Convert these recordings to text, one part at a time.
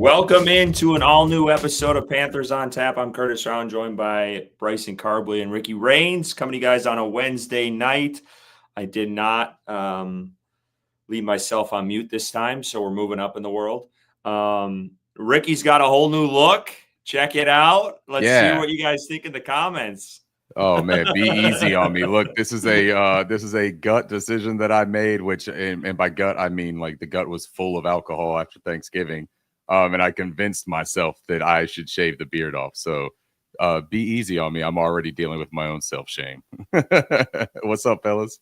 Welcome into an all-new episode of Panthers on Tap. I'm Curtis Rauen, joined by Bryson, Karbley, and Ricky Raines, coming to you guys on a Wednesday night. I did not leave myself on mute this time, so we're moving up in the world. Ricky's got a whole new look. Check it out. Let's see what you guys think in the comments. Oh man, be easy on me. Look, this is a gut decision that I made, which and by gut I mean like the gut was full of alcohol after Thanksgiving. And I convinced myself that I should shave the beard off. So be easy on me. I'm already dealing with my own self-shame. What's up, fellas?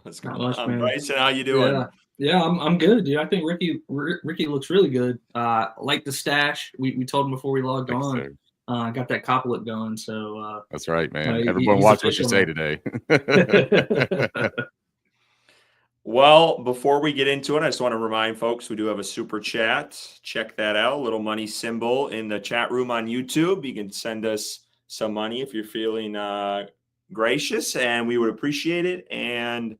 What's going on, Bryson? How you doing? Yeah, I'm good, dude. I think Ricky looks really good. Like the stash. We told him before we logged on. Got that cop look going. So that's right, man. Everyone watch what you say today. Well, before we get into it, I just want to remind folks we do have a super chat. Check that out. Little money symbol in the chat room on YouTube. You can send us some money if you're feeling gracious, and we would appreciate it. And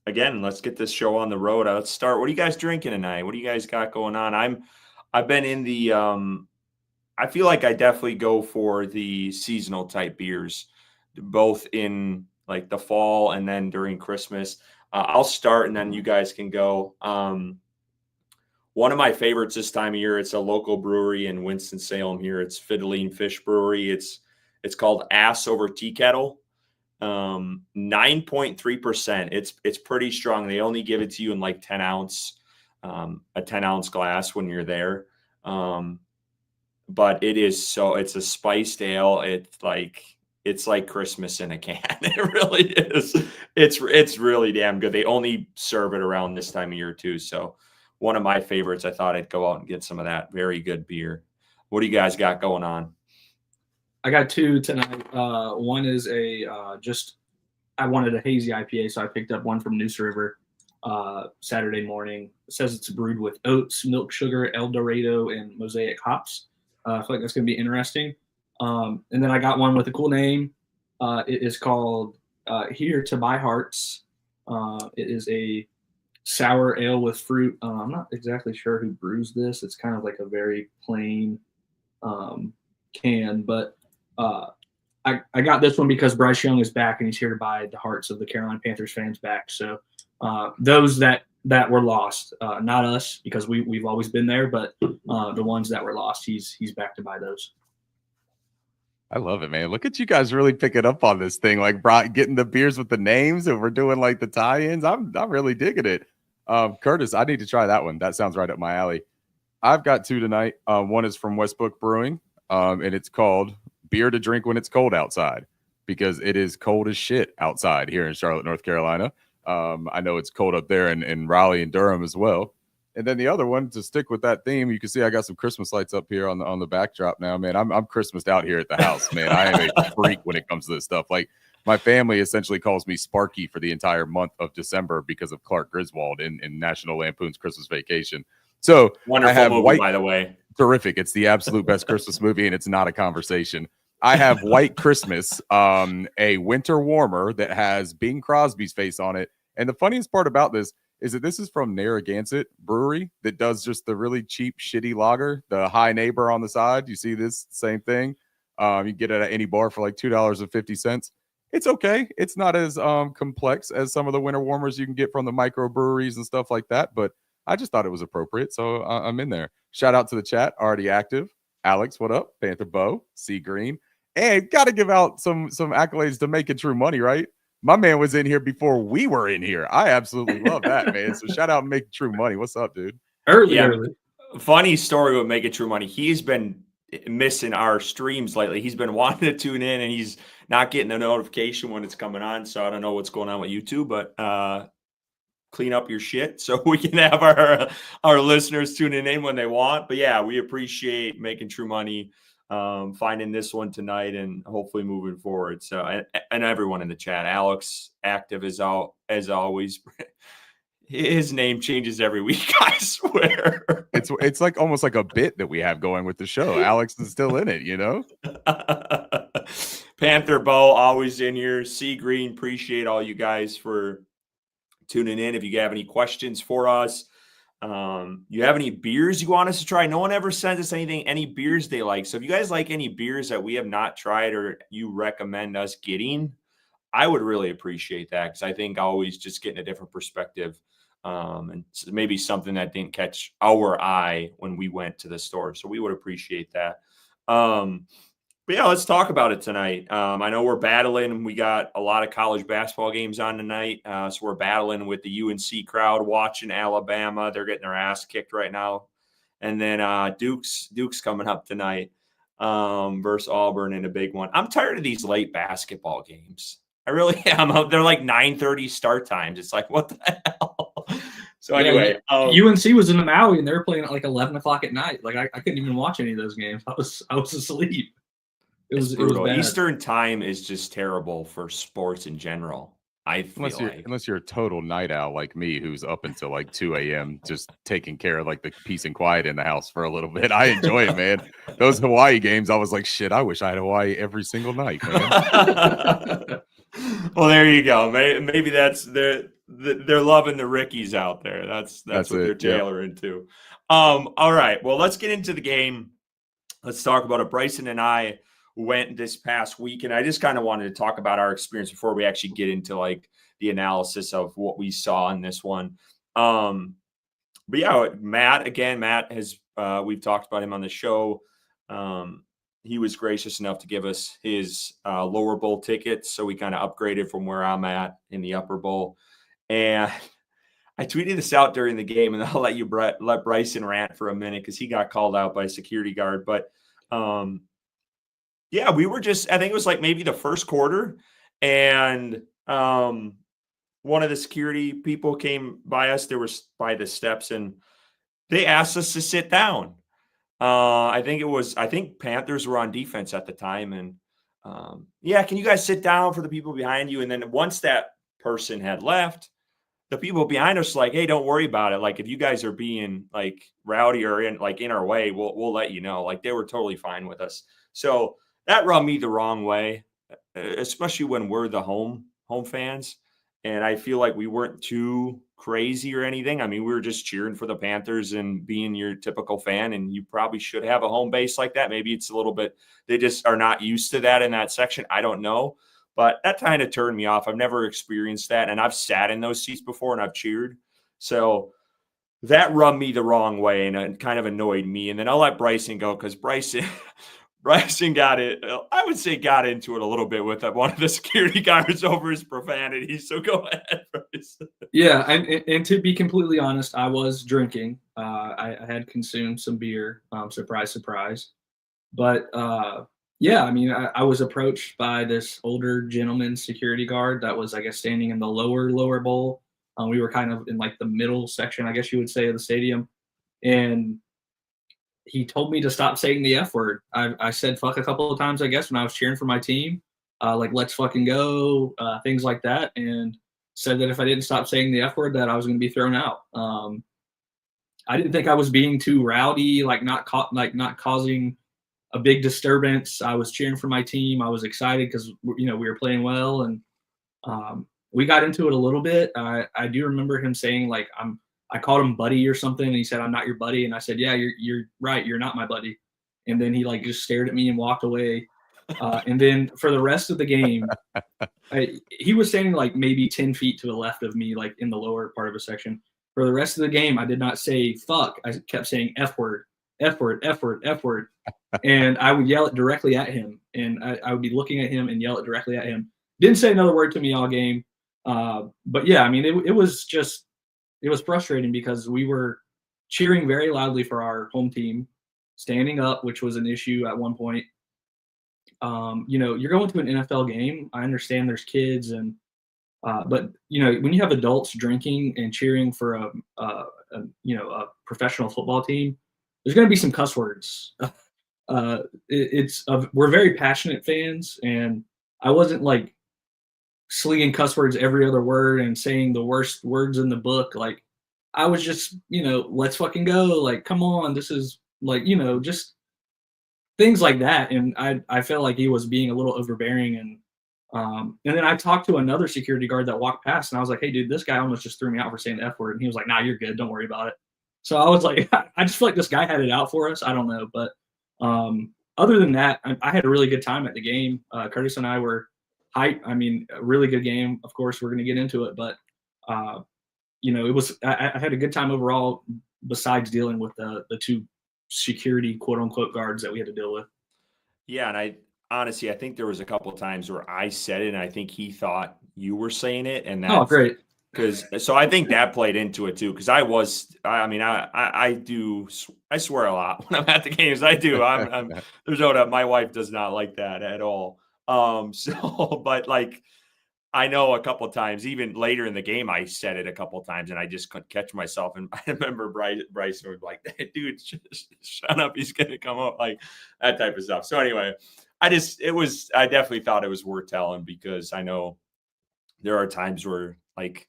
again, let's get this show on the road. Let's start. What are you guys drinking tonight? What do you guys got going on? I've been in the I feel like I definitely go for the seasonal type beers, both in like the fall and then during Christmas. I'll start and then you guys can go. One of my favorites this time of year, it's a local brewery in Winston-Salem here. It's Fiddling Fish Brewery. It's called Ass Over Tea Kettle. 9.3%. It's pretty strong. They only give it to you in like 10 ounce, a 10 ounce glass when you're there. But it's a spiced ale. It's like Christmas in a can. It really is. It's really damn good. They only serve it around this time of year too. So one of my favorites. I thought I'd go out and get some of that very good beer. What do you guys got going on? I got two tonight. One is I wanted a hazy IPA, so I picked up one from Neuse River Saturday morning. It says it's brewed with oats, milk sugar, El Dorado, and mosaic hops. I feel like that's going to be interesting. And then I got one with a cool name. It is called Here to Buy Hearts. It is a sour ale with fruit. I'm not exactly sure who brews this. It's kind of like a very plain can, but I got this one because Bryce Young is back and he's here to buy the hearts of the Carolina Panthers fans back. So those that were lost, not us because we've always been there, but the ones that were lost, he's back to buy those. I love it, man. Look at you guys really picking up on this thing, like getting the beers with the names, and we're doing like the tie-ins. I'm really digging it. Curtis, I need to try that one. That sounds right up my alley. I've got two tonight. One is from Westbrook Brewing, and it's called Beer to Drink When It's Cold Outside, because it is cold as shit outside here in Charlotte, North Carolina. I know it's cold up there in Raleigh and Durham as well. And then the other one, to stick with that theme, you can see I got some Christmas lights up here on the backdrop now, man. I'm Christmased out here at the house, man. I am a freak when it comes to this stuff. Like, my family essentially calls me Sparky for the entire month of December because of Clark Griswold in National Lampoon's Christmas Vacation. So wonderful I have movie, by the way. Terrific. It's the absolute best Christmas movie, and it's not a conversation. I have White Christmas, a winter warmer that has Bing Crosby's face on it. And the funniest part about this is that this is from Narragansett Brewery that does just the really cheap, shitty lager, the High Neighbor on the side. You see this same thing. You get it at any bar for like $2.50. It's okay. It's not as complex as some of the winter warmers you can get from the microbreweries and stuff like that. But I just thought it was appropriate, so I'm in there. Shout out to the chat, already active. Alex, what up? Panther Bo, C Green. And got to give out some accolades to Making True Money, right? My man was in here before we were in here. I absolutely love that, man. So shout out Making True Money. What's up, dude? Early. Funny story with Making True Money. He's been missing our streams lately. He's been wanting to tune in, and he's not getting a notification when it's coming on. So I don't know what's going on with YouTube, but clean up your shit so we can have our listeners tuning in when they want. But yeah, we appreciate Making True Money finding this one tonight and hopefully moving forward. So and everyone in the chat, Alex, active as always. His name changes every week, I swear. It's like almost like a bit that we have going with the show. Alex is still in it, you know. Panther Bo always in here. C Green, appreciate all you guys for tuning in. If you have any questions for us, You have any beers you want us to try? No one ever sends us any beers they like. So if you guys like any beers that we have not tried or you recommend us getting, I would really appreciate that, because I think always just getting a different perspective, and maybe something that didn't catch our eye when we went to the store. So we would appreciate that. But yeah, let's talk about it tonight. I know we're battling. We got a lot of college basketball games on tonight. So we're battling with the UNC crowd watching Alabama. They're getting their ass kicked right now. And then Duke's coming up tonight versus Auburn in a big one. I'm tired of these late basketball games. I really am. They're like 9:30 start times. It's like, what the hell? So anyway, UNC was in the Maui and they were playing at like 11 o'clock at night. Like I couldn't even watch any of those games. I was asleep. It was bad. Eastern time is just terrible for sports in general. I feel unless you're a total night owl like me, who's up until like 2 a.m. just taking care of like the peace and quiet in the house for a little bit. I enjoy it, man. Those Hawaii games, I was like, shit, I wish I had Hawaii every single night, man. Well, there you go. Maybe that's they're loving the Rickies out there. That's what they're tailoring to. All right. Well, let's get into the game. Let's talk about it. Bryson and I went this past week, and I just kind of wanted to talk about our experience before we actually get into like the analysis of what we saw in this one. But yeah, Matt has we've talked about him on the show. He was gracious enough to give us his lower bowl tickets, so we kind of upgraded from where I'm at in the upper bowl. And I tweeted this out during the game, and I'll let Bryson rant for a minute because he got called out by a security guard. But yeah, we were I think it was like maybe the first quarter, and one of the security people came by us. There was by the steps, and they asked us to sit down. I think Panthers were on defense at the time, and yeah, can you guys sit down for the people behind you? And then once that person had left, the people behind us were like, hey, don't worry about it. Like, if you guys are being like rowdy or in our way, we'll let you know. Like, they were totally fine with us. So that rubbed me the wrong way, especially when we're the home fans. And I feel like we weren't too crazy or anything. I mean, we were just cheering for the Panthers and being your typical fan. And you probably should have a home base like that. Maybe it's a little bit, they just are not used to that in that section. I don't know. But that kind of turned me off. I've never experienced that. And I've sat in those seats before and I've cheered. So that rubbed me the wrong way and it kind of annoyed me. And then I'll let Bryson go because Bryson got into it a little bit with one of the security guards over his profanity. So go ahead, Bryson. Yeah, and to be completely honest, I was drinking. I had consumed some beer. Surprise, surprise. But yeah, I mean, I was approached by this older gentleman security guard that was, I guess, standing in the lower bowl. We were kind of in like the middle section, I guess you would say, of the stadium. And he told me to stop saying the F word. I said fuck a couple of times, I guess, when I was cheering for my team, like let's fucking go, things like that, and said that if I didn't stop saying the F word, that I was going to be thrown out. I didn't think I was being too rowdy, like not causing a big disturbance. I was cheering for my team. I was excited because we were playing well, and we got into it a little bit. I do remember him saying like I called him buddy or something, and he said, I'm not your buddy. And I said, yeah, you're right. You're not my buddy. And then he like just stared at me and walked away. And then for the rest of the game, he was standing like maybe 10 feet to the left of me, like in the lower part of a section. For the rest of the game, I did not say fuck. I kept saying F word, F word, F word, F word. And I would yell it directly at him. And I would be looking at him and yell it directly at him. Didn't say another word to me all game. But yeah, I mean, it was frustrating because we were cheering very loudly for our home team, standing up, which was an issue at one point. You're going to an NFL game. I understand there's kids but when you have adults drinking and cheering for a professional football team, there's going to be some cuss words. We're very passionate fans, and I wasn't like slinging cuss words every other word and saying the worst words in the book. Like I was just, let's fucking go. Like, come on. This is like, just things like that. And I felt like he was being a little overbearing. And then I talked to another security guard that walked past and I was like, hey dude, this guy almost just threw me out for saying the F word. And he was like, nah, you're good. Don't worry about it. So I was like, I just feel like this guy had it out for us. I don't know, but other than that, I had a really good time at the game. Curtis and I were hyped. I mean, a really good game. Of course, we're going to get into it, but it was. I had a good time overall. Besides dealing with the two security quote unquote guards that we had to deal with. Yeah, and I honestly, I think there was a couple of times where I said it, and I think he thought you were saying it, and Oh, that's great. so I think that played into it too. Because I swear a lot when I'm at the games. I do. I'm there's no doubt my wife does not like that at all. But like I know a couple of times, even later in the game, I said it a couple of times, and I just couldn't catch myself. And I remember Bryson was like, "Dude, shut up! He's gonna come up," like that type of stuff. So anyway, I definitely thought it was worth telling because I know there are times where like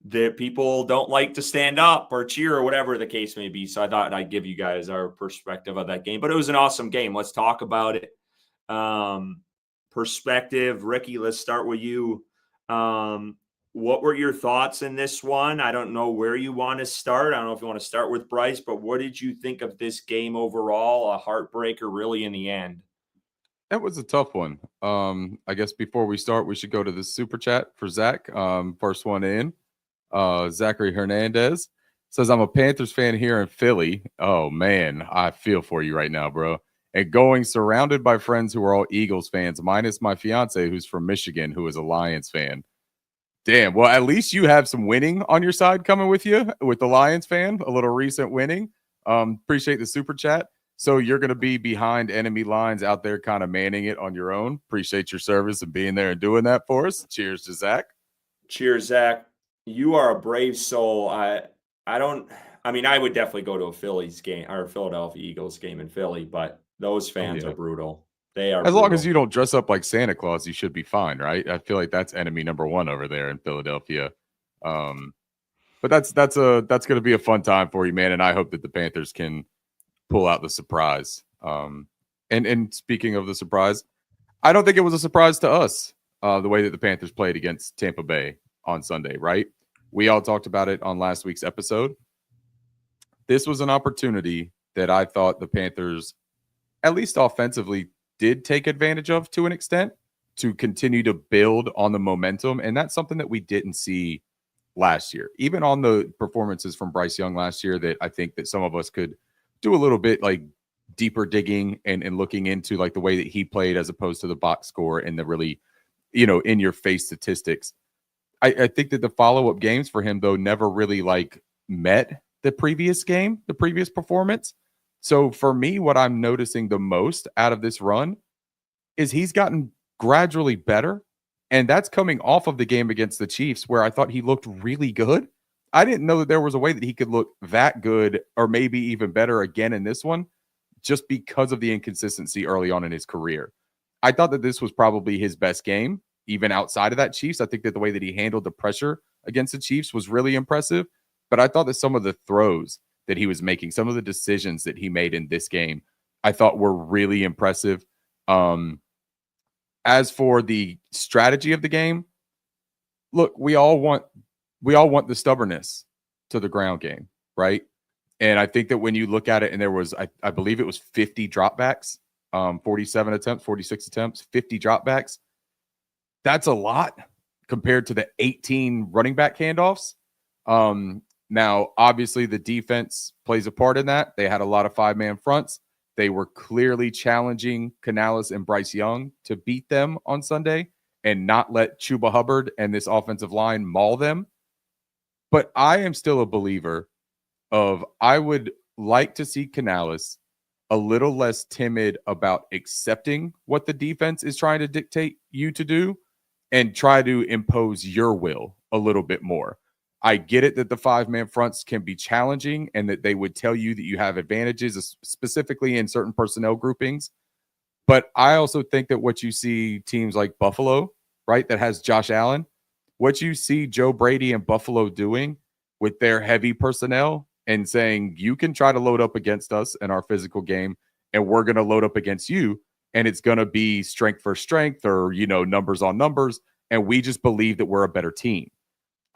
the people don't like to stand up or cheer or whatever the case may be. So I thought I'd give you guys our perspective of that game. But it was an awesome game. Let's talk about it. Perspective, Ricky, let's start with you. What were your thoughts in this one? I don't know where you want to start. I don't know if you want to start with Bryce, but what did you think of this game overall? A heartbreaker really in the end? That was a tough one. I guess before we start, we should go to the super chat for Zach. First one in. Zachary Hernandez says, I'm a Panthers fan here in Philly. Oh, man, I feel for you right now, bro. And going surrounded by friends who are all Eagles fans, minus my fiance, who's from Michigan, who is a Lions fan. Damn. Well, at least you have some winning on your side coming with you with the Lions fan, a little recent winning. Appreciate the super chat. So you're going to be behind enemy lines out there kind of manning it on your own. Appreciate your service and being there and doing that for us. Cheers to Zach. Cheers, Zach. You are a brave soul. I would definitely go to a Phillies game or a Philadelphia Eagles game in Philly, but those fans are brutal. They are as brutal. long as you don't dress up like Santa Claus, you should be fine, right? I feel like that's enemy number one over there in Philadelphia. But that's going to be a fun time for you, man. And I hope that the Panthers can pull out the surprise. And speaking of the surprise, I don't think it was a surprise to us the way that the Panthers played against Tampa Bay on Sunday, right? We all talked about it on last week's episode. This was an opportunity that I thought the Panthers, at least offensively, did take advantage of to an extent to continue to build on the momentum. And that's something that we didn't see last year, even on the performances from Bryce Young last year, that I think that some of us could do a little bit like deeper digging and looking into like the way that he played as opposed to the box score and the really, in your face statistics. I think that the follow-up games for him, though, never really like met the previous game, the previous performance. So for me, what I'm noticing the most out of this run is he's gotten gradually better. And that's coming off of the game against the Chiefs, where I thought he looked really good. I didn't know that there was a way that he could look that good or maybe even better again in this one, just because of the inconsistency early on in his career. I thought that this was probably his best game, even outside of that Chiefs. I think that the way that he handled the pressure against the Chiefs was really impressive. But I thought that some of the throws that he was making, some of the decisions that he made in this game, I thought were really impressive. As for the strategy of the game, look, we all want the stubbornness to the ground game, right? And I think that when you look at it, and there was, I believe it was 50 dropbacks, 47 attempts, 46 attempts, 50 dropbacks. That's a lot compared to the 18 running back handoffs. Now, obviously, the defense plays a part in that. They had a lot of five-man fronts. They were clearly challenging Canales and Bryce Young to beat them on Sunday and not let Chuba Hubbard and this offensive line maul them. But I am still a believer of I would like to see Canales a little less timid about accepting what the defense is trying to dictate you to do and try to impose your will a little bit more. I get it that the five-man fronts can be challenging and that they would tell you that you have advantages, specifically in certain personnel groupings. But I also think that what you see teams like Buffalo, right, that has Josh Allen, what you see Joe Brady and Buffalo doing with their heavy personnel and saying, you can try to load up against us in our physical game, and we're going to load up against you. And it's going to be strength for strength or, numbers on numbers. And we just believe that we're a better team.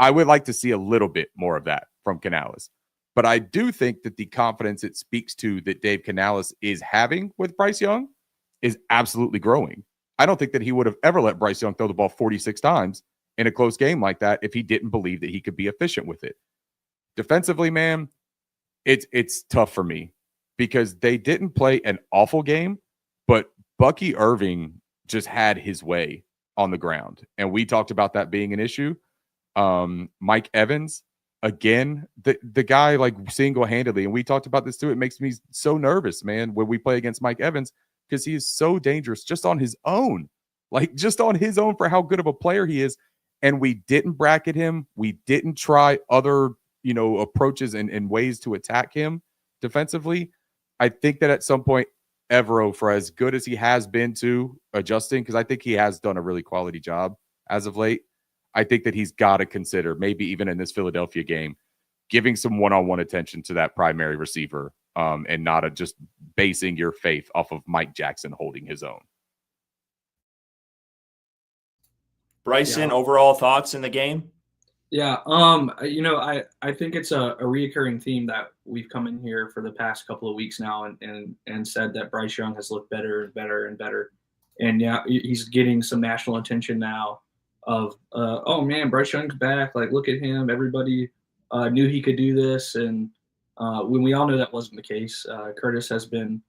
I would like to see a little bit more of that from Canales. But I do think that the confidence it speaks to that Dave Canales is having with Bryce Young is absolutely growing. I don't think that he would have ever let Bryce Young throw the ball 46 times in a close game like that if he didn't believe that he could be efficient with it. Defensively, man, it's tough for me because they didn't play an awful game, but Bucky Irving just had his way on the ground. And we talked about that being an issue. Mike Evans, again, the guy like single-handedly, and we talked about this too, it makes me so nervous, man, when we play against Mike Evans because he is so dangerous just on his own. Like just on his own for how good of a player he is. And we didn't bracket him. We didn't try other, approaches and ways to attack him defensively. I think that at some point, Evero, for as good as he has been to adjusting, because I think he has done a really quality job as of late, I think that he's got to consider, maybe even in this Philadelphia game, giving some one-on-one attention to that primary receiver and not just basing your faith off of Mike Jackson holding his own. Bryson, overall thoughts in the game? Yeah, I think it's a reoccurring theme that we've come in here for the past couple of weeks now and said that Bryce Young has looked better and better and better. And yeah, he's getting some national attention now of, oh man, Bryce Young's back. Like, look at him. Everybody knew he could do this. And when we all know that wasn't the case, Curtis has been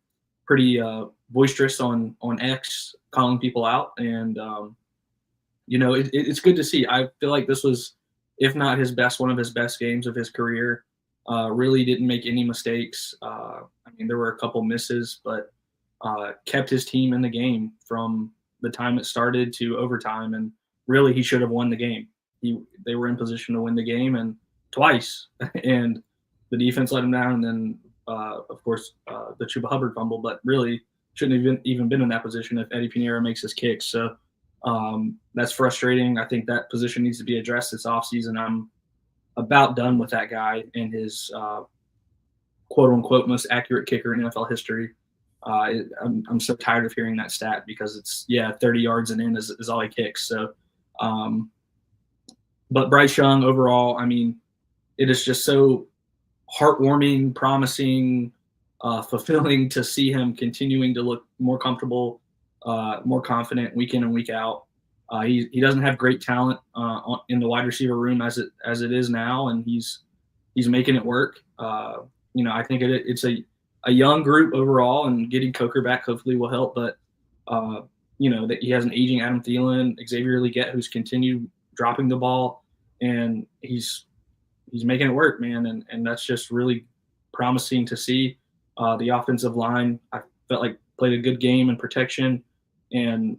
pretty boisterous on X, calling people out. And, it's good to see. I feel like this was, if not his best, one of his best games of his career. Really didn't make any mistakes. There were a couple misses, but kept his team in the game from the time it started to overtime. And really, he should have won the game. They were in position to win the game, and twice. And the defense let him down. And then, of course, the Chuba Hubbard fumble. But really, shouldn't have even been in that position if Eddie Pinheiro makes his kicks. So that's frustrating. I think that position needs to be addressed this offseason. I'm about done with that guy and his quote unquote most accurate kicker in NFL history. I'm so tired of hearing that stat because it's 30 yards and in is all he kicks. So, but Bryce Young overall, it is just so heartwarming, promising, fulfilling to see him continuing to look more comfortable, more confident week in and week out. He doesn't have great talent in the wide receiver room as it is now, and he's making it work. I think it's a young group overall, and getting Coker back hopefully will help. But that he has an aging Adam Thielen, Xavier Legette, who's continued dropping the ball, and he's making it work, man. And that's just really promising to see. The offensive line, I felt like played a good game in protection. And,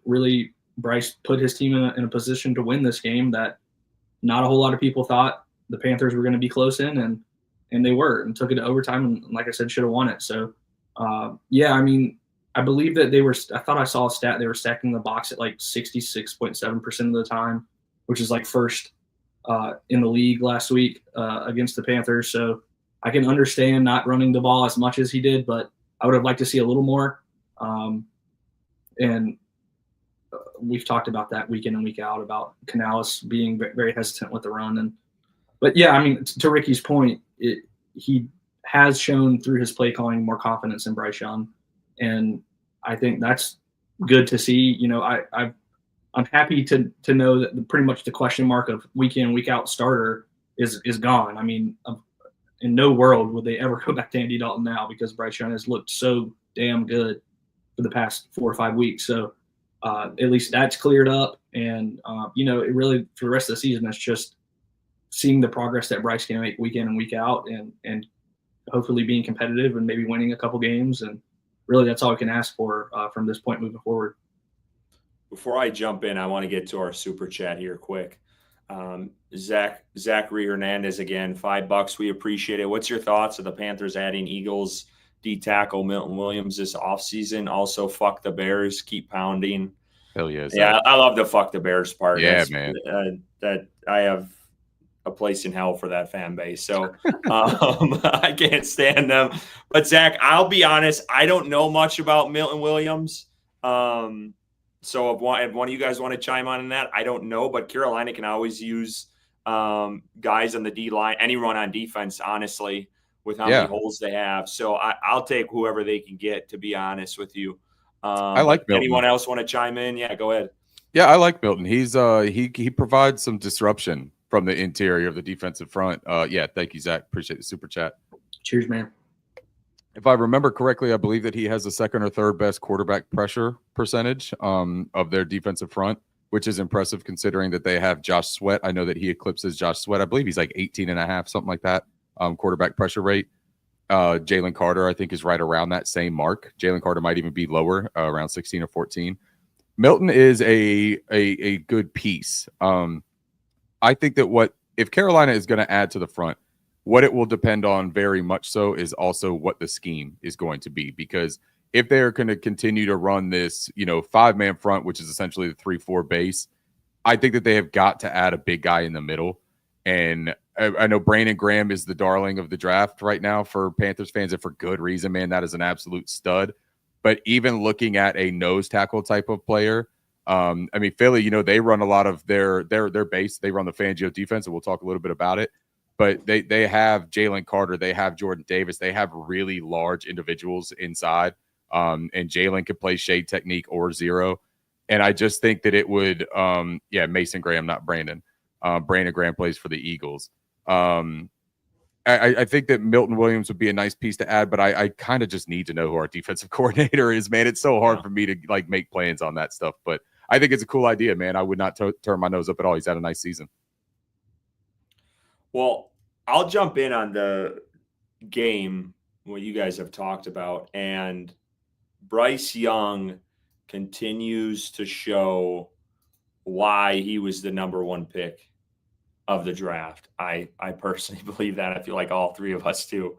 really Bryce put his team in a position to win this game that not a whole lot of people thought the Panthers were going to be close in, and they were, and took it to overtime. And like I said, should have won it. So, I believe that I thought I saw a stat, they were stacking the box at like 66.7% of the time, which is like first in the league last week against the Panthers. So I can understand not running the ball as much as he did, but I would have liked to see a little more. And we've talked about that week in and week out about Canales being very hesitant with the run. But to Ricky's point, he has shown through his play calling more confidence in Bryce Young. And I think that's good to see. I'm happy to know that pretty much the question mark of week in, week out starter is gone. In no world would they ever go back to Andy Dalton now, because Bryce Young has looked so damn good for the past 4 or 5 weeks. So at least that's cleared up. And, it really, for the rest of the season, it's just seeing the progress that Bryce can make week in and week out, and hopefully being competitive and maybe winning a couple games. And really, that's all we can ask for from this point moving forward. Before I jump in, I want to get to our super chat here quick. Zachary Hernandez again, $5. We appreciate it. What's your thoughts of the Panthers adding Eagles D tackle Milton Williams this offseason? Also, fuck the Bears, keep pounding. Hell yes. Yeah, I love the fuck the Bears part. Yeah, man. That I have a place in hell for that fan base. So I can't stand them. But Zach, I'll be honest, I don't know much about Milton Williams. So if one of you guys want to chime on that, I don't know, but Carolina can always use guys on the D line, anyone on defense, honestly, with how many Yeah, holes they have. So I'll take whoever they can get, to be honest with you. I But like Milton. anyone else want to chime in? Yeah, go ahead. Yeah, I like Milton. He's he provides some disruption from the interior of the defensive front. Yeah, thank you, Zach. Appreciate the super chat. Cheers, man. If I remember correctly, I believe that he has the second or third best quarterback pressure percentage of their defensive front, which is impressive considering that they have Josh Sweat. I know that he eclipses Josh Sweat. I believe he's like 18.5, something like that, quarterback pressure rate. Jalen Carter, I think, is right around that same mark. Jalen Carter might even be lower, around 16 or 14. Milton is a good piece. I think that if Carolina is going to add to the front, what it will depend on very much so is also what the scheme is going to be. Because if they're going to continue to run this, 5-man front, which is essentially the 3-4 base, I think that they have got to add a big guy in the middle. And I know Brandon Graham is the darling of the draft right now for Panthers fans, and for good reason, man. That is an absolute stud. But even looking at a nose tackle type of player, Philly, they run a lot of their base. They run the Fangio defense, and we'll talk a little bit about it. But they have Jalen Carter, they have Jordan Davis, they have really large individuals inside. And Jalen could play shade technique or zero. And I just think that it would, Mason Graham, not Brandon. Brandon Graham plays for the Eagles. I think that Milton Williams would be a nice piece to add, but I kind of just need to know who our defensive coordinator is, man. It's so hard for me to make plans on that stuff, but I think it's a cool idea, man. I would not turn my nose up at all. He's had a nice season. Well, I'll jump in on the game, what you guys have talked about, and Bryce Young continues to show why he was the number one pick of the draft. I personally believe that. I feel like all three of us do.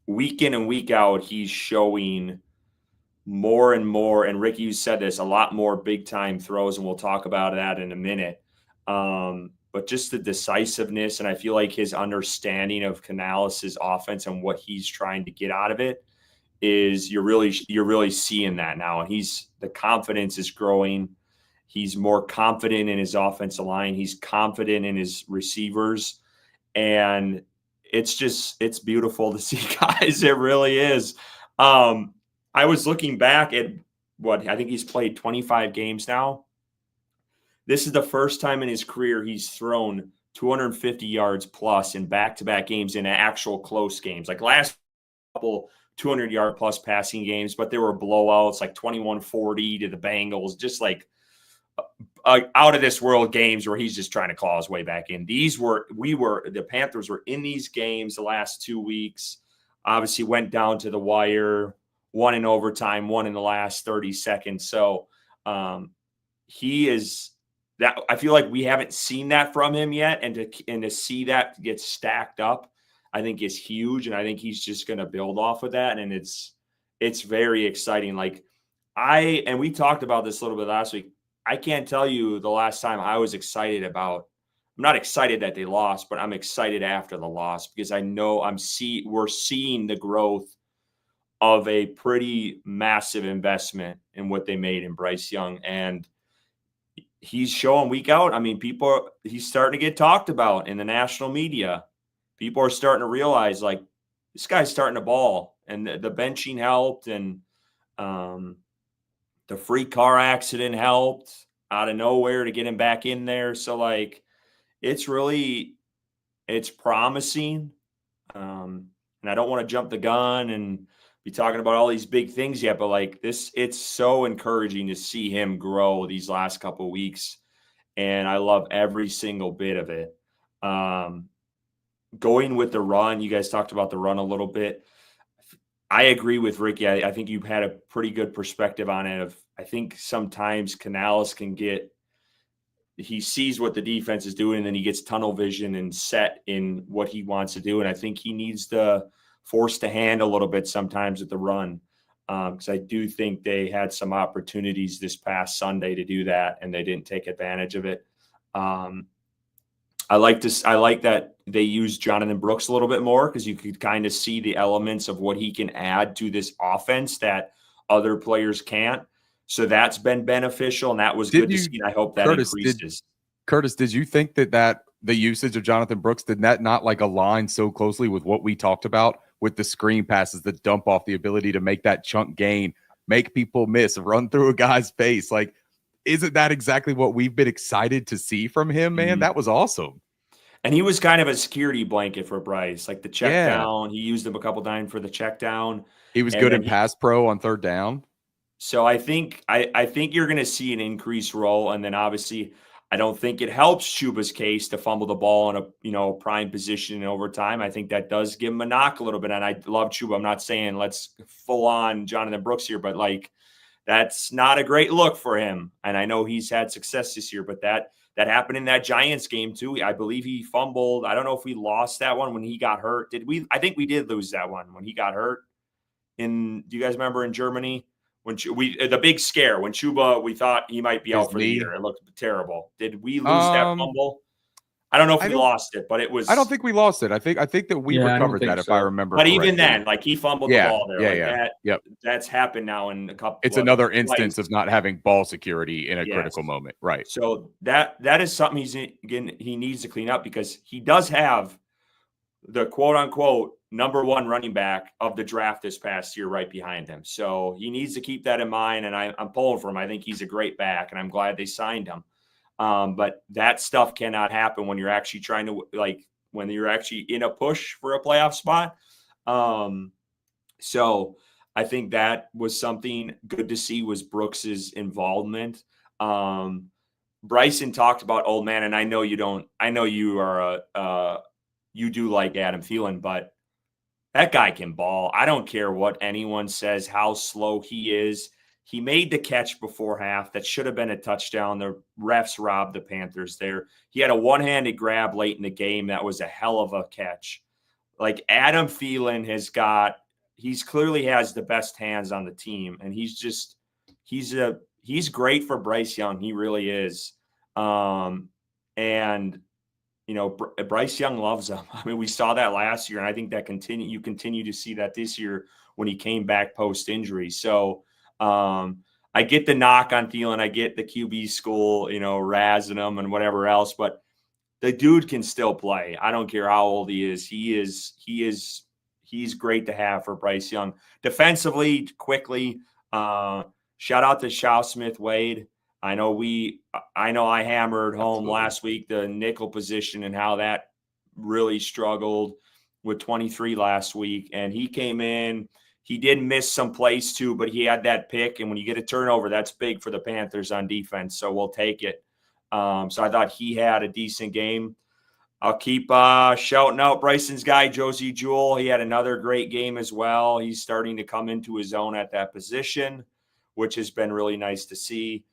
Week in and week out, he's showing more and more, and Ricky, you said this, a lot more big time throws, and we'll talk about that in a minute. But just the decisiveness, and I feel like his understanding of Canales' offense and what he's trying to get out of it is you're really seeing that now. And the confidence is growing. He's more confident in his offensive line. He's confident in his receivers. And it's beautiful to see, guys. It really is. I was looking back at I think he's played 25 games now. This is the first time in his career he's thrown 250 yards plus in back-to-back games in actual close games. Like last couple 200-yard plus passing games, but there were blowouts like 21-40 to the Bengals, just like out of this world games where he's just trying to claw his way back in. The Panthers were in these games the last 2 weeks. Obviously went down to the wire, one in overtime, one in the last 30 seconds. So he is that. I feel like we haven't seen that from him yet, and to see that get stacked up, I think is huge. And I think he's just going to build off of that. And it's very exciting. Like we talked about this a little bit last week. I can't tell you the last time I was excited about. I'm not excited that they lost, but I'm excited after the loss because I know we're seeing the growth of a pretty massive investment in what they made in Bryce Young, and he's showing week out. I mean, he's starting to get talked about in the national media. People are starting to realize like this guy's starting to ball, and the benching helped, and the free car accident helped out of nowhere to get him back in there. So like, it's promising. And I don't want to jump the gun and be talking about all these big things yet, but like it's so encouraging to see him grow these last couple of weeks. And I love every single bit of it. Going with the run, you guys talked about the run a little bit. I agree with Ricky. I think you've had a pretty good perspective on it. I think sometimes Canales he sees what the defense is doing, and then he gets tunnel vision and set in what he wants to do. And I think he needs to force the hand a little bit sometimes at the run, because I do think they had some opportunities this past Sunday to do that, and they didn't take advantage of it. I like that they used Jonathan Brooks a little bit more because you could kind of see the elements of what he can add to this offense that other players can't. So that's been beneficial, and that was good to see. And I hope that increases. Curtis, did you think that the usage of Jonathan Brooks, did that not like align so closely with what we talked about with the screen passes, the dump off, the ability to make that chunk gain, make people miss, run through a guy's face? Like, isn't that exactly what we've been excited to see from him, man? Mhm. That was awesome. And he was kind of a security blanket for Bryce, like the check Yeah. down. He used him a couple times for the check down. He was And good then in pass pro on third down. So I think you're going to see an increased role, and then obviously I don't think it helps Chuba's case to fumble the ball in a prime position in overtime. I think that does give him a knock a little bit, and I love Chuba. I'm not saying let's full on Jonathan Brooks here, but like that's not a great look for him. And I know he's had success this year, but that happened in that Giants game too. I believe he fumbled. I don't know if we lost that one when he got hurt. Did we? I think we did lose that one when he got hurt. Do you guys remember in Germany? When the big scare when Chuba, we thought he might be out for the year. It looked terrible. Did we lose that fumble? I don't know if we lost it, but it was. I don't think we lost it. I think that we recovered that, if I remember. But correctly. even then, like he fumbled the ball there. Yep. That's happened now in a couple. It's another instance of not having ball security in a critical moment, right? So that is something he needs to clean up, because he does have the quote unquote number one running back of the draft this past year right behind him. So he needs to keep that in mind. And I'm pulling for him. I think he's a great back, and I'm glad they signed him. But that stuff cannot happen when you're actually trying to, when you're actually in a push for a playoff spot. So I think that was something good to see, was Brooks's involvement. Bryson talked about old man, and I know you don't. I know you are you do like Adam Thielen, but that guy can ball. I don't care what anyone says, how slow he is. He made the catch before half that should have been a touchdown. The refs robbed the Panthers there. He had a one-handed grab late in the game. That was a hell of a catch. Like, Adam Thielen he's clearly has the best hands on the team. And he's great for Bryce Young. He really is. And Bryce Young loves him. I mean, we saw that last year, and I think that you continue to see that this year when he came back post-injury. So I get the knock on Thielen. I get the QB school, razzing him and whatever else, but the dude can still play. I don't care how old he is. He's great to have for Bryce Young. Defensively, quickly, shout out to Shaw Smith-Wade. I know I hammered home last week the nickel position and how that really struggled with 23 last week. And he came in, he did miss some plays too, but he had that pick. And when you get a turnover, that's big for the Panthers on defense. So we'll take it. So I thought he had a decent game. I'll keep shouting out Bryson's guy, Josie Jewell. He had another great game as well. He's starting to come into his own at that position, which has been really nice to see.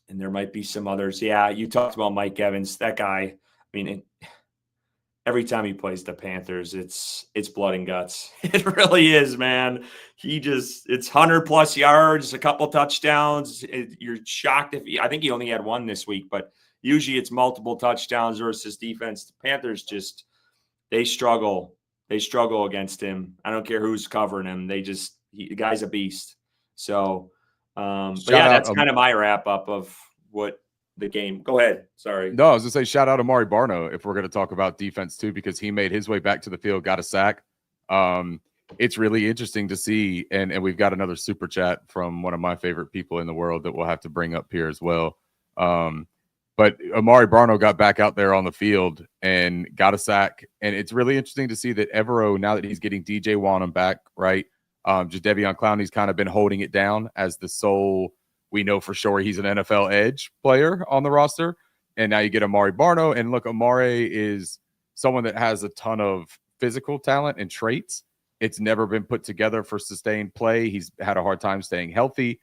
And there might be some others. Yeah, you talked about Mike Evans. That guy, I mean, every time he plays the Panthers, it's blood and guts. It really is, man. It's 100+ yards, a couple touchdowns. You're shocked I think he only had one this week, but usually it's multiple touchdowns versus defense. The Panthers they struggle. They struggle against him. I don't care who's covering him. The guy's a beast. So, but yeah, that's kind of my wrap up of what the game. Go ahead. Sorry. No, I was gonna say shout out Amari Barno if we're gonna talk about defense too, because he made his way back to the field, got a sack. It's really interesting to see, and we've got another super chat from one of my favorite people in the world that we'll have to bring up here as well. But Amari Barno got back out there on the field and got a sack, and it's really interesting to see that Evero, now that he's getting DJ Wanham back, right? Jadeveon Clowney's kind of been holding it down as the sole. We know for sure he's an NFL edge player on the roster. And now you get Amari Barno. And look, Amari is someone that has a ton of physical talent and traits. It's never been put together for sustained play. He's had a hard time staying healthy.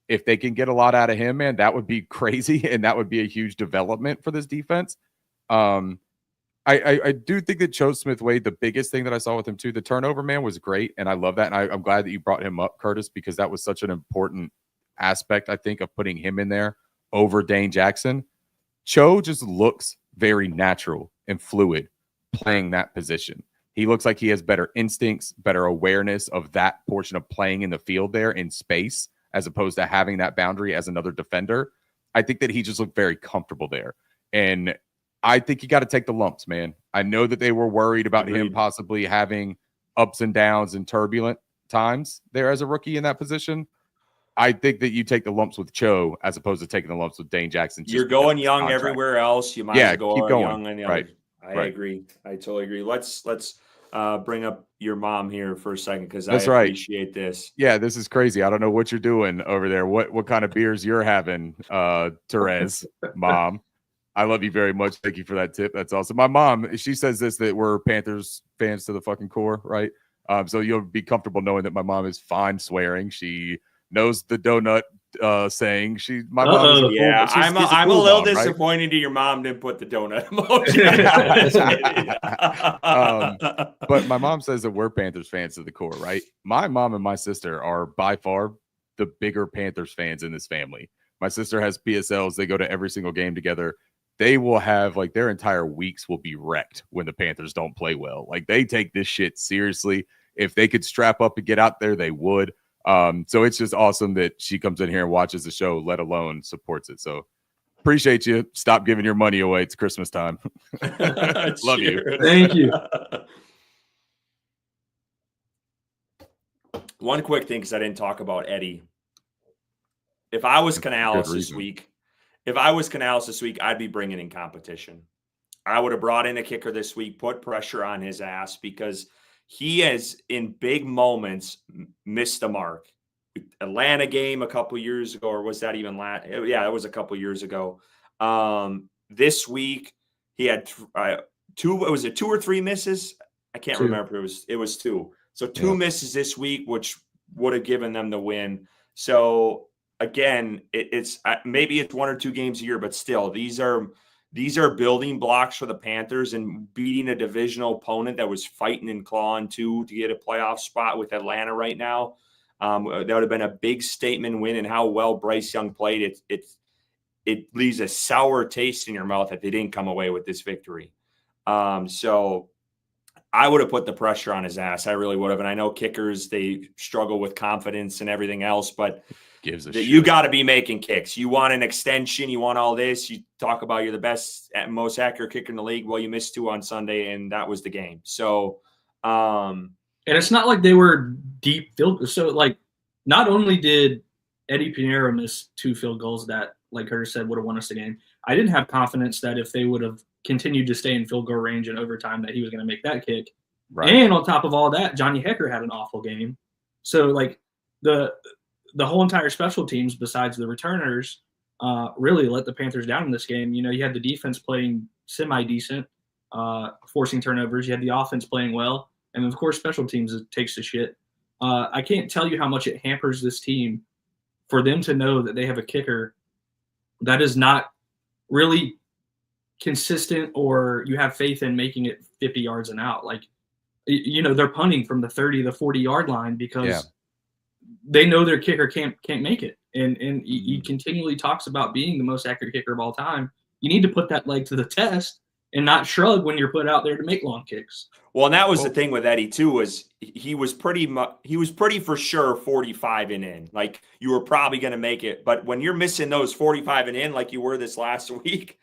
If they can get a lot out of him, man, that would be crazy. And that would be a huge development for this defense. I do think that Cho Smith-Wade, the biggest thing that I saw with him too, the turnover, man, was great. And I love that. And I'm glad that you brought him up, Curtis, because that was such an important aspect, I think, of putting him in there over Dane Jackson. Cho just looks very natural and fluid playing that position. He looks like he has better instincts, better awareness of that portion of playing in the field there in space, as opposed to having that boundary as another defender. I think that he just looked very comfortable there. And I think you got to take the lumps, man. I know that they were worried about him possibly having ups and downs and turbulent times there as a rookie in that position. I think that you take the lumps with Cho as opposed to taking the lumps with Dane Jackson. You're going young everywhere else. You might as well keep go going. young on the other. I agree. I totally agree. Let's bring up your mom here for a second because I appreciate this. Yeah, this is crazy. I don't know what you're doing over there. What kind of beers you're having, Therese, Mom. I love you very much. Thank you for that tip. That's awesome. My mom, she says this, that we're Panthers fans to the fucking core, right? So you'll be comfortable knowing that my mom is fine swearing. She knows the donut saying. My mom is I'm a little disappointed that your mom didn't put the donut emoji. But my mom says that we're Panthers fans to the core, right? My mom and my sister are by far the bigger Panthers fans in this family. My sister has PSLs. They go to every single game together. They will have like their entire weeks will be wrecked when the Panthers don't play well. Like they take this shit seriously. If they could strap up and get out there, they would. So it's just awesome that she comes in here and watches the show, let alone supports it. So appreciate you. Stop giving your money away. It's Christmas time. Love you. Thank you. One quick thing, because I didn't talk about Eddie. If I was Canales this week, I'd be bringing in competition. I would have brought in a kicker this week, put pressure on his ass because he has, in big moments, missed the mark. Atlanta game a couple years ago, or was that even last? Yeah, it was a couple years ago. This week, he had two. Was it 2 or 3 misses? I can't remember. It was 2. So 2 misses this week, which would have given them the win. So again, it's maybe it's 1 or 2 games a year, but still, these are building blocks for the Panthers, and beating a divisional opponent that was fighting and clawing to get a playoff spot with Atlanta right now. That would have been a big statement win, and how well Bryce Young played. It leaves a sour taste in your mouth that they didn't come away with this victory. So I would have put the pressure on his ass. I really would have. And I know kickers, they struggle with confidence and everything else, but you got to be making kicks. You want an extension. You want all this. You talk about you're the best, most accurate kicker in the league. Well, you missed 2 on Sunday, and that was the game. So, and it's not like they were deep field. So, like, not only did Eddie Pinheiro miss 2 field goals that, like Curtis said, would have won us the game, I didn't have confidence that if they would have continued to stay in field goal range and overtime that he was going to make that kick. Right. And on top of all that, Johnny Hecker had an awful game. So, like, the whole entire special teams, besides the returners, really let the Panthers down in this game. You know, you had the defense playing semi-decent, forcing turnovers. You had the offense playing well. And, of course, special teams takes the shit. I can't tell you how much it hampers this team for them to know that they have a kicker that is not really consistent, or you have faith in making it 50 yards and out. Like, you know, they're punting from the 30 to 40-yard line because they know their kicker can't make it. And he continually talks about being the most accurate kicker of all time. You need to put that leg to the test and not shrug when you're put out there to make long kicks. Well, and that was the thing with Eddie too, was he was pretty for sure 45 and in. Like, you were probably going to make it, but when you're missing those 45 and in, like you were this last week,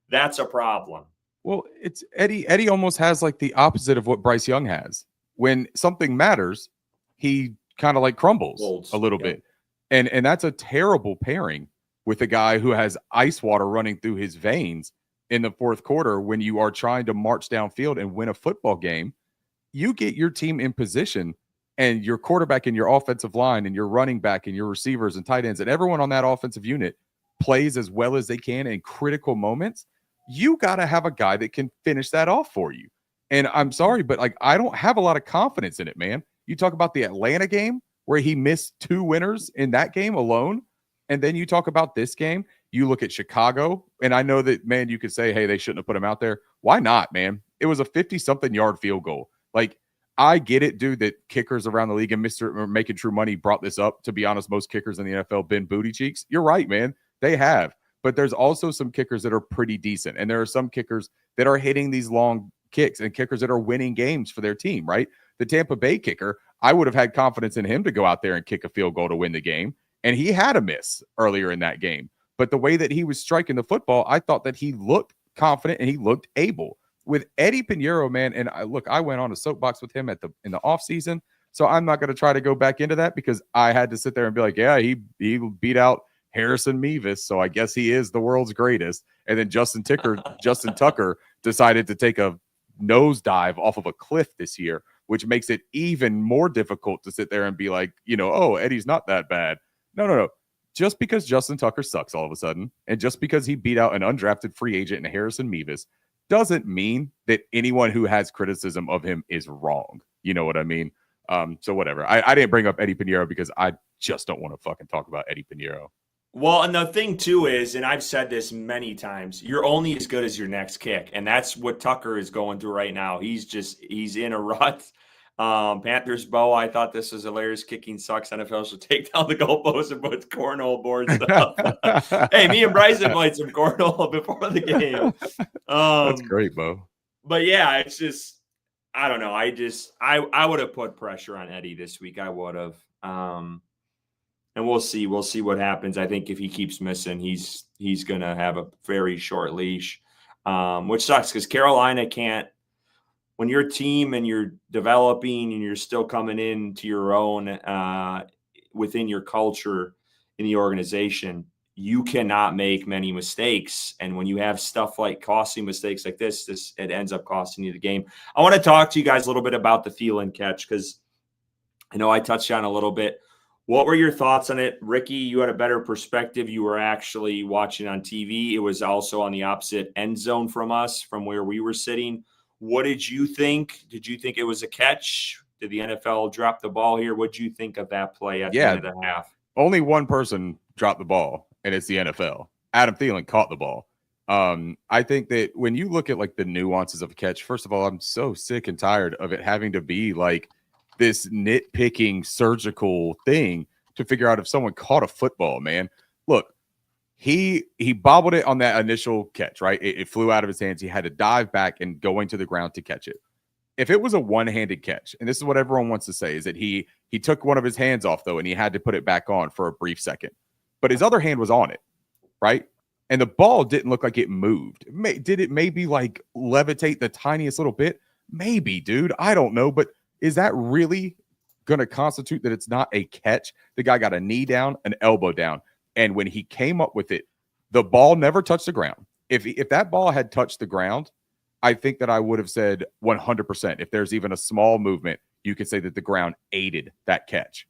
that's a problem. Well, it's Eddie. Eddie almost has like the opposite of what Bryce Young has. When something matters, he kind of like crumbles a little bit. And that's a terrible pairing with a guy who has ice water running through his veins in the fourth quarter when you are trying to march downfield and win a football game. You get your team in position, and your quarterback and your offensive line and your running back and your receivers and tight ends and everyone on that offensive unit plays as well as they can in critical moments. You got to have a guy that can finish that off for you. And I'm sorry, but like, I don't have a lot of confidence in it, man. You talk about the Atlanta game where he missed 2 winners in that game alone. And then you talk about this game, you look at Chicago, and I know that, man, you could say, hey, they shouldn't have put him out there. Why not, man? It was a 50-something yard field goal. Like, I get it, dude, that kickers around the league, and Mr. Making True Money brought this up. To be honest, most kickers in the NFL been booty cheeks. You're right, man. They have. But there's also some kickers that are pretty decent. And there are some kickers that are hitting these long kicks, and kickers that are winning games for their team, right? The Tampa Bay kicker, I would have had confidence in him to go out there and kick a field goal to win the game. And he had a miss earlier in that game. But the way that he was striking the football, I thought that he looked confident and he looked able. With Eddie Pinheiro, man, and I went on a soapbox with him in the offseason, so I'm not going to try to go back into that because I had to sit there and be like, yeah, he beat out Harrison Mevis, so I guess he is the world's greatest. And then Justin Tucker decided to take a nosedive off of a cliff this year, which makes it even more difficult to sit there and be like, oh, Eddie's not that bad. No. Just because Justin Tucker sucks all of a sudden, and just because he beat out an undrafted free agent in Harrison Mevis, doesn't mean that anyone who has criticism of him is wrong. You know what I mean? So whatever. I didn't bring up Eddie Pinheiro because I just don't want to fucking talk about Eddie Pinheiro. Well, and the thing too is, and I've said this many times, you're only as good as your next kick. And that's what Tucker is going through right now. He's in a rut. Panthers Bo, I thought this was hilarious. Kicking sucks. NFL should take down the goalpost and put cornhole boards up. Hey, me and Bryson played some cornhole before the game. That's great, Bo. But yeah, it's just, I don't know. I would have put pressure on Eddie this week. I would have. And we'll see. We'll see what happens. I think if he keeps missing, he's going to have a very short leash, which sucks because Carolina can't. When you're a team and you're developing and you're still coming into your own within your culture in the organization, you cannot make many mistakes. And when you have stuff like costing mistakes like this, it ends up costing you the game. I want to talk to you guys a little bit about the Thielen catch because I know I touched on a little bit. What were your thoughts on it? Ricky, you had a better perspective. You were actually watching on TV. It was also on the opposite end zone from us, from where we were sitting. What did you think? Did you think it was a catch? Did the NFL drop the ball here? What did you think of that play at the end of the half? Only one person dropped the ball, and it's the NFL. Adam Thielen caught the ball. I think that when you look at like the nuances of a catch, first of all, I'm so sick and tired of it having to be like this nitpicking surgical thing to figure out if someone caught a football, man. Look, he bobbled it on that initial catch, right? It flew out of his hands. He had to dive back and go into the ground to catch it. If it was a one-handed catch, and this is what everyone wants to say, is that he took one of his hands off, though, and he had to put it back on for a brief second. But his other hand was on it, right? And the ball didn't look like it moved. Did it maybe like levitate the tiniest little bit? Maybe, dude. I don't know. But is that really going to constitute that it's not a catch? The guy got a knee down, an elbow down. And when he came up with it, the ball never touched the ground. If that ball had touched the ground, I think that I would have said 100%. If there's even a small movement, you could say that the ground aided that catch.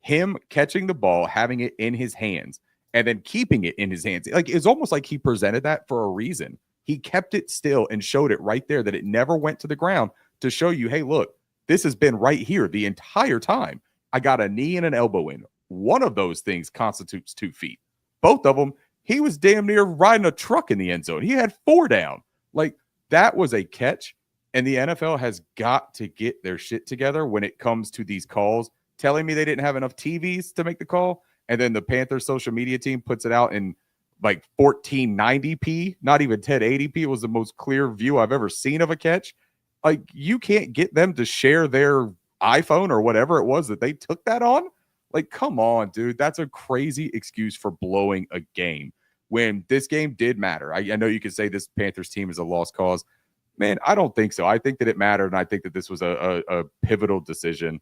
Him catching the ball, having it in his hands, and then keeping it in his hands. Like, it's almost like he presented that for a reason. He kept it still and showed it right there that it never went to the ground to show you, hey, look, this has been right here the entire time. I got a knee and an elbow in. One of those things constitutes 2 feet. Both of them, he was damn near riding a truck in the end zone. He had 4 down. Like, that was a catch. And the NFL has got to get their shit together when it comes to these calls, telling me they didn't have enough TVs to make the call. And then the Panthers social media team puts it out in like 1490p, not even 1080p. It was the most clear view I've ever seen of a catch. Like, you can't get them to share their iPhone or whatever it was that they took that on. Like, come on, dude. That's a crazy excuse for blowing a game when this game did matter. I know you could say this Panthers team is a lost cause. Man, I don't think so. I think that it mattered, and I think that this was a pivotal decision.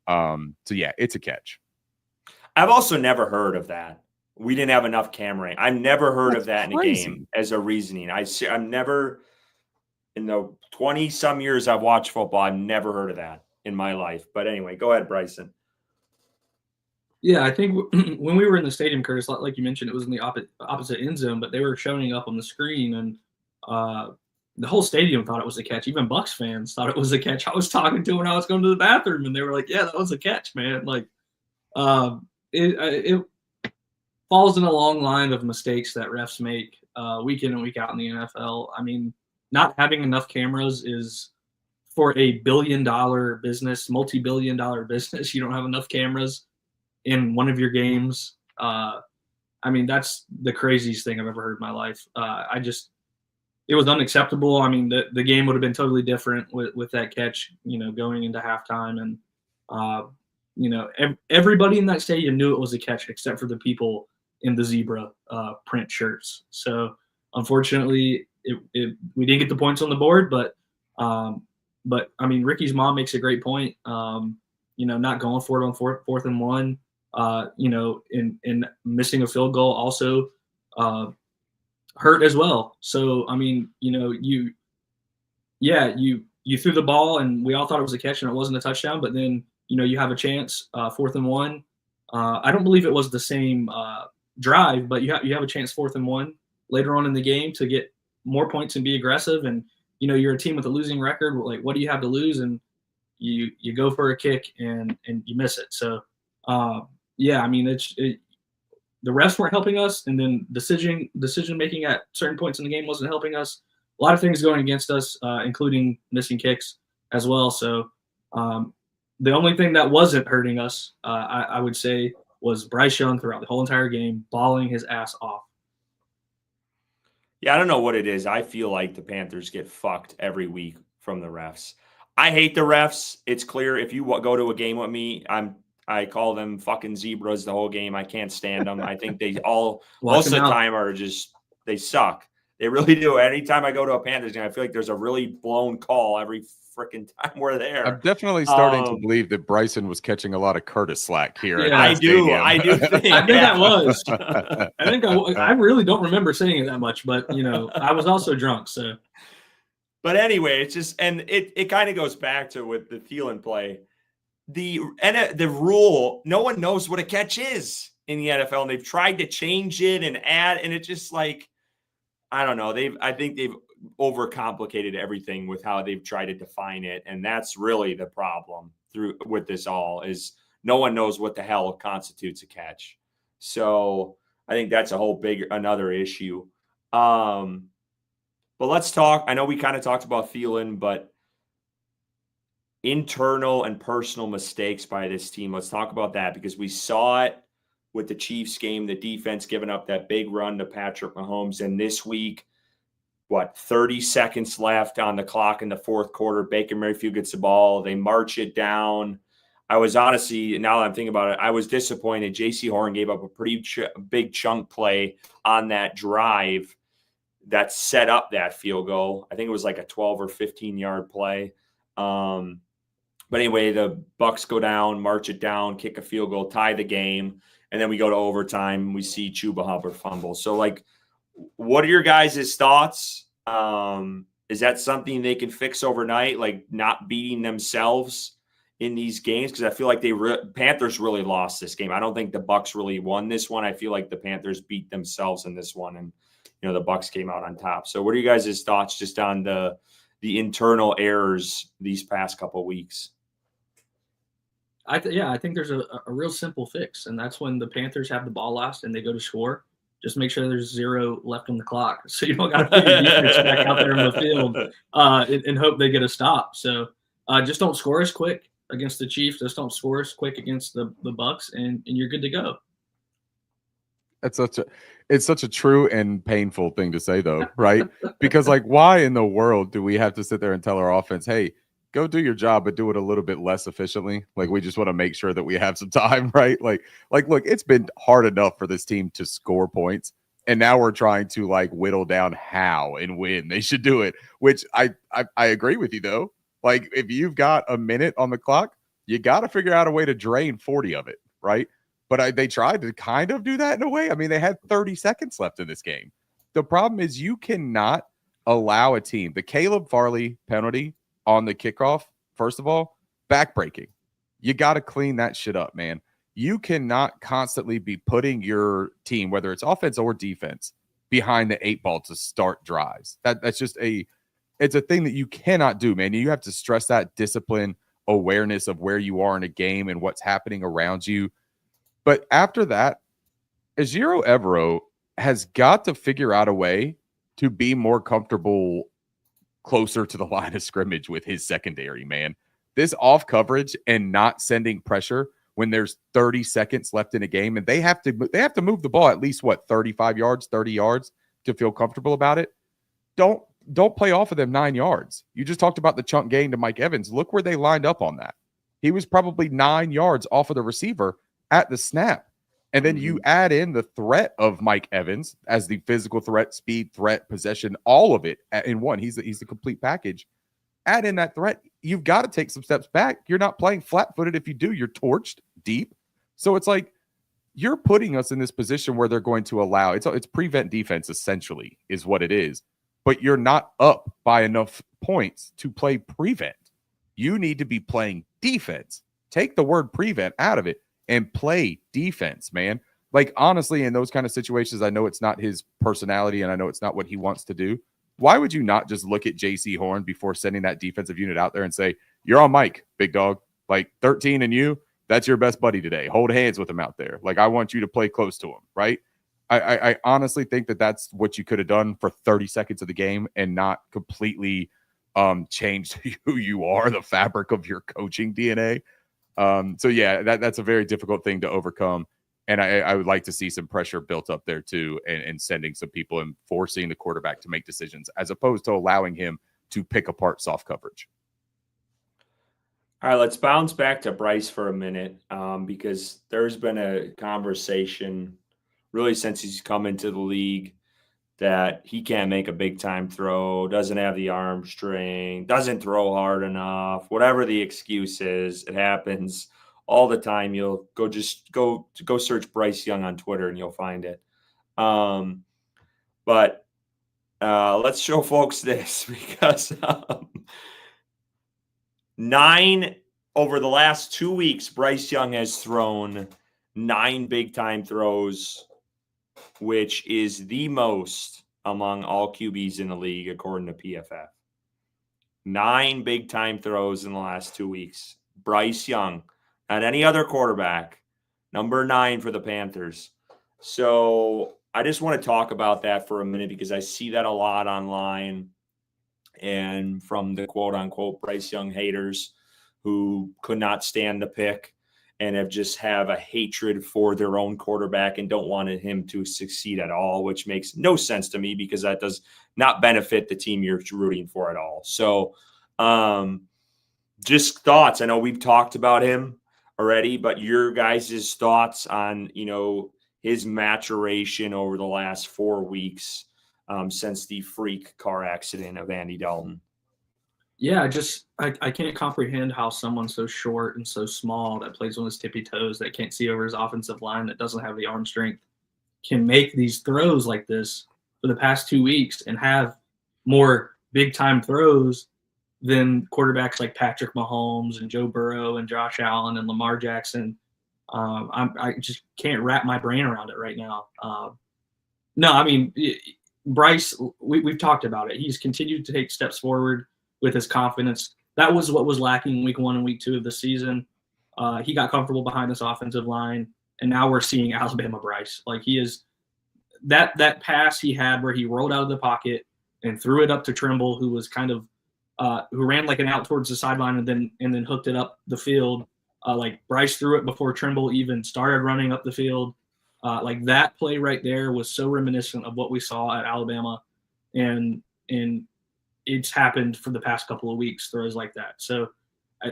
So, yeah, it's a catch. I've also never heard of that. We didn't have enough camera. I've never heard of that crazy. In a game as a reasoning. I've never, in the 20-some years I've watched football, I've never heard of that in my life. But anyway, go ahead, Bryson. Yeah, I think when we were in the stadium, Curtis, like you mentioned, it was in the opposite end zone, but they were showing up on the screen, and the whole stadium thought it was a catch. Even Bucs fans thought it was a catch. I was talking to when I was going to the bathroom, and they were like, "Yeah, that was a catch, man." Like, it falls in a long line of mistakes that refs make week in and week out in the NFL. I mean, not having enough cameras is for a billion-dollar business, multi-billion-dollar business. You don't have enough cameras in one of your games. I mean, that's the craziest thing I've ever heard in my life. It was unacceptable. I mean, the game would have been totally different with that catch, going into halftime. And, everybody in that stadium knew it was a catch except for the people in the zebra print shirts. So unfortunately, we didn't get the points on the board, but I mean, Ricky's mom makes a great point. Not going for it on fourth and one, in missing a field goal also hurt as well. So I mean, you threw the ball and we all thought it was a catch and it wasn't a touchdown, but then you have a chance, fourth and one. I don't believe it was the same drive, but you have a chance fourth and one later on in the game to get more points and be aggressive. And you're a team with a losing record. Like, what do you have to lose? And you go for a kick and you miss it. So I mean, the refs weren't helping us, and then decision making at certain points in the game wasn't helping us. A lot of things going against us, including missing kicks as well. So the only thing that wasn't hurting us, I would say, was Bryce Young throughout the whole entire game, balling his ass off. Yeah, I don't know what it is. I feel like the Panthers get fucked every week from the refs. I hate the refs. It's clear. If you go to a game with me, I call them fucking zebras the whole game. I can't stand them. I think they all most of the time are just, they suck. They really do. Anytime I go to a Panthers game, I feel like there's a really blown call every freaking time we're there. I'm definitely starting to believe that Bryson was catching a lot of Curtis slack here. Yeah, I do think. I think that was. I think I really don't remember saying it that much, but I was also drunk. So, but anyway, it's just, and it kind of goes back to with the Thielen play. The rule, no one knows what a catch is in the NFL, and they've tried to change it and add, and it's just like, I don't know. I think they've overcomplicated everything with how they've tried to define it, and that's really the problem with this all, is no one knows what the hell constitutes a catch. So I think that's another issue. But let's talk. I know we kind of talked about Thielen, but internal and personal mistakes by this team. Let's talk about that, because we saw it with the Chiefs game, the defense giving up that big run to Patrick Mahomes. And this week, 30 seconds left on the clock in the fourth quarter, Baker Mayfield gets the ball. They march it down. I was honestly, now that I'm thinking about it, I was disappointed. J.C. Horn gave up a pretty big chunk play on that drive that set up that field goal. I think it was like a 12 or 15-yard play. But anyway, the Bucs go down, march it down, kick a field goal, tie the game. And then we go to overtime. We see Chuba Hubbard fumble. So, what are your guys' thoughts? Is that something they can fix overnight, like not beating themselves in these games? Because I feel like Panthers really lost this game. I don't think the Bucs really won this one. I feel like the Panthers beat themselves in this one, and the Bucs came out on top. So, what are you guys' thoughts just on the internal errors these past couple of weeks? I think there's a real simple fix, and that's when the Panthers have the ball last and they go to score. Just make sure there's 0 left on the clock, so you don't got to put your defense back out there in the field and hope they get a stop. So just don't score as quick against the Chiefs. Just don't score as quick against the Bucs, and you're good to go. It's such a true and painful thing to say, though, right? Because why in the world do we have to sit there and tell our offense, hey, go do your job, but do it a little bit less efficiently? We just want to make sure that we have some time, right? Look, it's been hard enough for this team to score points, and now we're trying to whittle down how and when they should do it, which I agree with you, though. If you've got a minute on the clock, you got to figure out a way to drain 40 of it, right? But they tried to kind of do that in a way. I mean, they had 30 seconds left in this game. The problem is you cannot allow a team, the Caleb Farley penalty on the kickoff, first of all, backbreaking. You got to clean that shit up, man. You cannot constantly be putting your team, whether it's offense or defense, behind the 8 ball to start drives. That's just it's a thing that you cannot do, man. You have to stress that discipline, awareness of where you are in a game and what's happening around you. But after that, Ejiro Evero has got to figure out a way to be more comfortable closer to the line of scrimmage with his secondary, man. This off coverage and not sending pressure when there's 30 seconds left in a game, and they have to move the ball at least 35 yards, 30 yards to feel comfortable about it. Don't play off of them 9 yards. You just talked about the chunk gain to Mike Evans. Look where they lined up on that. He was probably 9 yards off of the receiver at the snap. And then you add in the threat of Mike Evans as the physical threat, speed threat, possession, all of it in one. He's a complete package. Add in that threat, you've got to take some steps back. You're not playing flat-footed. If you do, you're torched deep. So it's like you're putting us in this position where they're going to allow it's prevent defense essentially is what it is. But you're not up by enough points to play prevent. You need to be playing defense. Take the word prevent out of it and play defense, man. Like, honestly, in those kind of situations, I know it's not his personality and I know it's not what he wants to do. Why would you not just look at J.C. Horn before sending that defensive unit out there and say, you're on Mike, big dog. Like 13 and you, that's your best buddy today. Hold hands with him out there. Like, I want you to play close to him, right? I honestly think that that's what you could have done for 30 seconds of the game and not completely changed who you are, the fabric of your coaching DNA. So yeah, that's a very difficult thing to overcome. And I would like to see some pressure built up there too, and sending some people and forcing the quarterback to make decisions as opposed to allowing him to pick apart soft coverage. All right, let's bounce back to Bryce for a minute because there's been a conversation really since he's come into the league that he can't make a big-time throw, doesn't have the arm strength, doesn't throw hard enough, whatever the excuse is. It happens all the time. You'll go search Bryce Young on Twitter and you'll find it. But let's show folks this because 9 over the last 2 weeks, Bryce Young has thrown 9 big-time throws, which is the most among all QBs in the league, according to PFF. 9 big-time throws in the last 2 weeks. Bryce Young, not any other quarterback, number 9 for the Panthers. So I just want to talk about that for a minute because I see that a lot online and from the quote-unquote Bryce Young haters who could not stand the pick and have a hatred for their own quarterback and don't want him to succeed at all, which makes no sense to me because that does not benefit the team you're rooting for at all. So just thoughts. I know we've talked about him already, but your guys' thoughts on, his maturation over the last 4 weeks since the freak car accident of Andy Dalton. Yeah, I can't comprehend how someone so short and so small that plays on his tippy toes, that can't see over his offensive line, that doesn't have the arm strength, can make these throws like this for the past 2 weeks and have more big-time throws than quarterbacks like Patrick Mahomes and Joe Burrow and Josh Allen and Lamar Jackson. I just can't wrap my brain around it right now. No, I mean, Bryce, we've talked about it. He's continued to take steps forward with his confidence. That was what was lacking week 1 and week 2 of the season. He got comfortable behind this offensive line, and now we're seeing Alabama Bryce. Like, he is that pass he had where he rolled out of the pocket and threw it up to Trimble, who was kind of who ran like an out towards the sideline and then hooked it up the field. Like, Bryce threw it before Trimble even started running up the field. Like, that play right there was so reminiscent of what we saw at Alabama, and it's happened for the past couple of weeks, throws like that. So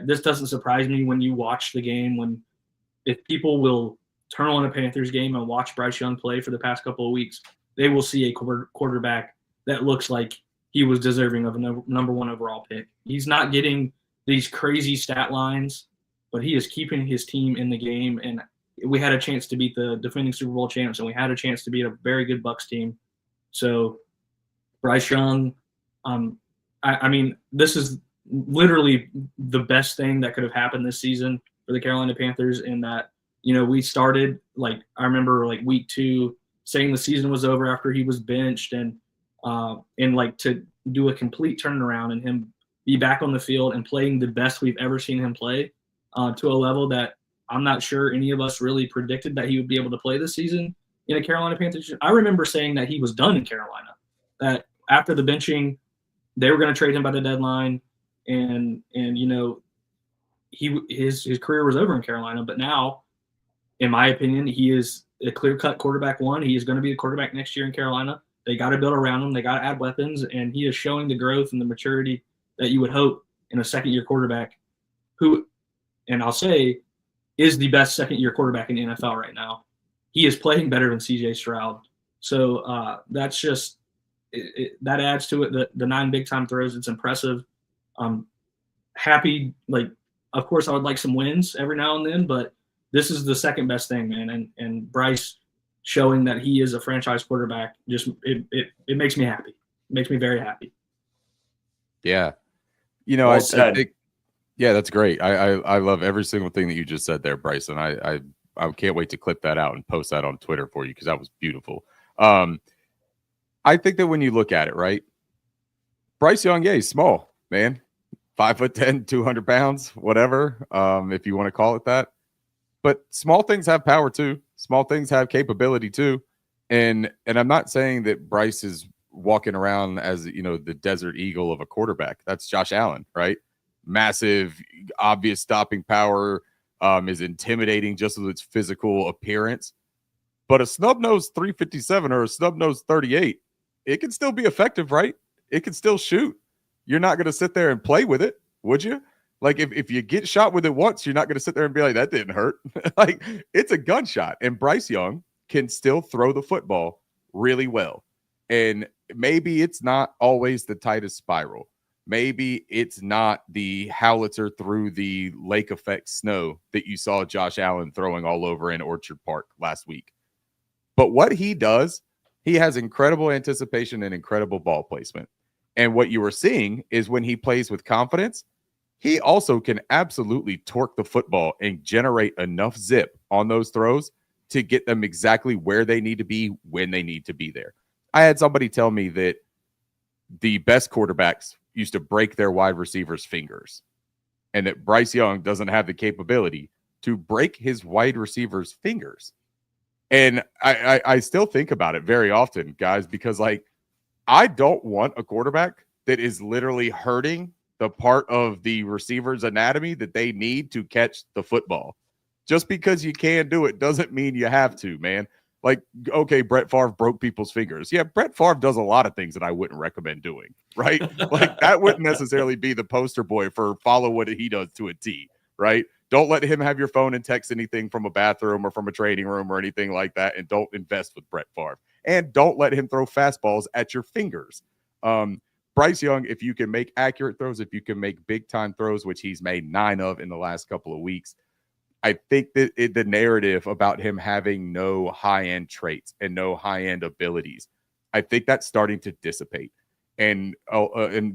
this doesn't surprise me when you watch the game. If people will turn on a Panthers game and watch Bryce Young play for the past couple of weeks, they will see a quarterback that looks like he was deserving of a number 1 overall pick. He's not getting these crazy stat lines, but he is keeping his team in the game. And we had a chance to beat the defending Super Bowl champs, and we had a chance to beat a very good Bucs team. So Bryce Young, I mean, this is literally the best thing that could have happened this season for the Carolina Panthers, in that, we started, like, I remember like week 2 saying the season was over after he was benched, and like to do a complete turnaround and him be back on the field and playing the best we've ever seen him play to a level that I'm not sure any of us really predicted that he would be able to play this season in a Carolina Panthers. I remember saying that he was done in Carolina, that after the benching, they were going to trade him by the deadline, and his career was over in Carolina. But now, in my opinion, he is a clear-cut quarterback 1. He is going to be the quarterback next year in Carolina. They got to build around him. They got to add weapons, and he is showing the growth and the maturity that you would hope in a second-year quarterback who, and I'll say, is the best second-year quarterback in the NFL right now. he is playing better than CJ Stroud. So that's just that adds to it. The 9 big time throws, it's impressive. Happy, like, of course I would like some wins every now and then, but this is the second best thing, man. And Bryce showing that he is a franchise quarterback, just it makes me happy. It makes me very happy. Yeah. You know, Well I said. think, yeah, that's great. I love every single thing that you just said there, Bryson. I can't wait to clip that out and post that on Twitter for you because that was beautiful. I think that when you look at it, right, Bryce Young, yeah, he's small, man. 5'10", 200 pounds, whatever, if you want to call it that. But small things have power too. Small things have capability too. And I'm not saying that Bryce is walking around as, you know, the desert eagle of a quarterback. That's Josh Allen, right? Massive, obvious stopping power, is intimidating just with its physical appearance. But a snub-nosed 357 or a snub-nosed 38, it can still be effective, right? It can still shoot. You're not going to sit there and play with it, would you? Like, if you get shot with it once, you're not going to sit there and be like, that didn't hurt. Like, it's a gunshot. And Bryce Young can still throw the football really well. And maybe it's not always the tightest spiral. Maybe it's not the howitzer through the lake effect snow that you saw Josh Allen throwing all over in Orchard Park last week. But what he does, he has incredible anticipation and incredible ball placement. And what you are seeing is when he plays with confidence, he also can absolutely torque the football and generate enough zip on those throws to get them exactly where they need to be when they need to be there. I had somebody tell me that the best quarterbacks used to break their wide receivers' fingers, and that Bryce Young doesn't have the capability to break his wide receivers' fingers. And I still think about it very often, guys, because, like, I don't want a quarterback that is literally hurting the part of the receiver's anatomy that they need to catch the football. Just because you can do it doesn't mean you have to, man. Like, okay, Brett Favre broke people's fingers. Yeah, Brett Favre does a lot of things that I wouldn't recommend doing, right? Like, that wouldn't necessarily be the poster boy for follow what he does to a T, right? Don't let him have your phone and text anything from a bathroom or from a training room or anything like that, and don't invest with Brett Favre. And don't let him throw fastballs at your fingers. Bryce Young, if you can make accurate throws, if you can make big-time throws, which he's made 9 of in the last couple of weeks, I think that the narrative about him having no high-end traits and no high-end abilities, I think that's starting to dissipate. And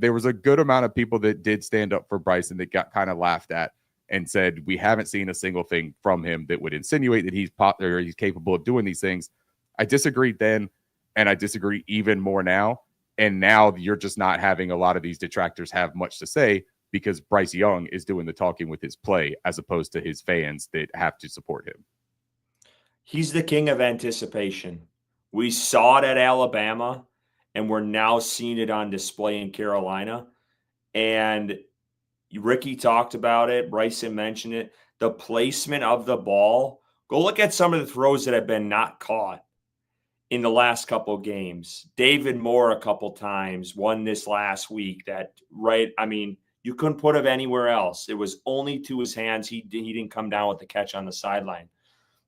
there was a good amount of people that did stand up for Bryson that got kind of laughed at and said, we haven't seen a single thing from him that would insinuate that he's popular or he's capable of doing these things. I disagreed then, and I disagree even more now. And now you're just not having a lot of these detractors have much to say because Bryce Young is doing the talking with his play as opposed to his fans that have to support him. He's the king of anticipation. We saw it at Alabama, and we're now seeing it on display in Carolina. And Ricky talked about it. Bryson mentioned it. The placement of the ball. Go look at some of the throws that have been not caught in the last couple of games. David Moore a couple times, one this last week that, right, I mean, you couldn't put him anywhere else. It was only to his hands. He didn't come down with the catch on the sideline.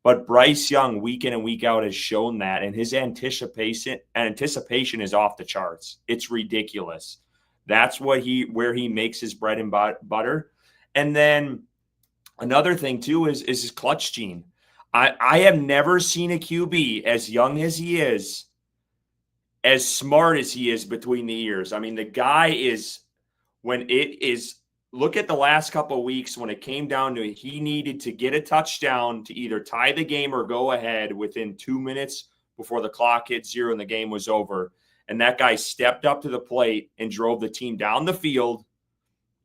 But Bryce Young, week in and week out, has shown that, and his anticipation is off the charts. It's ridiculous. That's where he makes his bread and butter. And then another thing, too, is his clutch gene. I have never seen a QB as young as he is, as smart as he is between the ears. I mean, the guy is, look at the last couple of weeks when it came down to it, he needed to get a touchdown to either tie the game or go ahead within 2 minutes before the clock hit 0 and the game was over. And that guy stepped up to the plate and drove the team down the field.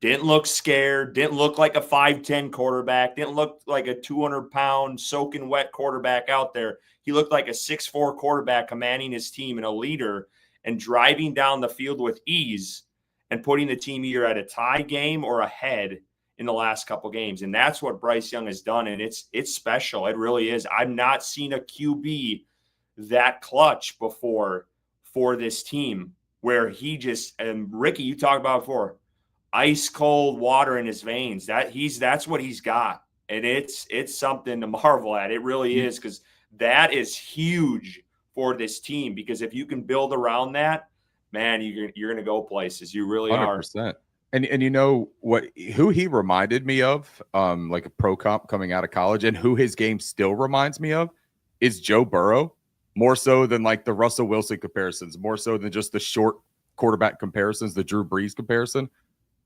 Didn't look scared. Didn't look like a 5'10 quarterback. Didn't look like a 200-pound soaking wet quarterback out there. He looked like a 6'4 quarterback commanding his team and a leader and driving down the field with ease and putting the team either at a tie game or ahead in the last couple games. And that's what Bryce Young has done, and it's special. It really is. I've not seen a QB that clutch before for this team where he just – and Ricky, you talked about before – ice cold water in his veins. That's what he's got. And it's something to marvel at. It really is, because that is huge for this team, because if you can build around that, man, you're going to go places. You really 100%. are. And you know what, who he reminded me of, like a pro comp coming out of college, and who his game still reminds me of is Joe Burrow, more so than like the Russell Wilson comparisons, more so than just the short quarterback comparisons, the Drew Brees comparison.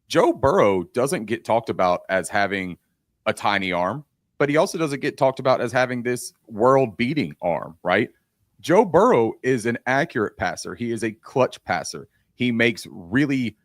Joe Burrow doesn't get talked about as having a tiny arm, but he also doesn't get talked about as having this world-beating arm, right? Joe Burrow is an accurate passer. He is a clutch passer. He makes really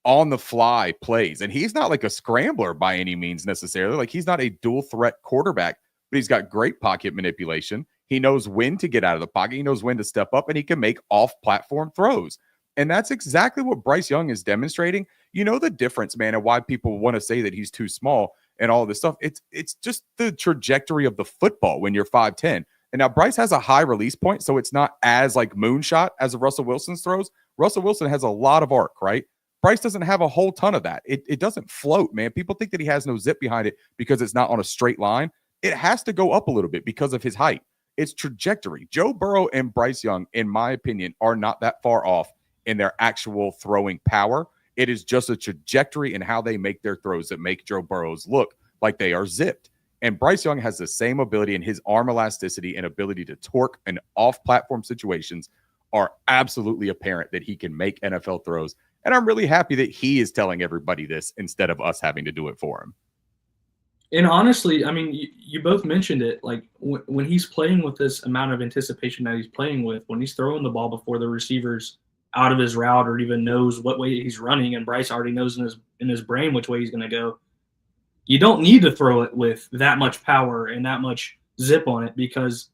on-the-fly plays, and he's not like a scrambler by any means necessarily. Like, he's not a dual-threat quarterback, but he's got great pocket manipulation. He knows when to get out of the pocket. He knows when to step up, and he can make off-platform throws. And that's exactly what Bryce Young is demonstrating. You know the difference, man, and why people want to say that he's too small and all of this stuff. It's just the trajectory of the football when you're 5'10". And now Bryce has a high release point, so it's not as like moonshot as Russell Wilson's throws. Russell Wilson has a lot of arc, right? Bryce doesn't have a whole ton of that. It doesn't float, man. People think that he has no zip behind it because it's not on a straight line. It has to go up a little bit because of his height. It's trajectory. Joe Burrow and Bryce Young, in my opinion, are not that far off in their actual throwing power. It is just a trajectory in how they make their throws that make Joe Burrow's look like they are zipped. And Bryce Young has the same ability, and his arm elasticity and ability to torque in off-platform situations are absolutely apparent that he can make NFL throws. And I'm really happy that he is telling everybody this instead of us having to do it for him. And honestly, I mean, you both mentioned it. Like when he's playing with this amount of anticipation that he's playing with, when he's throwing the ball before the receiver's out of his route or even knows what way he's running, and Bryce already knows in his brain which way he's going to go, you don't need to throw it with that much power and that much zip on it, because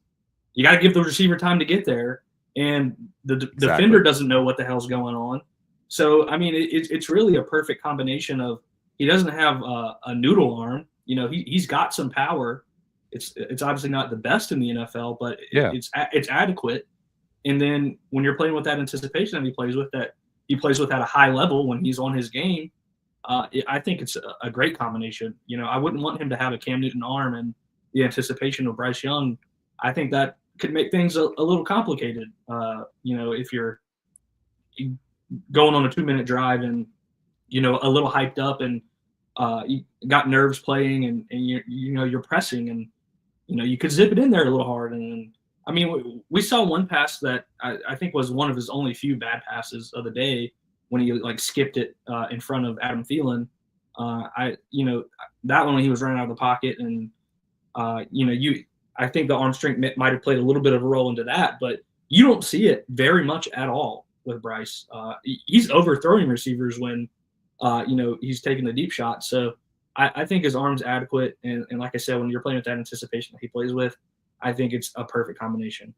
you got to give the receiver time to get there, and the defender doesn't know what the hell's going on. So, I mean, it's really a perfect combination of, he doesn't have a noodle arm. You know, he's got some power. It's obviously not the best in the NFL, but it's adequate. And then when you're playing with that anticipation that he plays with at a high level when he's on his game, I think it's a great combination. You know, I wouldn't want him to have a Cam Newton arm and the anticipation of Bryce Young. I think that could make things a little complicated. You know, if you're going on a 2-minute drive and, you know, a little hyped up and you got nerves playing and you're pressing, and, you know, you could zip it in there a little hard. And I mean, we saw one pass that I think was one of his only few bad passes of the day, when he like skipped it in front of Adam Thielen. That one when he was running out of the pocket, and I think the arm strength might have played a little bit of a role into that, but you don't see it very much at all with Bryce. He's overthrowing receivers when he's taking the deep shot. So I think his arm's adequate, and like I said, when you're playing with that anticipation that he plays with, I think it's a perfect combination.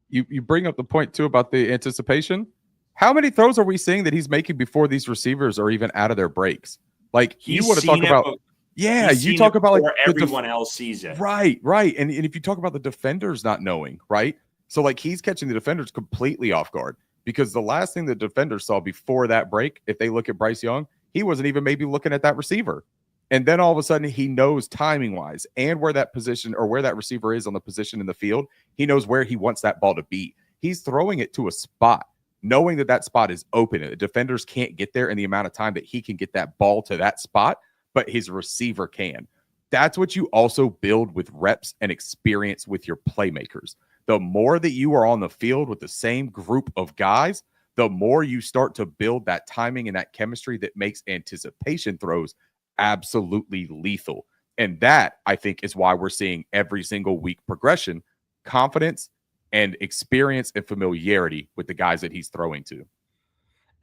You bring up the point too about the anticipation. How many throws are we seeing that he's making before these receivers are even out of their breaks? Like, you want to talk about, you talk about like everyone else sees it. Right. And if you talk about the defenders not knowing, right? So like, he's catching the defenders completely off guard, because the last thing the defenders saw before that break, if they look at Bryce Young, he wasn't even maybe looking at that receiver. And then all of a sudden he knows timing wise and where that position or where that receiver is on the position in the field. He knows where he wants that ball to be. He's throwing it to a spot, knowing that that spot is open. The defenders can't get there in the amount of time that he can get that ball to that spot, but his receiver can. That's what you also build with reps and experience with your playmakers. The more that you are on the field with the same group of guys, the more you start to build that timing and that chemistry that makes anticipation throws absolutely lethal. And that, I think, is why we're seeing every single week progression, confidence, and experience and familiarity with the guys that he's throwing to.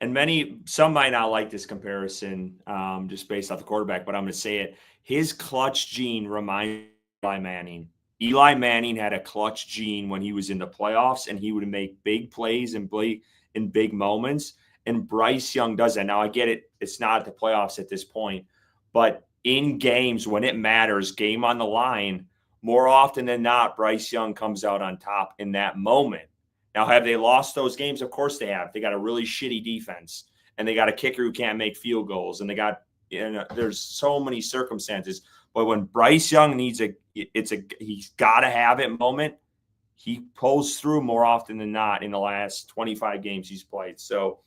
And some might not like this comparison just based off the quarterback, but I'm going to say it. His clutch gene reminds Eli Manning. Eli Manning had a clutch gene when he was in the playoffs, and he would make big plays and play in big moments. And Bryce Young does that. Now, I get it. It's not the playoffs at this point, but in games when it matters, game on the line, more often than not, Bryce Young comes out on top in that moment. Now, have they lost those games? Of course they have. They got a really shitty defense, and they got a kicker who can't make field goals, and they got, there's so many circumstances. But when Bryce Young needs he's got to have it moment, he pulls through more often than not in the last 25 games he's played. So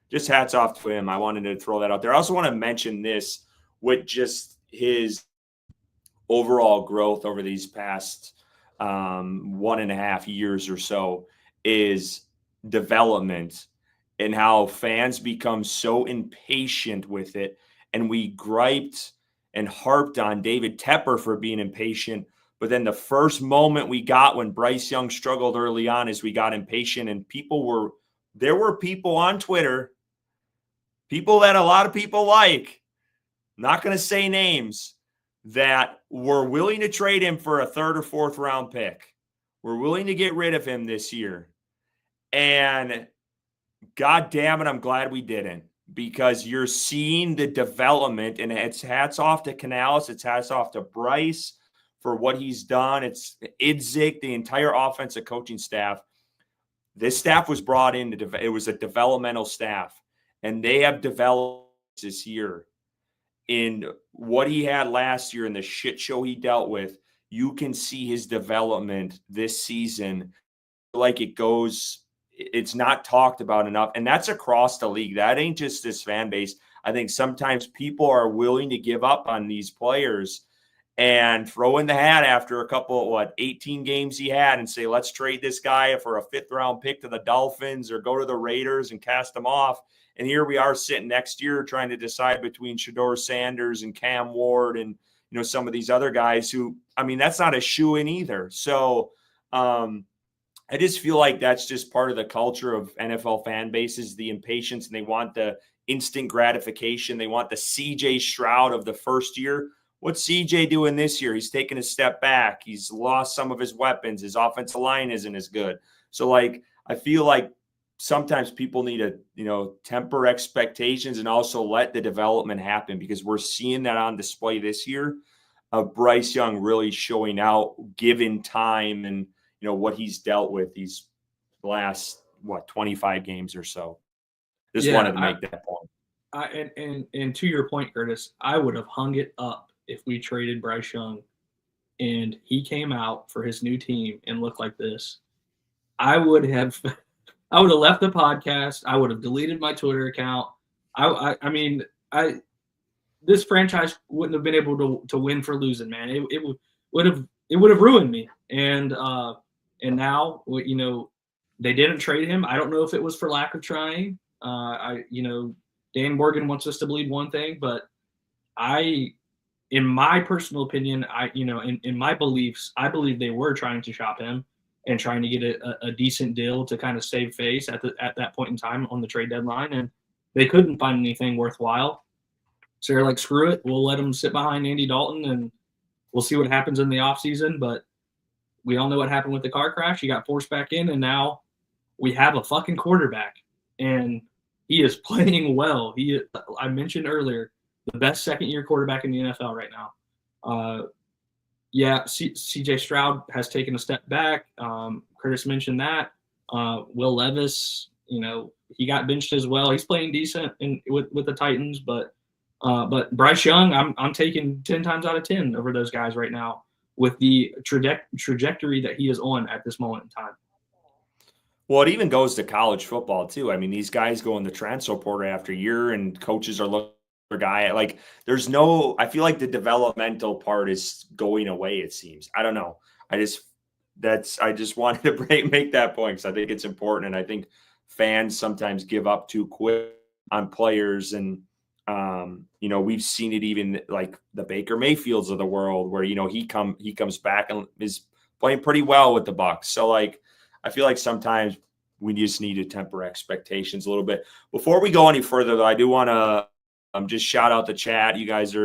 just hats off to him. I wanted to throw that out there. I also want to mention this with just his overall growth over these past 1.5 years or so is development, and how fans become so impatient with it. And we griped and harped on David Tepper for being impatient. But then the first moment we got when Bryce Young struggled early on is we got impatient, and there were people on Twitter, people that a lot of people like, not going to say names, that were willing to trade him for a 3rd or 4th round pick. We're willing to get rid of him this year. And God damn it, I'm glad we didn't, because you're seeing the development, and it's hats off to Canales. It's hats off to Bryce for what he's done. It's Idzik, the entire offensive coaching staff. This staff was brought in it was a developmental staff, and they have developed this year. In what he had last year and the shit show he dealt with, you can see his development this season. Like it's not talked about enough. And that's across the league. That ain't just this fan base. I think sometimes people are willing to give up on these players and throw in the hat after a couple, 18 games he had, and say, let's trade this guy for a 5th round pick to the Dolphins or go to the Raiders and cast him off. And here we are sitting next year trying to decide between Shedeur Sanders and Cam Ward and, some of these other guys who, that's not a shoe-in either. So I just feel like that's just part of the culture of NFL fan bases, the impatience, and they want the instant gratification. They want the CJ Stroud of the first year. What's CJ doing this year? He's taken a step back. He's lost some of his weapons. His offensive line isn't as good. So, I feel like sometimes people need to, temper expectations and also let the development happen, because we're seeing that on display this year of Bryce Young really showing out, given time and, what he's dealt with these last, 25 games or so. Just wanted to make that point. And to your point, Curtis, I would have hung it up if we traded Bryce Young and he came out for his new team and looked like this. I would have left the podcast. I would have deleted my Twitter account. This franchise wouldn't have been able to win for losing, man. It would have ruined me. And now, they didn't trade him. I don't know if it was for lack of trying. Dan Morgan wants us to believe one thing, but in my personal opinion, in my beliefs, I believe they were trying to shop him and trying to get a decent deal to kind of save face at that point in time on the trade deadline. And they couldn't find anything worthwhile. So they're like, screw it. We'll let him sit behind Andy Dalton and we'll see what happens in the offseason. But we all know what happened with the car crash. He got forced back in, and now we have a fucking quarterback. And he is playing well. I mentioned earlier, the best second-year quarterback in the NFL right now. CJ Stroud has taken a step back. Curtis mentioned that. Will Levis, he got benched as well. He's playing decent with the Titans, but Bryce Young, I'm taking 10 times out of 10 over those guys right now with the trajectory that he is on at this moment in time. Well, it even goes to college football too. These guys go in the transfer portal after year, and coaches are looking for a guy. I feel like the developmental part is going away, it seems. I don't know. I just wanted to make that point, because I think it's important, and I think fans sometimes give up too quick on players, and we've seen it even like the Baker Mayfields of the world, where he comes back and is playing pretty well with the Bucs. So I feel like sometimes we just need to temper expectations a little bit. Before we go any further, though, I do want to just shout out the chat. You guys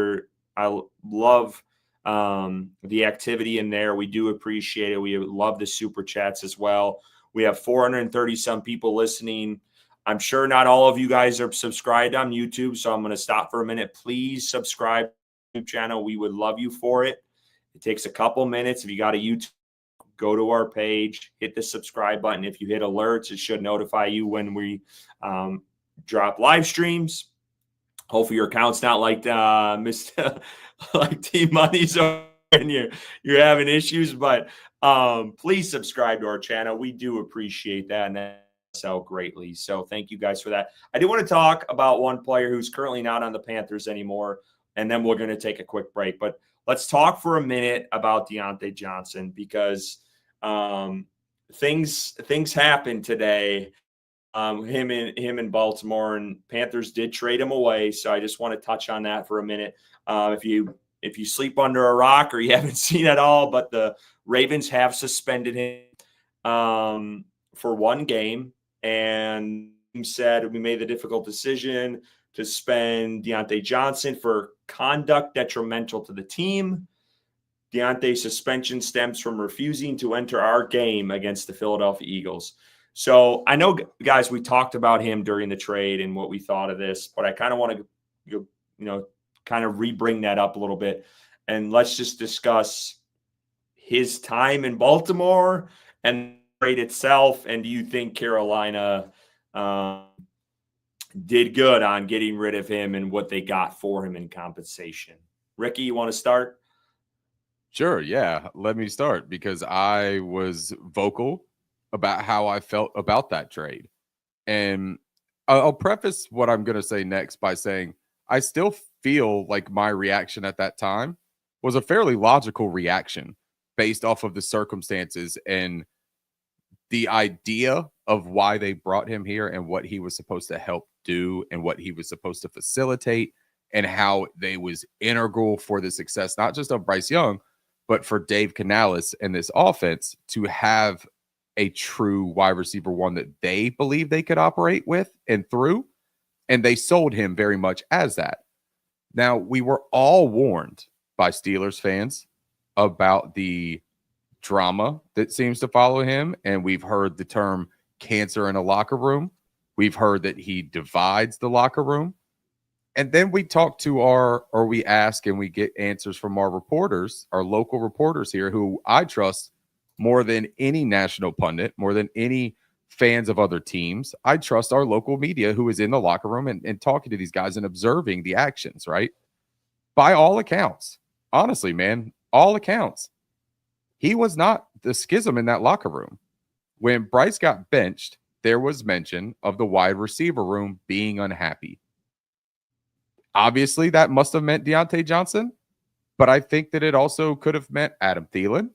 I love the activity in there. We do appreciate it. We love the super chats as well. We have 430 some people listening. I'm sure not all of you guys are subscribed on YouTube, so I'm going to stop for a minute. Please subscribe to the YouTube channel. We would love you for it. It takes a couple minutes. If you got a YouTube, go to our page, hit the subscribe button. If you hit alerts, it should notify you when we drop live streams. Hopefully your account's not like like Team Money's over and you're having issues, but please subscribe to our channel. We do appreciate that, and that helps out greatly. So thank you guys for that. I do want to talk about one player who's currently not on the Panthers anymore, and then we're going to take a quick break. But let's talk for a minute about Deontay Johnson, because things happened today. Him in Baltimore, and Panthers did trade him away. So I just want to touch on that for a minute. If you sleep under a rock or you haven't seen it all, but the Ravens have suspended him for one game, and said we made the difficult decision to suspend Deontay Johnson for conduct detrimental to the team. Deontay's suspension stems from refusing to enter our game against the Philadelphia Eagles. So I know, guys, we talked about him during the trade and what we thought of this, but I kind of want to, kind of re-bring that up a little bit. And let's just discuss his time in Baltimore and the trade itself. And do you think Carolina did good on getting rid of him and what they got for him in compensation? Ricky, you want to start? Sure, yeah. Let me start, because I was vocal about how I felt about that trade. And I'll preface what I'm going to say next by saying I still feel like my reaction at that time was a fairly logical reaction based off of the circumstances and the idea of why they brought him here and what he was supposed to help do and what he was supposed to facilitate and how they was integral for the success, not just of Bryce Young, but for Dave Canales and this offense to have a true wide receiver one that they believe they could operate with and through. And they sold him very much as that. Now, we were all warned by Steelers fans about the drama that seems to follow him. And we've heard the term cancer in a locker room. We've heard that he divides the locker room. And then we talk to we ask and we get answers from our reporters, our local reporters here, who I trust more than any national pundit, more than any fans of other teams. I trust our local media who is in the locker room and talking to these guys and observing the actions, right? By all accounts, honestly, man, all accounts, he was not the schism in that locker room. When Bryce got benched, there was mention of the wide receiver room being unhappy. Obviously, that must have meant Deontay Johnson, but I think that it also could have meant Adam Thielen.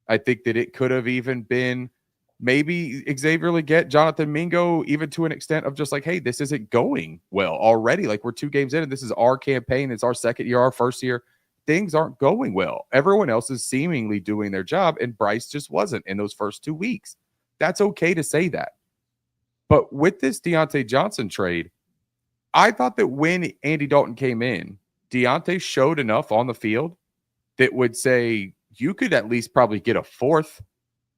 I think that it could have even been maybe Xavier Legette, Jonathan Mingo, even to an extent of just like, hey, this isn't going well already. Like, we're 2 games in and this is our campaign. It's our second year, our first year. Things aren't going well. Everyone else is seemingly doing their job, and Bryce just wasn't in those first 2 weeks. That's okay to say that. But with this Deontay Johnson trade, I thought that when Andy Dalton came in, Deontay showed enough on the field that would say you could at least probably get a 4th,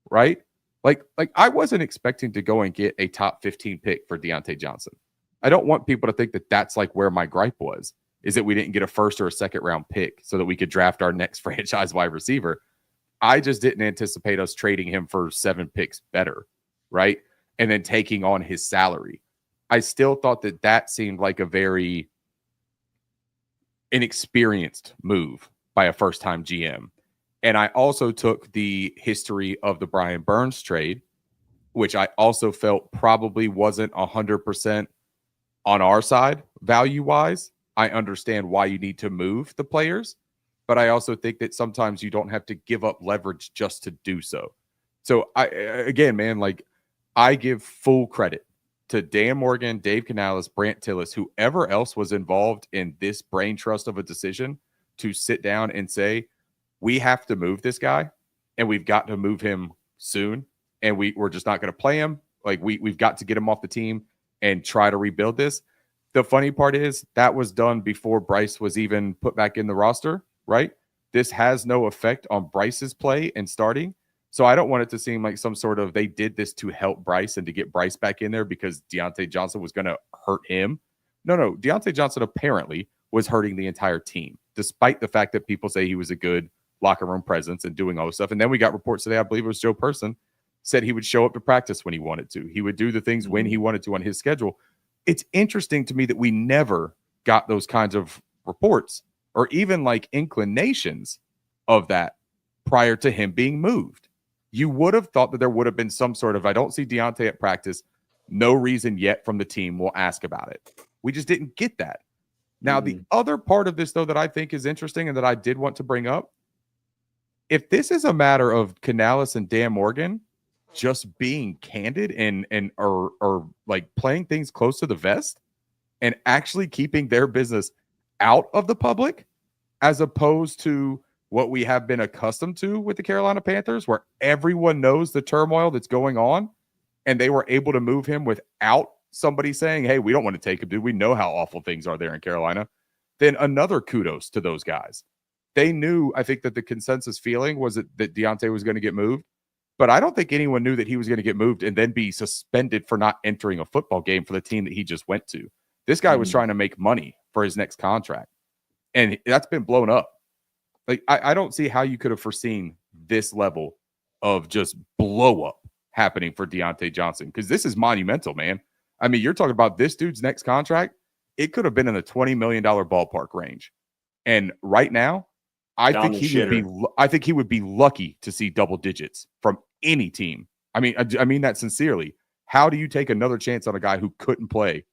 right? Like I wasn't expecting to go and get a top 15 pick for Deontay Johnson. I don't want people to think that that's like where my gripe was, is that we didn't get a 1st or a 2nd round pick so that we could draft our next franchise wide receiver. I just didn't anticipate us trading him for 7 picks better, right? And then taking on his salary. I still thought that that seemed like a very inexperienced move by a first-time GM. And I also took the history of the Brian Burns trade, which I also felt probably wasn't 100% on our side value-wise. I understand why you need to move the players, but I also think that sometimes you don't have to give up leverage just to do so. So, I give full credit to Dan Morgan, Dave Canales, Brant Tillis, whoever else was involved in this brain trust of a decision to sit down and say, we have to move this guy and we've got to move him soon. And we're just not going to play him. Like we've got to get him off the team and try to rebuild this. The funny part is that was done before Bryce was even put back in the roster, right? This has no effect on Bryce's play and starting. So I don't want it to seem like some sort of they did this to help Bryce and to get Bryce back in there because Deontay Johnson was going to hurt him. No. Deontay Johnson apparently was hurting the entire team, despite the fact that people say he was a good locker room presence and doing all this stuff. And then we got reports today, I believe it was Joe Person, said he would show up to practice when he wanted to. He would do the things when he wanted to on his schedule. It's interesting to me that we never got those kinds of reports or even like inclinations of that prior to him being moved. You would have thought that there would have been some sort of, I don't see Deontay at practice, no reason yet from the team will ask about it. We just didn't get that. Now, the other part of this, though, that I think is interesting and that I did want to bring up, if this is a matter of Canales and Dan Morgan just being candid and or like playing things close to the vest and actually keeping their business out of the public, as opposed to what we have been accustomed to with the Carolina Panthers, where everyone knows the turmoil that's going on, and they were able to move him without somebody saying, hey, we don't want to take him, dude. We know how awful things are there in Carolina. Then another kudos to those guys. They knew, I think, that the consensus feeling was that Deontay was going to get moved, but I don't think anyone knew that he was going to get moved and then be suspended for not entering a football game for the team that he just went to. This guy was trying to make money for his next contract, and that's been blown up. Like, I don't see how you could have foreseen this level of just blow up happening for Deontay Johnson, because this is monumental, man. I mean, you're talking about this dude's next contract. It could have been in the $20 million ballpark range. And right now, I think he would be lucky to see double digits from any team. I mean that sincerely. How do you take another chance on a guy who couldn't play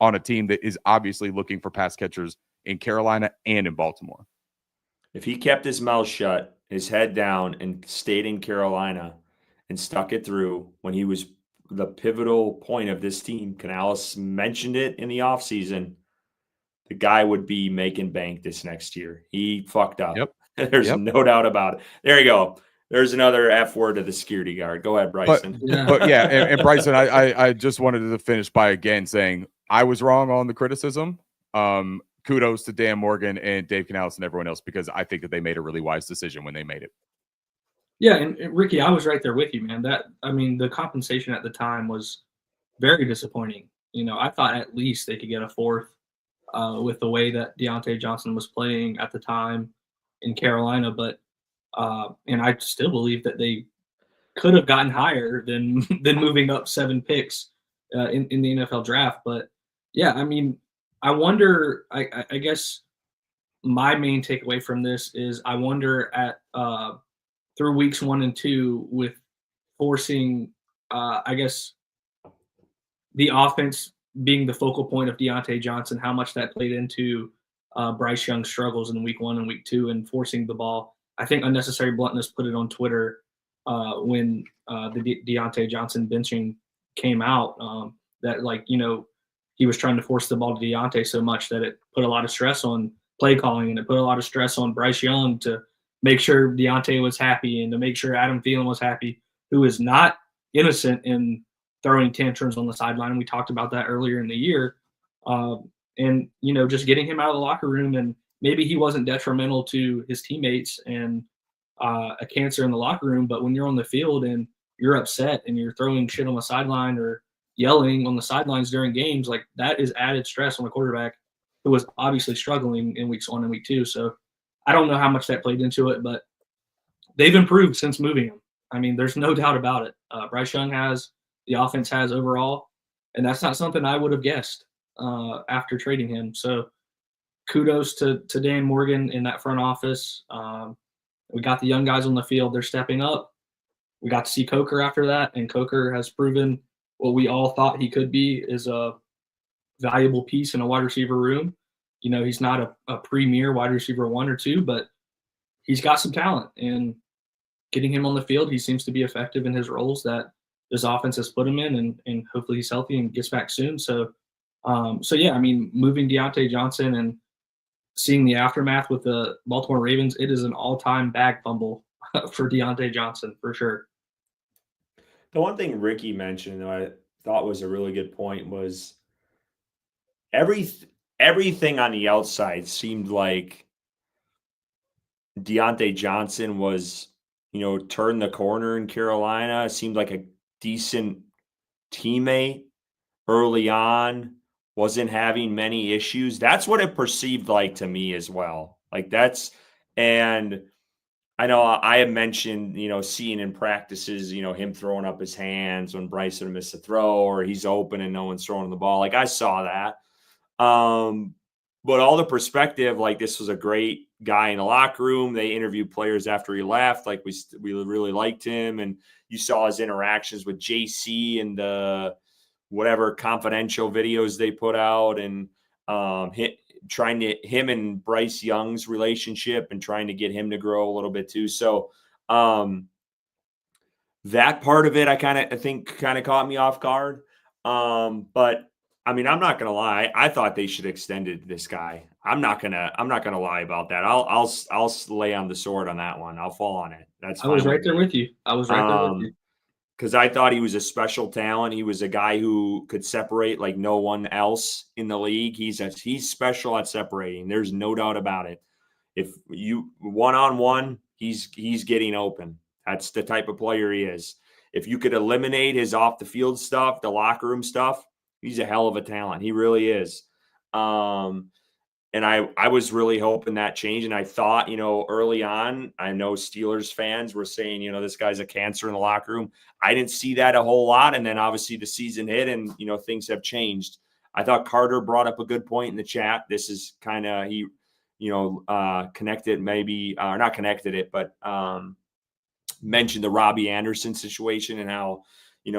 on a team that is obviously looking for pass catchers in Carolina and in Baltimore? If he kept his mouth shut, his head down, and stayed in Carolina and stuck it through when he was the pivotal point of this team, Canales mentioned it in the offseason, the guy would be making bank this next year. He fucked up. Yep. There's no doubt about it. There you go. There's another F word to the security guard. Go ahead, Bryson. But yeah, and Bryson, I just wanted to finish by again saying I was wrong on the criticism. Kudos to Dan Morgan and Dave Canales and everyone else, because I think that they made a really wise decision when they made it. Yeah, and Ricky, I was right there with you, man. The compensation at the time was very disappointing. You know, I thought at least they could get a fourth with the way that Deontay Johnson was playing at the time in Carolina, but and I still believe that they could have gotten higher than moving up 7 picks in the NFL draft. But yeah, I mean, I wonder. I guess my main takeaway from this is I wonder at through weeks 1 and 2 with forcing, I guess, the offense being the focal point of Deontay Johnson, how much that played into Bryce Young's struggles in week 1 and week 2 and forcing the ball. I think Unnecessary Bluntness put it on Twitter when the Deontay Johnson benching came out that, like, you know, he was trying to force the ball to Deontay so much that it put a lot of stress on play calling, and it put a lot of stress on Bryce Young to make sure Deontay was happy and to make sure Adam Thielen was happy, who is not innocent in throwing tantrums on the sideline. And we talked about that earlier in the year. And, you know, just getting him out of the locker room, and maybe he wasn't detrimental to his teammates and a cancer in the locker room, but when you're on the field and you're upset and you're throwing shit on the sideline or yelling on the sidelines during games, like, that is added stress on a quarterback who was obviously struggling in weeks 1 and week 2. So I don't know how much that played into it, but they've improved since moving him. I mean, there's no doubt about it. Bryce Young has, the offense has overall, and that's not something I would have guessed after trading him. So kudos to Dan Morgan in that front office. We got the young guys on the field. They're stepping up. We got to see Coker after that, and Coker has proven what we all thought he could be, is a valuable piece in a wide receiver room. You know, he's not a premier wide receiver 1 or 2, but he's got some talent, and getting him on the field, he seems to be effective in his roles that this offense has put him in, and hopefully he's healthy and gets back soon. So yeah, I mean, moving Deontay Johnson and seeing the aftermath with the Baltimore Ravens, it is an all-time bag fumble for Deontay Johnson for sure. The one thing Ricky mentioned that I thought was a really good point was everything on the outside seemed like Deontay Johnson was, you know, turned the corner in Carolina. Seemed like a decent teammate early on, wasn't having many issues. That's what it perceived like to me as well. Like, that's, and I know I have mentioned, you know, seeing in practices, you know, him throwing up his hands when Bryson missed a throw, or he's open and no one's throwing the ball. Like, I saw that. But all the perspective, like, this was a great guy in the locker room. They interviewed players after he left. Like we really liked him. And you saw his interactions with JC and the whatever confidential videos they put out, and him and Bryce Young's relationship and trying to get him to grow a little bit too. So that part of it, I think caught me off guard. But I mean, I'm not gonna lie. I thought they should have extended this guy. I'm not gonna lie about that. I'll lay on the sword on that one. I'll fall on it. That's fine. I was right there with you. I was right there with you. Because I thought he was a special talent. He was a guy who could separate like no one else in the league. He's special at separating. There's no doubt about it. If you one-on-one, he's getting open. That's the type of player he is. If you could eliminate his off the field stuff, the locker room stuff, he's a hell of a talent. He really is. And I was really hoping that changed. And I thought, early on, I know Steelers fans were saying, this guy's a cancer in the locker room. I didn't see that a whole lot. And then obviously the season hit and, things have changed. I thought Carter brought up a good point in the chat. This is kind of, connected maybe, or not connected it, but mentioned the Robbie Anderson situation and how,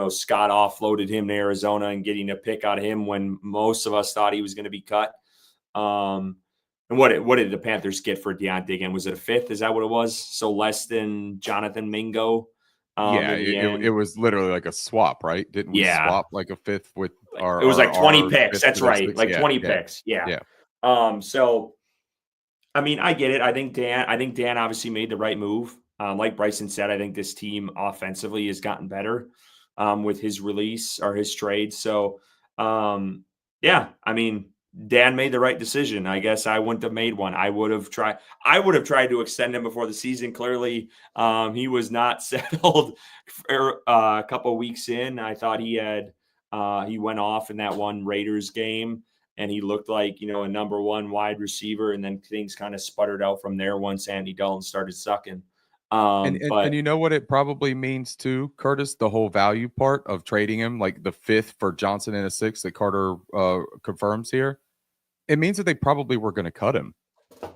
Scott offloaded him to Arizona and getting a pick out of him when most of us thought he was going to be cut. And what did the Panthers get for Deontay again? Was it a fifth? Is that what it was? So less than Jonathan Mingo. It was literally like a swap, right? Didn't we swap like a fifth with our? It was like 20 picks. That's right, six? like 20 picks. Yeah. So, I mean, I get it. I think Dan obviously made the right move. Like Bryson said, I think this team offensively has gotten better with his release or his trade. So, I mean, Dan made the right decision. I guess I wouldn't have made one. I would have tried to extend him before the season. Clearly, he was not settled for a couple of weeks in. I thought he went off in that one Raiders game, and he looked like, a number one wide receiver, and then things kind of sputtered out from there once Andy Dalton started sucking. And you know what it probably means too, Curtis, the whole value part of trading him, like the fifth for Johnson and a sixth that Carter confirms here. It means that they probably were going to cut him.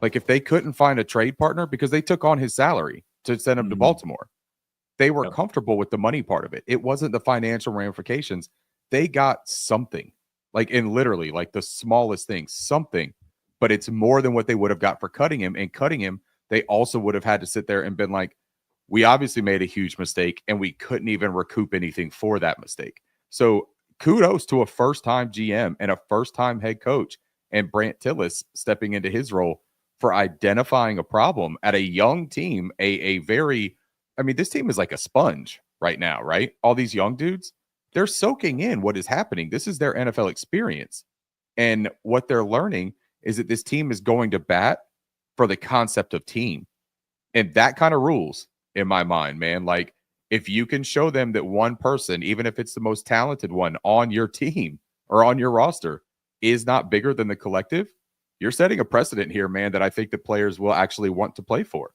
Like if they couldn't find a trade partner because they took on his salary to send him to Baltimore, they were comfortable with the money part of it. It wasn't the financial ramifications. They got something, like in literally like the smallest thing, something, but it's more than what they would have got for cutting him. And cutting him, they also would have had to sit there and been like, we obviously made a huge mistake and we couldn't even recoup anything for that mistake. So kudos to a first-time GM and a first-time head coach and Brant Tillis stepping into his role for identifying a problem at a young team, this team is like a sponge right now, right? All these young dudes, they're soaking in what is happening. This is their NFL experience. And what they're learning is that this team is going to bat for the concept of team. And that kind of rules in my mind, man. Like if you can show them that one person, even if it's the most talented one on your team or on your roster, is not bigger than the collective, you're setting a precedent here, man, that I think the players will actually want to play for.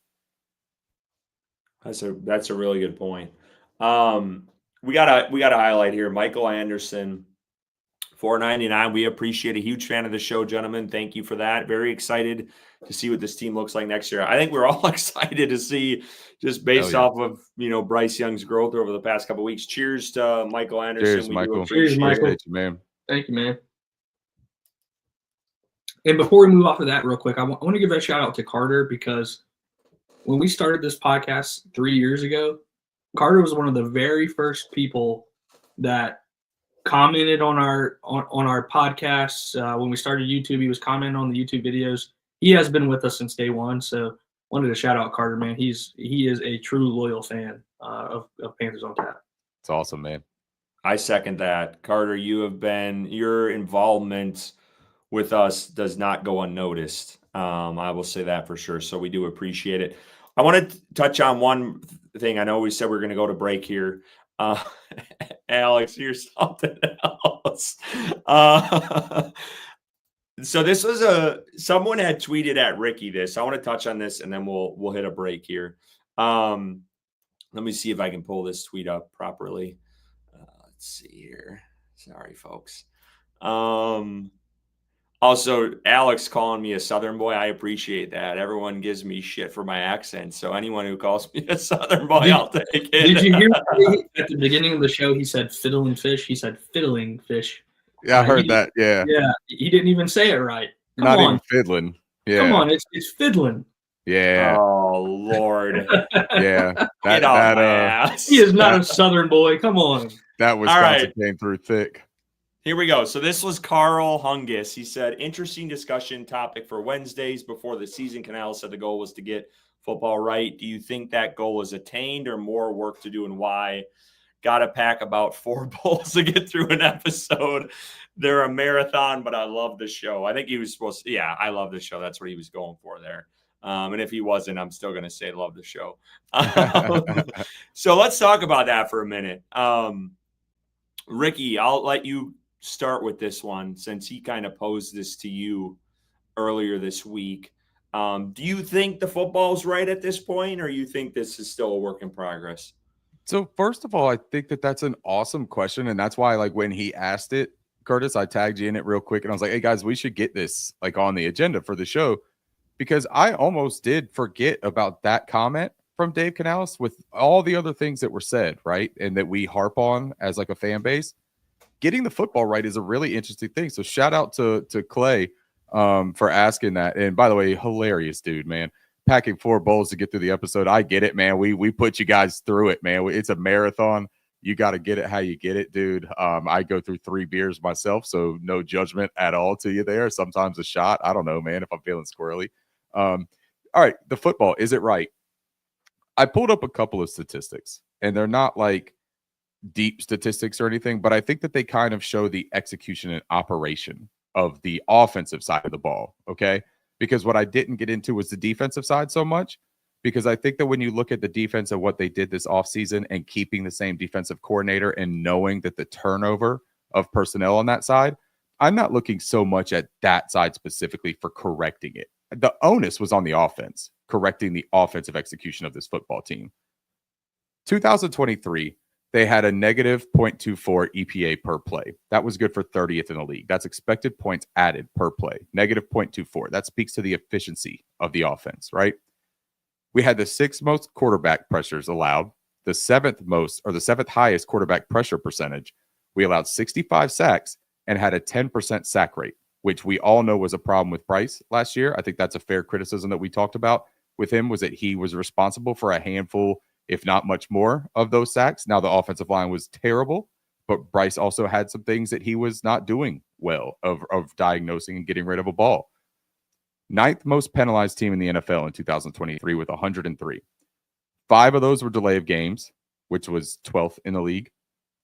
That's a really good point. We gotta highlight here Michael Anderson, $4.99. We appreciate a huge fan of the show, gentlemen. Thank you for that. Very excited to see what this team looks like next year. I think we're all excited to see, just based off of Bryce Young's growth over the past couple of weeks. Cheers to Michael Anderson. Cheers, Michael. Cheers, Michael. You, man. Thank you, man. And before we move off of that real quick, I want to give a shout out to Carter, because when we started this podcast 3 years ago, Carter was one of the very first people that commented on our podcasts. When we started YouTube, he was commenting on the YouTube videos. He has been with us since day one. So wanted to shout out Carter, man. He is a true loyal fan of Panthers on Tap. It's awesome, man. I second that. Carter, your involvement with us does not go unnoticed. I will say that for sure. So we do appreciate it. I want to touch on one thing. I know we said we're going to go to break here. Alex, here's something else. So this was someone had tweeted at Ricky this. I want to touch on this and then we'll hit a break here. Let me see if I can pull this tweet up properly. Let's see here. Sorry, folks. Also, Alex calling me a Southern boy, I appreciate that. Everyone gives me shit for my accent, so anyone who calls me a Southern boy, I'll take it. Did you hear at the beginning of the show he said fiddling fish? He said fiddling fish. Yeah, I heard that. Yeah. Yeah, he didn't even say it right. Come Not on. even fiddling. Yeah. Come on, it's fiddling. Yeah. Oh, Lord. Yeah. Get off my ass. He is not a Southern boy. Come on. That Wisconsin came through thick. Here we go. So this was Carl Hungus. He said, interesting discussion topic for Wednesdays before the season. Canal said the goal was to get football right. Do you think that goal is attained or more work to do, and why? Got to pack about 4 bowls to get through an episode. They're a marathon, but I love the show. I think he was supposed to, yeah, I love the show. That's what he was going for there. And if he wasn't, I'm still going to say love the show. So let's talk about that for a minute. Ricky, I'll let you start with this one since he kind of posed this to you earlier this week. Do you think the football's right at this point, or you think this is still a work in progress? So first of all, I think that that's an awesome question. And that's why, like, when he asked it, Curtis, I tagged you in it real quick. And I was like, hey guys, we should get this like on the agenda for the show, because I almost did forget about that comment from Dave Canales with all the other things that were said, right? And that we harp on as like a fan base. Getting the football right is a really interesting thing. So shout out to Clay for asking that. And by the way, hilarious dude, man. Packing 4 bowls to get through the episode. I get it, man. We put you guys through it, man. It's a marathon. You got to get it how you get it, dude. I go through 3 beers myself, so no judgment at all to you there. Sometimes a shot. I don't know, man, if I'm feeling squirrely. All right, the football, is it right? I pulled up a couple of statistics, and they're not like deep statistics or anything, but I think that they kind of show the execution and operation of the offensive side of the ball, okay? Because what I didn't get into was the defensive side so much, because I think that when you look at the defense and what they did this offseason and keeping the same defensive coordinator and knowing that the turnover of personnel on that side, I'm not looking so much at that side specifically for correcting it. The onus was on the offense, correcting the offensive execution of this football team. 2023, they had a negative 0.24 EPA per play. That was good for 30th in the league. That's expected points added per play, negative 0.24. That speaks to the efficiency of the offense, right? We had the 6th most quarterback pressures allowed, the 7th most, or the 7th highest quarterback pressure percentage. We allowed 65 sacks and had a 10% sack rate, which we all know was a problem with Bryce last year. I think that's a fair criticism that we talked about with him, was that he was responsible for a handful, if not much more, of those sacks. Now, the offensive line was terrible, but Bryce also had some things that he was not doing well of diagnosing and getting rid of a ball. 9th most penalized team in the NFL in 2023 with 103. 5 of those were delay of games, which was 12th in the league.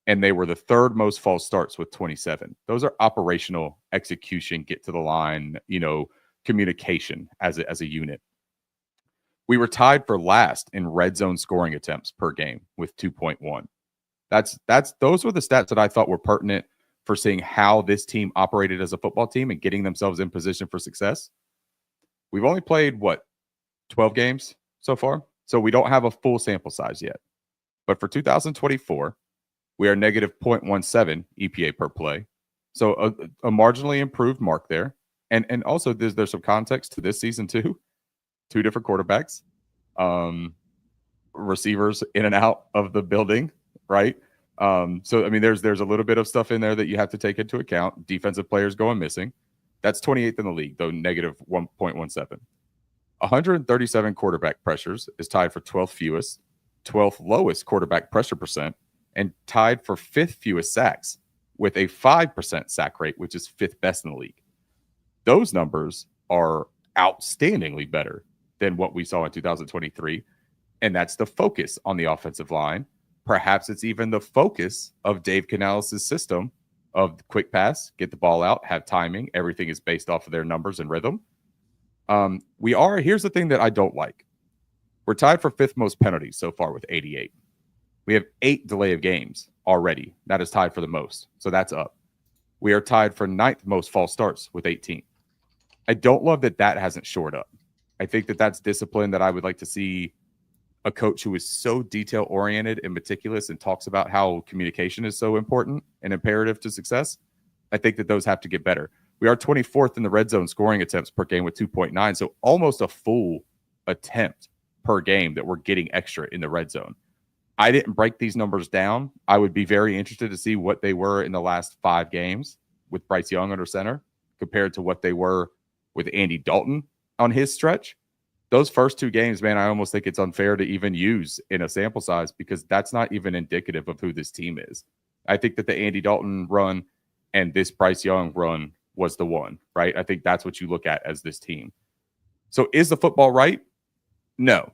And they were the 3rd most false starts with 27. Those are operational execution, get to the line, communication as a unit. We were tied for last in red zone scoring attempts per game with 2.1. Those were the stats that I thought were pertinent for seeing how this team operated as a football team and getting themselves in position for success. We've only played 12 games so far, so we don't have a full sample size yet. But for 2024, we are negative 0.17 EPA per play, so a marginally improved mark there. And also there's some context to this season too. 2 different quarterbacks, receivers in and out of the building, right? So, I mean, there's a little bit of stuff in there that you have to take into account. Defensive players going missing. That's 28th in the league, though, negative 1.17. 137 quarterback pressures is tied for 12th fewest, 12th lowest quarterback pressure percent, and tied for 5th fewest sacks with a 5% sack rate, which is 5th best in the league. Those numbers are outstandingly better than what we saw in 2023. And that's the focus on the offensive line. Perhaps it's even the focus of Dave Canales' system of the quick pass, get the ball out, have timing. Everything is based off of their numbers and rhythm. Here's the thing that I don't like. We're tied for 5th most penalties so far with 88. We have 8 delay of games already. That is tied for the most. So that's up. We are tied for 9th most false starts with 18. I don't love that hasn't shored up. I think that that's discipline that I would like to see a coach who is so detail-oriented and meticulous and talks about how communication is so important and imperative to success. I think that those have to get better. We are 24th in the red zone scoring attempts per game with 2.9. So almost a full attempt per game that we're getting extra in the red zone. I didn't break these numbers down. I would be very interested to see what they were in the last 5 games with Bryce Young under center compared to what they were with Andy Dalton on his stretch. Those first 2 games, man, I almost think it's unfair to even use in a sample size because that's not even indicative of who this team is. I think that the Andy Dalton run and this Bryce Young run was the one, right? I think that's what you look at as this team. So is the football right? No.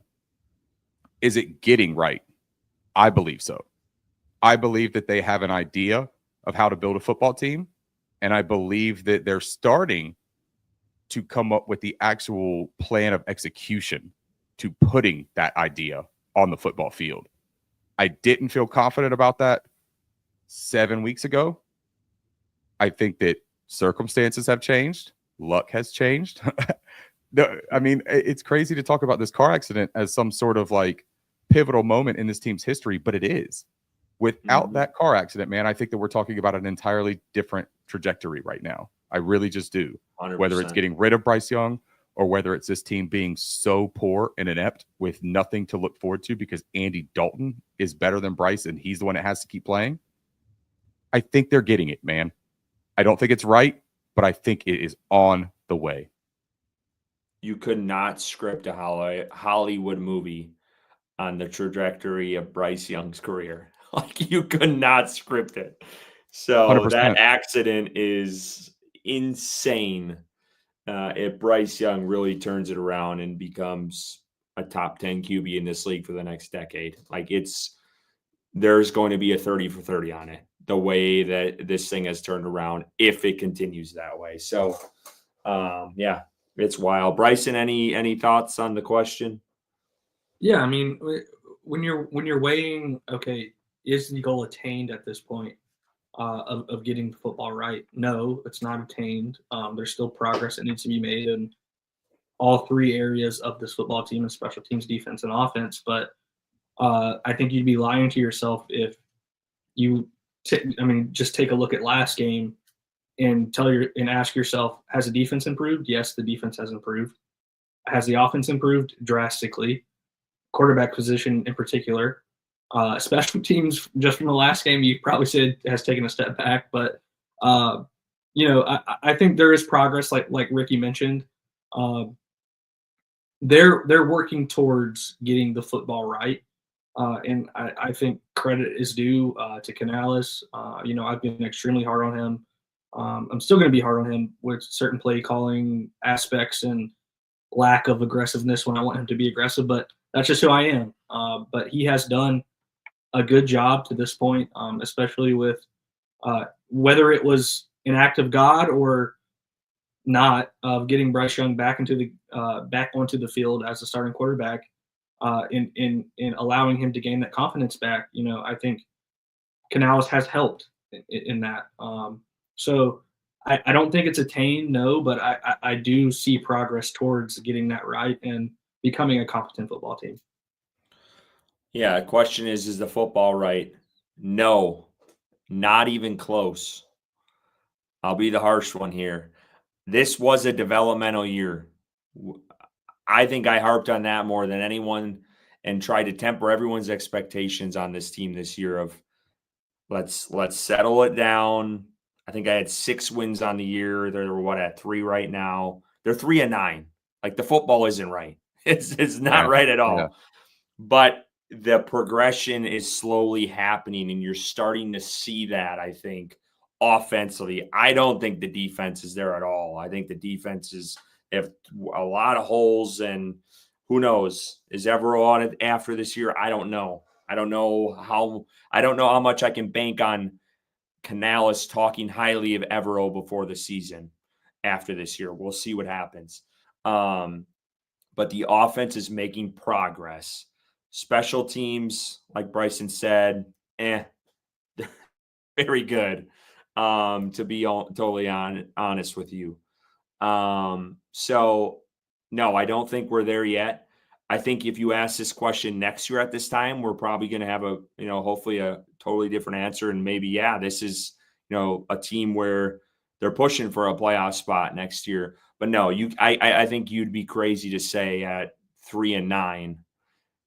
Is it getting right? I believe so. I believe that they have an idea of how to build a football team, and I believe that they're starting to come up with the actual plan of execution to putting that idea on the football field. I didn't feel confident about that 7 weeks ago. I think that circumstances have changed. Luck has changed. I mean, it's crazy to talk about this car accident as some sort of like pivotal moment in this team's history, but it is. Without that car accident, man, I think that we're talking about an entirely different trajectory right now. I really just do. 100%. Whether it's getting rid of Bryce Young or whether it's this team being so poor and inept with nothing to look forward to because Andy Dalton is better than Bryce and he's the one that has to keep playing. I think they're getting it, man. I don't think it's right, but I think it is on the way. You could not script a Hollywood movie on the trajectory of Bryce Young's career. Like, you could not script it. So 100%. that accident is insane. If Bryce Young really turns it around and becomes a top 10 QB in this league for the next decade, like there's going to be a 30 for 30 on it, the way that this thing has turned around, if it continues that way. So, yeah, it's wild. Bryson, any thoughts on the question? Yeah, I mean, when you're weighing, okay, is the goal attained at this point of getting the football right? No, it's not attained. There's still progress that needs to be made in all 3 areas of this football team, and special teams, defense, and offense. But I think you'd be lying to yourself if you, just take a look at last game and ask yourself, has the defense improved? Yes, the defense has improved. Has the offense improved? Drastically. Quarterback position in particular. Special teams, just from the last game, you probably said has taken a step back, but I think there is progress, like Ricky mentioned. They're working towards getting the football right, and I think credit is due to Canales. I've been extremely hard on him. I'm still going to be hard on him with certain play calling aspects and lack of aggressiveness when I want him to be aggressive, but that's just who I am. But he has done a good job to this point, especially with whether it was an act of God or not, of getting Bryce Young back onto the field as a starting quarterback, in allowing him to gain that confidence back. I think Canales has helped in that. So I don't think it's attained, no, but I do see progress towards getting that right and becoming a competent football team. Yeah, the question is the football right? No, not even close. I'll be the harsh one here. This was a developmental year. I think I harped on that more than anyone and tried to temper everyone's expectations on this team this year of let's settle it down. I think I had 6 wins on the year. They're at 3 right now. They're 3-9. Like, the football isn't right. It's not right at all. Yeah. But the progression is slowly happening, and you're starting to see that, I think, offensively. I don't think the defense is there at all. I think the defense have a lot of holes, and who knows? Is Evero on it after this year? I don't know. I don't know how much I can bank on Canales talking highly of Evero before the season after this year. We'll see what happens. But the offense is making progress. Special teams, like Bryson said, they're very good, to be totally honest with you. So, no, I don't think we're there yet. I think if you ask this question next year at this time, we're probably going to have hopefully a totally different answer. And maybe, this is, a team where they're pushing for a playoff spot next year. But no, I think you'd be crazy to say at 3-9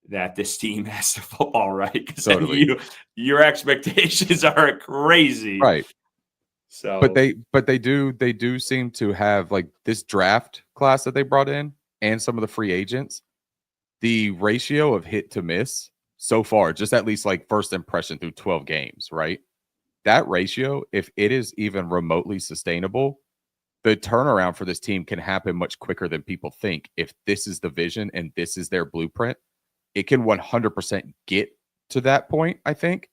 that this team has the football right, because Totally. your expectations are crazy. Right. So, But they do seem to have, like, this draft class that they brought in and some of the free agents. The ratio of hit to miss so far, just at least like first impression through 12 games, right? That ratio, if it is even remotely sustainable, the turnaround for this team can happen much quicker than people think. If this is the vision and this is their blueprint, it can 100% get to that point, I think.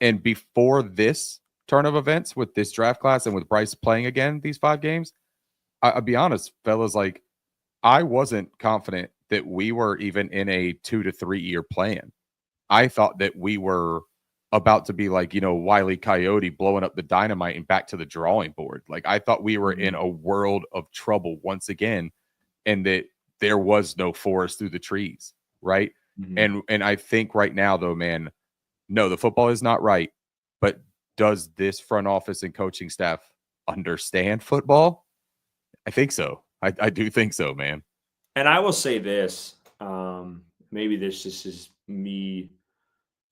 And before this turn of events with this draft class and with Bryce playing again these 5 games, I'll be honest, fellas, like, I wasn't confident that we were even in a 2 to 3 year plan. I thought that we were about to be like, Wile E. Coyote blowing up the dynamite and back to the drawing board. Like, I thought we were in a world of trouble once again, and that there was no forest through the trees, right? And I think right now, though, man, no, the football is not right. But does this front office and coaching staff understand football? I think so. I do think so, man. And I will say this, maybe this just is me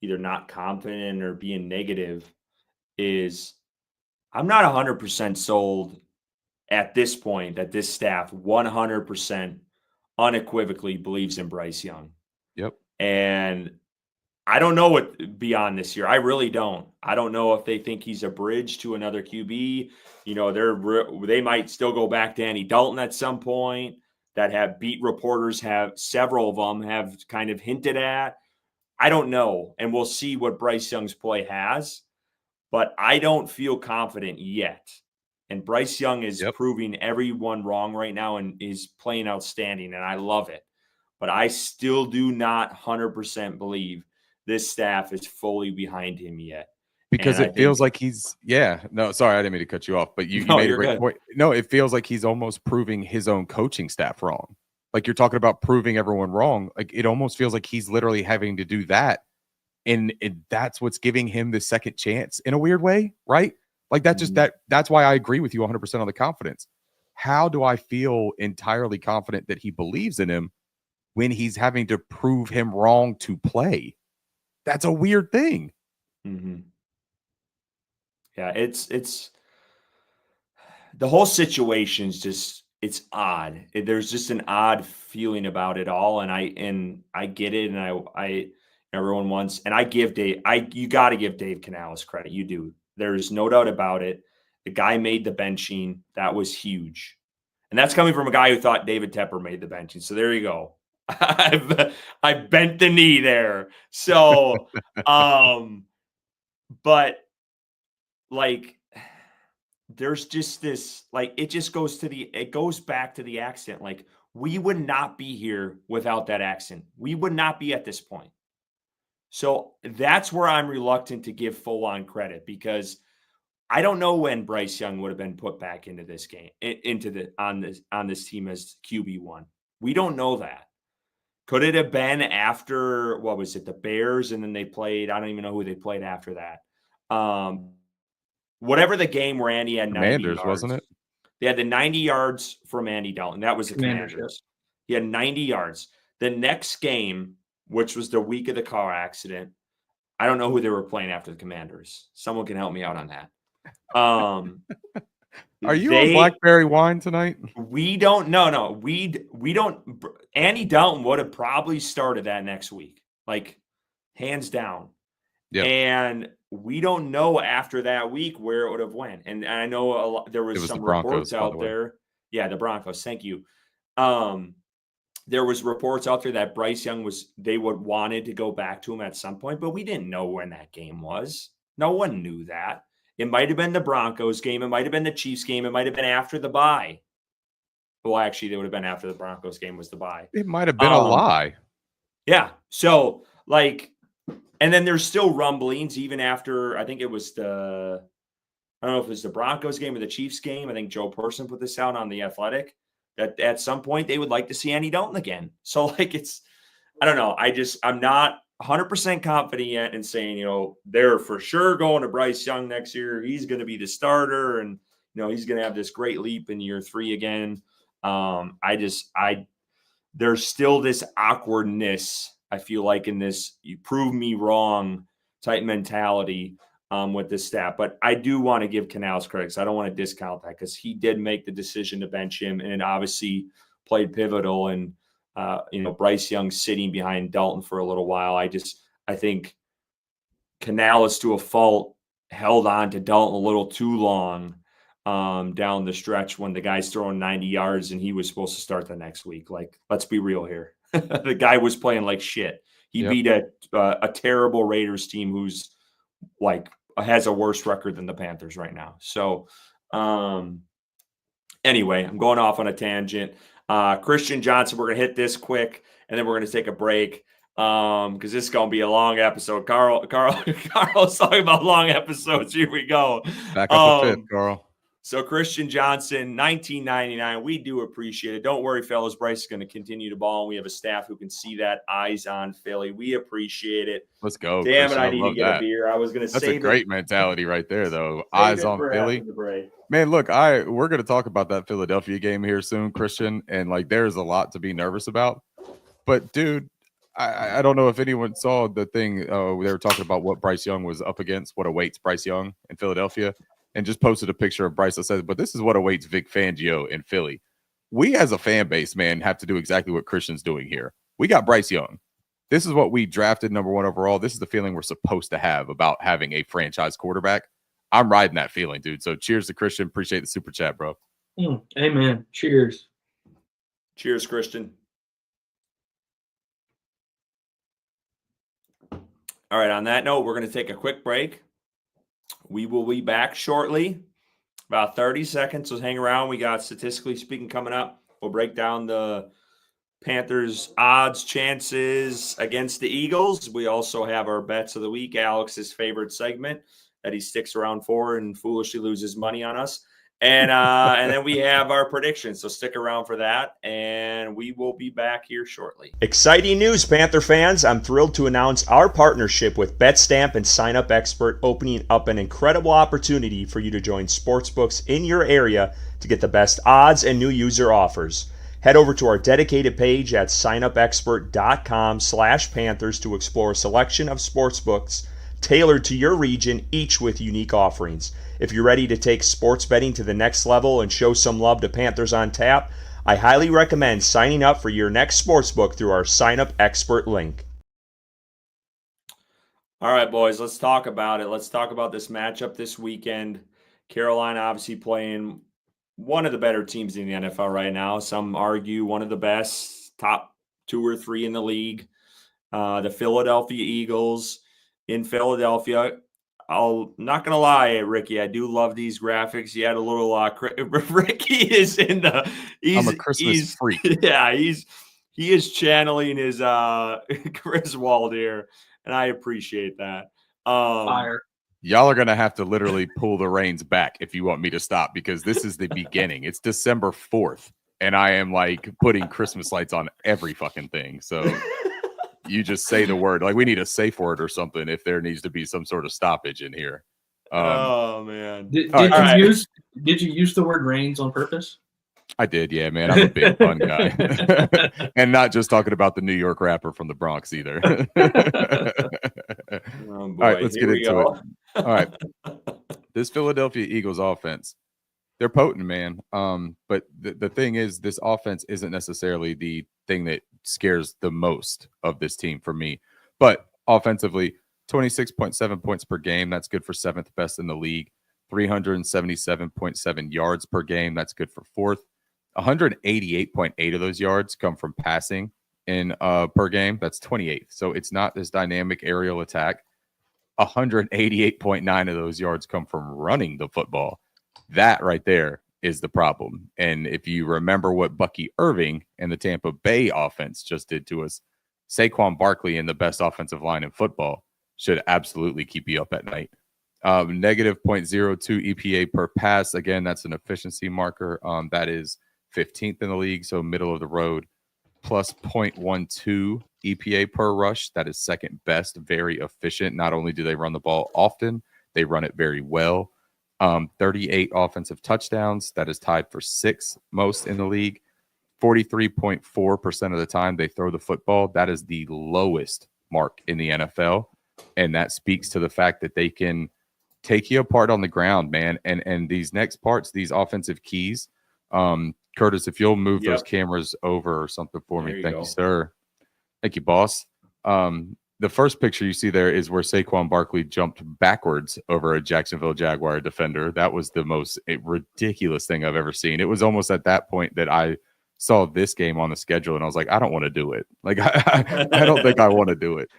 either not confident or being negative, is I'm not 100% sold at this point that this staff 100% unequivocally believes in Bryce Young. Yep. And I don't know what beyond this year. I really don't. I don't know if they think he's a bridge to another QB. They might still go back to Andy Dalton at some point. That have beat reporters, have several of them have kind of hinted at. I don't know. And we'll see what Bryce Young's play has, but I don't feel confident yet. And Bryce Young is proving everyone wrong right now and is playing outstanding, and I love it. But I still do not 100% believe this staff is fully behind him yet. Because it feels like he's, no, sorry, I didn't mean to cut you off, but you made a great point. No, it feels like he's almost proving his own coaching staff wrong. Like, you're talking about proving everyone wrong. Like, it almost feels like he's literally having to do that. And that's what's giving him the second chance in a weird way, right? Like, that's why I agree with you 100% on the confidence. How do I feel entirely confident that he believes in him when he's having to prove him wrong to play? That's a weird thing. Yeah, it's the whole situation's just, it's odd. There's just an odd feeling about it all, and I get it, and I everyone wants, and you got to give Dave Canales credit. You do. There's no doubt about it. The guy made the benching. That was huge, and that's coming from a guy who thought David Tepper made the benching. So there you go. I bent the knee there. So, but like, there's just this, like, it goes back to the accent. Like, we would not be here without that accent. We would not be at this point. So that's where I'm reluctant to give full on credit, because I don't know when Bryce Young would have been put back into this game, on this team as QB1. We don't know that. Could it have been after, what was it, the Bears, and then they played, I don't even know who they played after that. Whatever the game where Andy had 90 Commanders, yards. wasn't it? They had the 90 yards from Andy Dalton. That was the Commanders. Yep. He had 90 yards. The next game, which was the week of the car accident, I don't know who they were playing after the Commanders. Someone can help me out on that. Are you on blackberry wine tonight? We don't. No. We don't. Andy Dalton would have probably started that next week, like, hands down. Yeah. And we don't know after that week where it would have went. And I know there was some reports out there. Yeah, the Broncos. Thank you. There was reports out there that Bryce Young wanted to go back to him at some point, but we didn't know when that game was. No one knew that. It might have been the Broncos game. It might have been the Chiefs game. It might have been after the bye. Well, actually, it would have been after the Broncos game was the bye. It might have been a lie. Yeah. So, like, and then there's still rumblings even after, I think it was I don't know if it was the Broncos game or the Chiefs game. I think Joe Person put this out on The Athletic, that at some point they would like to see Andy Dalton again. So, like, I don't know. I'm not 100% confident yet in saying, they're for sure going to Bryce Young next year. He's going to be the starter. And, he's going to have this great leap in year 3 again. There's still this awkwardness, I feel like, in this you prove me wrong type mentality with this staff. But I do want to give Canales credit. I don't want to discount that because he did make the decision to bench him, and it obviously played pivotal. And Bryce Young sitting behind Dalton for a little while. I think Canales, to a fault, held on to Dalton a little too long down the stretch when the guy's throwing 90 yards and he was supposed to start the next week. Like, let's be real here. The guy was playing like shit. He beat a terrible Raiders team who's like has a worse record than the Panthers right now. So anyway, I'm going off on a tangent. Christian Johnson, we're going to hit this quick and then we're going to take a break because this is going to be a long episode. Carl's talking about long episodes. Here we go. Back up a fifth, Carl. So Christian Johnson, $19.99. We do appreciate it. Don't worry, fellas. Bryce is going to continue to ball, and we have a staff who can see that. Eyes on Philly. We appreciate it. Let's go. Damn Christian, it, I need to get a beer. I was going to say that's a great mentality right there, though. Eyes on Philly. Man, look, we're going to talk about that Philadelphia game here soon, Christian, and like there's a lot to be nervous about. But dude, I don't know if anyone saw the thing. They were talking about what Bryce Young was up against, what awaits Bryce Young in Philadelphia. And just posted a picture of Bryce that says, but this is what awaits Vic Fangio in Philly. We as a fan base, man, have to do exactly what Christian's doing here. We got Bryce Young. This is what we drafted number 1 overall. This is the feeling we're supposed to have about having a franchise quarterback. I'm riding that feeling, dude. So cheers to Christian. Appreciate the super chat, bro. Amen. Cheers. Cheers, Christian. All right, on that note, we're going to take a quick break. We will be back shortly, about 30 seconds. So hang around. We got Statistically Speaking coming up. We'll break down the Panthers' odds, chances against the Eagles. We also have our bets of the week, Alex's favorite segment that he sticks around for and foolishly loses money on us. And then we have our predictions. So stick around for that, and we will be back here shortly. Exciting news, Panther fans. I'm thrilled to announce our partnership with BetStamp and Sign Up Expert, opening up an incredible opportunity for you to join sportsbooks in your area to get the best odds and new user offers. Head over to our dedicated page at signupexpert.com/Panthers to explore a selection of sportsbooks tailored to your region, each with unique offerings. If you're ready to take sports betting to the next level and show some love to Panthers on Tap, I highly recommend signing up for your next sportsbook through our Sign Up Expert link. All right, boys, let's talk about it. Let's talk about this matchup this weekend. Carolina obviously playing one of the better teams in the NFL right now. Some argue one of the best, top 2 or 3 in the league. The Philadelphia Eagles in Philadelphia. I'm not going to lie, Ricky, I do love these graphics. You had a little Ricky is in the I'm a Christmas freak. Yeah, he is channeling his Chris Wald here, and I appreciate that. Fire. Y'all are going to have to literally pull the reins back if you want me to stop, because this is the beginning. It's December 4th, and I am like putting Christmas lights on every fucking thing. So you just say the word. Like, we need a safe word or something if there needs to be some sort of stoppage in here. Oh, man. Did you use the word reins on purpose? I did, yeah, man. I'm a big fun guy. And not just talking about the New York rapper from the Bronx either. All right, let's get into it. All right. This Philadelphia Eagles offense, they're potent, man. But the thing is, this offense isn't necessarily the thing that scares the most of this team for me. But offensively, 26.7 points per game. That's good for 7th best in the league. 377.7 yards per game. That's good for 4th. 188.8 of those yards come from passing in per game. That's 28th. So it's not this dynamic aerial attack. 188.9 of those yards come from running the football. That right there is the problem. And if you remember what Bucky Irving and the Tampa Bay offense just did to us, Saquon Barkley and the best offensive line in football should absolutely keep you up at night. Negative 0.02 EPA per pass. Again, that's an efficiency marker. That is 15th in the league, so middle of the road. Plus 0.12 EPA per rush. That is 2nd best. Very efficient. Not only do they run the ball often, they run it very well. 38 offensive touchdowns. That is tied for 6th most in the league. 43.4% of the time they throw the football. That is the lowest mark in the NFL. And that speaks to the fact that they can take you apart on the ground, man. And these next parts, these offensive keys, Curtis, if you'll move those cameras over or something for me. Thank you, sir. Thank you, boss. The first picture you see there is where Saquon Barkley jumped backwards over a Jacksonville Jaguar defender. That was the most ridiculous thing I've ever seen. It was almost at that point that I saw this game on the schedule and I was like, I don't want to do it. Like, I don't think I want to do it.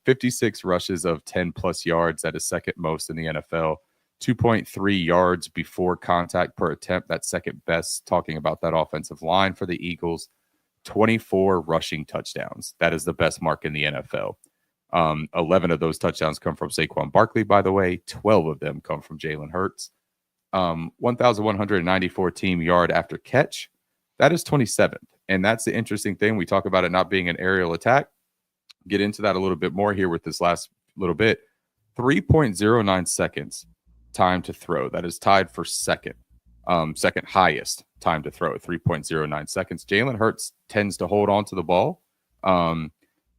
56 rushes of 10 plus yards. That is second most in the NFL. 2.3 yards before contact per attempt. That's second best. Talking about that offensive line for the Eagles. 24 rushing touchdowns. That is the best mark in the NFL. 11 of those touchdowns come from Saquon Barkley, by the way. 12 of them come from Jalen Hurts. 1,194 team yard after catch. That is 27th. And that's the interesting thing. We talk about it not being an aerial attack. Get into that a little bit more here with this last little bit. 3.09 seconds time to throw. That is tied for second highest time to throw at 3.09 seconds. Jalen Hurts tends to hold on to the ball.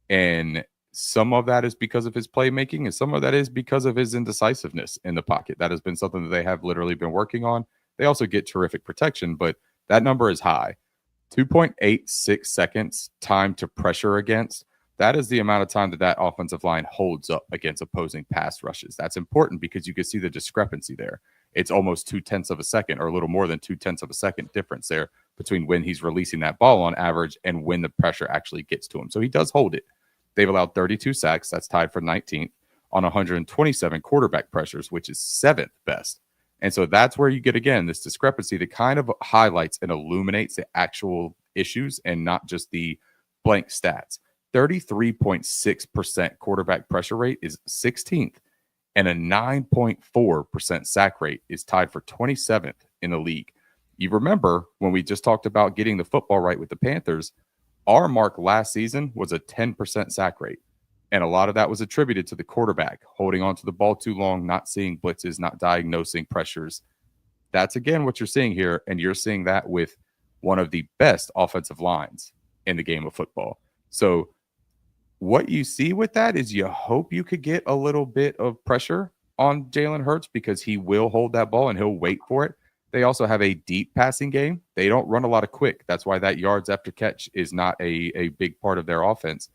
And some of that is because of his playmaking, and some of that is because of his indecisiveness in the pocket. That has been something that they have literally been working on. They also get terrific protection, but that number is high. 2.86 seconds time to pressure against. That is the amount of time that offensive line holds up against opposing pass rushes. That's important because you can see the discrepancy there. It's almost 0.2 of a second, or a little more than 0.2 of a second difference there between when he's releasing that ball on average and when the pressure actually gets to him. So he does hold it. They've allowed 32 sacks. That's tied for 19th on 127 quarterback pressures, which is 7th best. And so that's where you get, again, this discrepancy that kind of highlights and illuminates the actual issues and not just the blank stats. 33.6% quarterback pressure rate is 16th, and a 9.4% sack rate is tied for 27th in the league. You remember when we just talked about getting the football right with the Panthers, our mark last season was a 10% sack rate. And a lot of that was attributed to the quarterback holding on to the ball too long, not seeing blitzes, not diagnosing pressures. That's, again, what you're seeing here. And you're seeing that with one of the best offensive lines in the game of football. So what you see with that is you hope you could get a little bit of pressure on Jalen Hurts because he will hold that ball and he'll wait for it. They also have a deep passing game. They don't run a lot of quick. That's why that yards after catch is not a big part of their offense.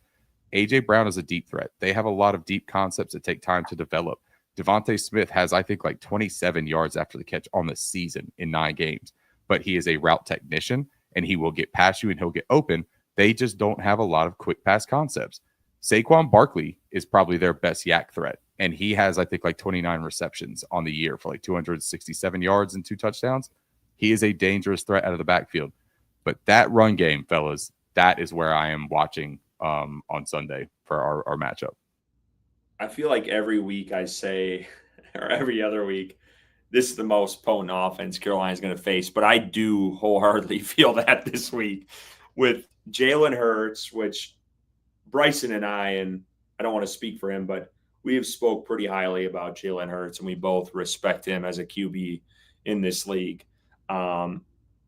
A.J. Brown is a deep threat. They have a lot of deep concepts that take time to develop. Devontae Smith has, I think, like 27 yards after the catch on the season in 9 games. But he is a route technician, and he will get past you and he'll get open. They just don't have a lot of quick pass concepts. Saquon Barkley is probably their best yak threat. And he has, I think, like 29 receptions on the year for like 267 yards and 2 touchdowns. He is a dangerous threat out of the backfield. But that run game, fellas, that is where I am watching on Sunday for our matchup. I feel like every week I say, or every other week, this is the most potent offense Carolina's going to face. But I do wholeheartedly feel that this week with Jalen Hurts, which Bryson and I don't want to speak for him, but we have spoke pretty highly about Jalen Hurts, and we both respect him as a QB in this league.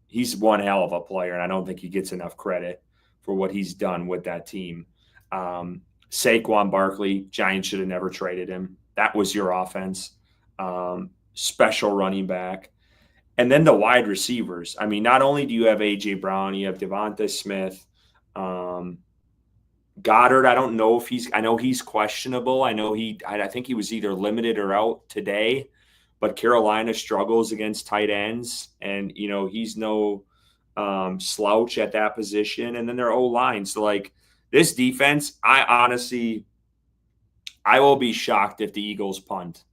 He's one hell of a player, and I don't think he gets enough credit for what he's done with that team. Saquon Barkley, Giants should have never traded him. That was your offense. Special running back. And then the wide receivers. I mean, not only do you have A.J. Brown, you have Devontae Smith. Goddard, I don't know if I know he's questionable. I think he was either limited or out today, but Carolina struggles against tight ends, and, he's no slouch at that position. And then their O-line. So, like, this defense, I will be shocked if the Eagles punt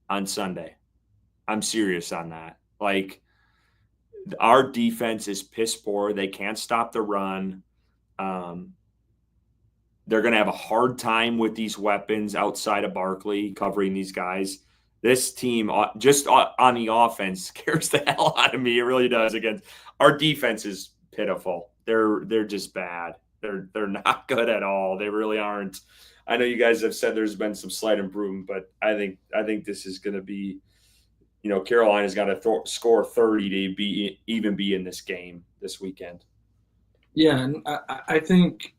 on Sunday. I'm serious on that. Like, our defense is piss poor. They can't stop the run. They're going to have a hard time with these weapons outside of Barkley covering these guys. This team, just on the offense, scares the hell out of me. It really does. Against our defense is pitiful. They're just bad. They're not good at all. They really aren't. I know you guys have said there's been some slight improvement, but I think this is going to be, Carolina's got to score 30 to even be in this game this weekend. Yeah, and I think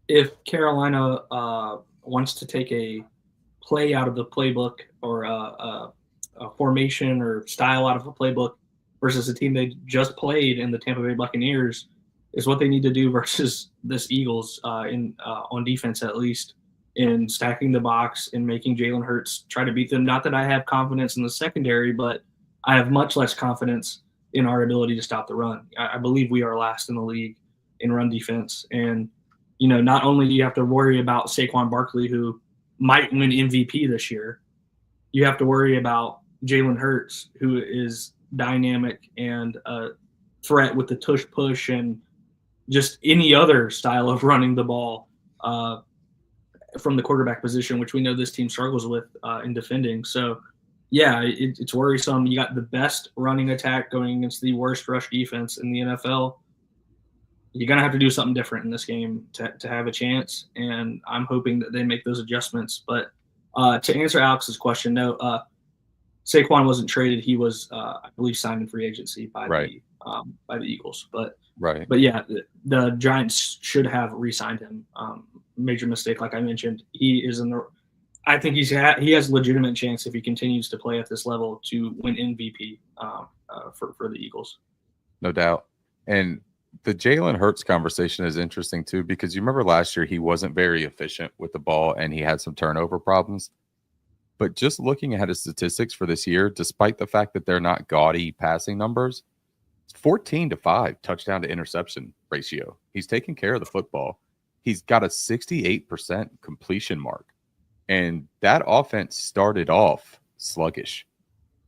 if Carolina wants to take a play out of the playbook or a formation or style out of a playbook versus a team they just played in the Tampa Bay Buccaneers, is what they need to do versus this Eagles on defense, at least, in stacking the box and making Jalen Hurts try to beat them. Not that I have confidence in the secondary, but I have much less confidence in our ability to stop the run. I believe we are last in the league in run defense. And, not only do you have to worry about Saquon Barkley, who might win MVP this year, you have to worry about Jalen Hurts, who is dynamic and a threat with the tush push and just any other style of running the ball from the quarterback position, which we know this team struggles with in defending. So, yeah, it's worrisome. You got the best running attack going against the worst rush defense in the NFL. You're going to have to do something different in this game to have a chance, and I'm hoping that they make those adjustments. But to answer Alex's question, no, Saquon wasn't traded. He was, I believe, signed in free agency by the Eagles. But yeah, the Giants should have re-signed him. Major mistake, like I mentioned. He is in the. I think he has a legitimate chance if he continues to play at this level to win MVP for the Eagles. No doubt. And the Jalen Hurts conversation is interesting too, because you remember last year he wasn't very efficient with the ball and he had some turnover problems. But just looking at his statistics for this year, despite the fact that they're not gaudy passing numbers, it's 14-5 touchdown to interception ratio. He's taking care of the football. He's got a 68% completion mark. And that offense started off sluggish.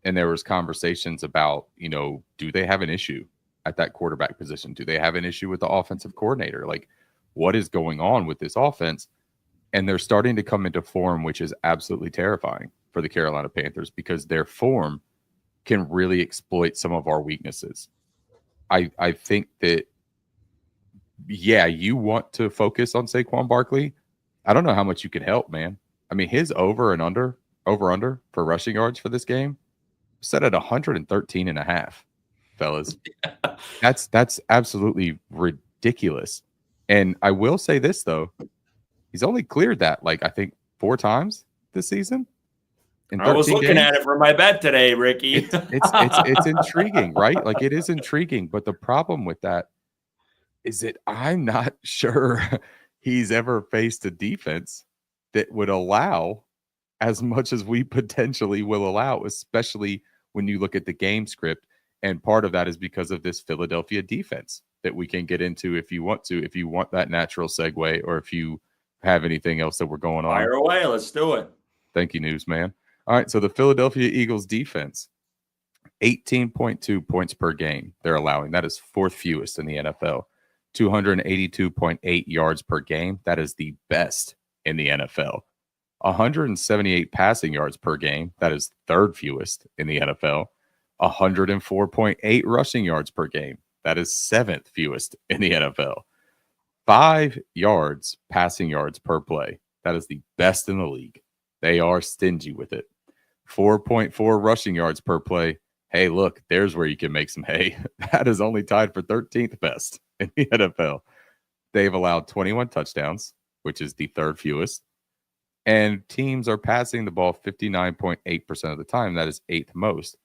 And there was conversations about, do they have an issue at that quarterback position? Do they have an issue with the offensive coordinator? Like, what is going on with this offense? And they're starting to come into form, which is absolutely terrifying for the Carolina Panthers because their form can really exploit some of our weaknesses. I think that, yeah, you want to focus on Saquon Barkley. I don't know how much you can help, man. I mean, his over-under for rushing yards for this game set at 113.5, fellas. That's absolutely ridiculous. And I will say this, though. He's only cleared that, I think 4 times this season. I was looking at it for my bet today, Ricky. It's intriguing, right? It is intriguing. But the problem with that is that I'm not sure he's ever faced a defense that would allow as much as we potentially will allow, especially when you look at the game script. And part of that is because of this Philadelphia defense that we can get into if you want that natural segue, or if you have anything else that we're going on. Fire away. Let's do it. Thank you, Newsman. All right. So the Philadelphia Eagles defense, 18.2 points per game they're allowing. That is 4th fewest in the NFL. 282.8 yards per game. That is the best in the NFL. 178 passing yards per game. That is 3rd fewest in the NFL. 104.8 rushing yards per game. That is 7th fewest in the NFL. 5 yards passing yards per play. That is the best in the league. They are stingy with it. 4.4 rushing yards per play. Hey, look, there's where you can make some hay. That is only tied for 13th best in the NFL. They've allowed 21 touchdowns, which is the 3rd fewest. And teams are passing the ball 59.8% of the time. That is 8th most.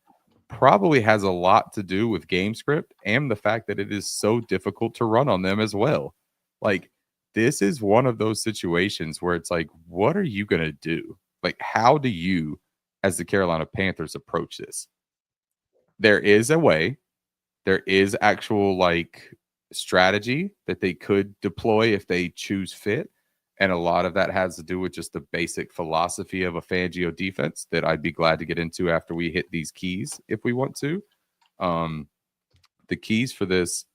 Probably has a lot to do with game script and the fact that it is so difficult to run on them as well. This is one of those situations where it's what are you going to do? How do you, as the Carolina Panthers, approach this? There is a way. There is actual strategy that they could deploy if they choose fit. And a lot of that has to do with just the basic philosophy of a Fangio defense that I'd be glad to get into after we hit these keys if we want to. The keys for this: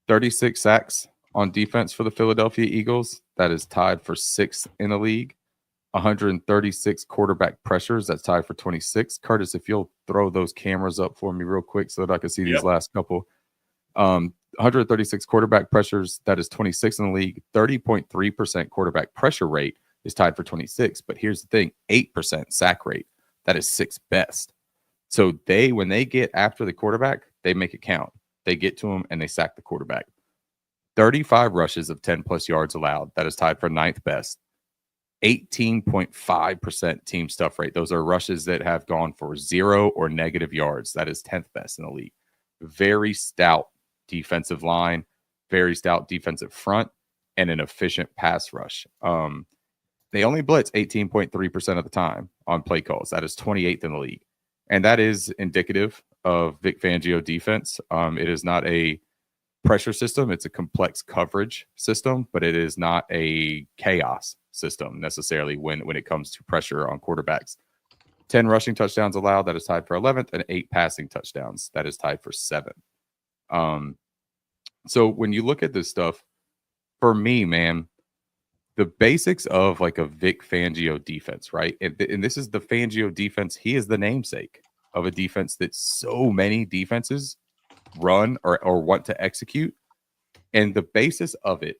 36 sacks on defense for the Philadelphia Eagles. That is tied for 6th in the league. 136 quarterback pressures. That's tied for 26. Curtis, if you'll throw those cameras up for me real quick so that I can see these last couple. 136 quarterback pressures. That is 26 in the league. 30.3% quarterback pressure rate is tied for 26. But here's the thing: 8% sack rate. That is 6th best. So when they get after the quarterback, they make it count. They get to him and they sack the quarterback. 35 rushes of 10 plus yards allowed. That is tied for 9th best. 18.5% team stuff rate. Those are rushes that have gone for 0 or negative yards. That is 10th best in the league. Very stout defensive line, very stout defensive front, and an efficient pass rush. They only blitz 18.3% of the time on play calls. That is 28th in the league. And that is indicative of Vic Fangio defense. It is not a pressure system. It's a complex coverage system, but it is not a chaos system necessarily when it comes to pressure on quarterbacks. 10 rushing touchdowns allowed. That is tied for 11th, and 8 passing touchdowns. That is tied for 7th. So when you look at this stuff, for me, man, the basics of like a Vic Fangio defense, right? And this is the Fangio defense. He is the namesake of a defense that so many defenses run or want to execute. And the basis of it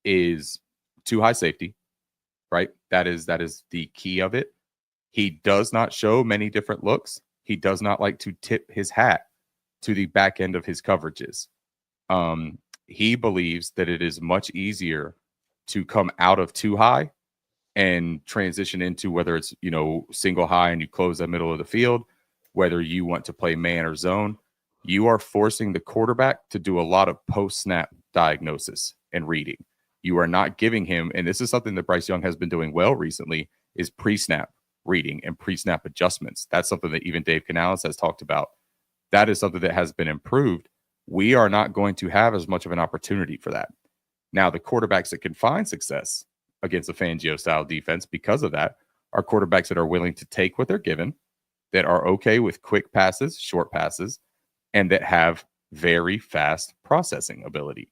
is too high safety, right? That is the key of it. He does not show many different looks. He does not like to tip his hat to the back end of his coverages. He believes that it is much easier to come out of too high and transition into whether it's, single high and you close the middle of the field, whether you want to play man or zone. You are forcing the quarterback to do a lot of post-snap diagnosis and reading. You are not giving him, and this is something that Bryce Young has been doing well recently, is pre-snap reading and pre-snap adjustments. That's something that even Dave Canales has talked about. That is something that has been improved. We are not going to have as much of an opportunity for that. Now, the quarterbacks that can find success against a Fangio-style defense because of that are quarterbacks that are willing to take what they're given, that are okay with quick passes, short passes, and that have very fast processing ability.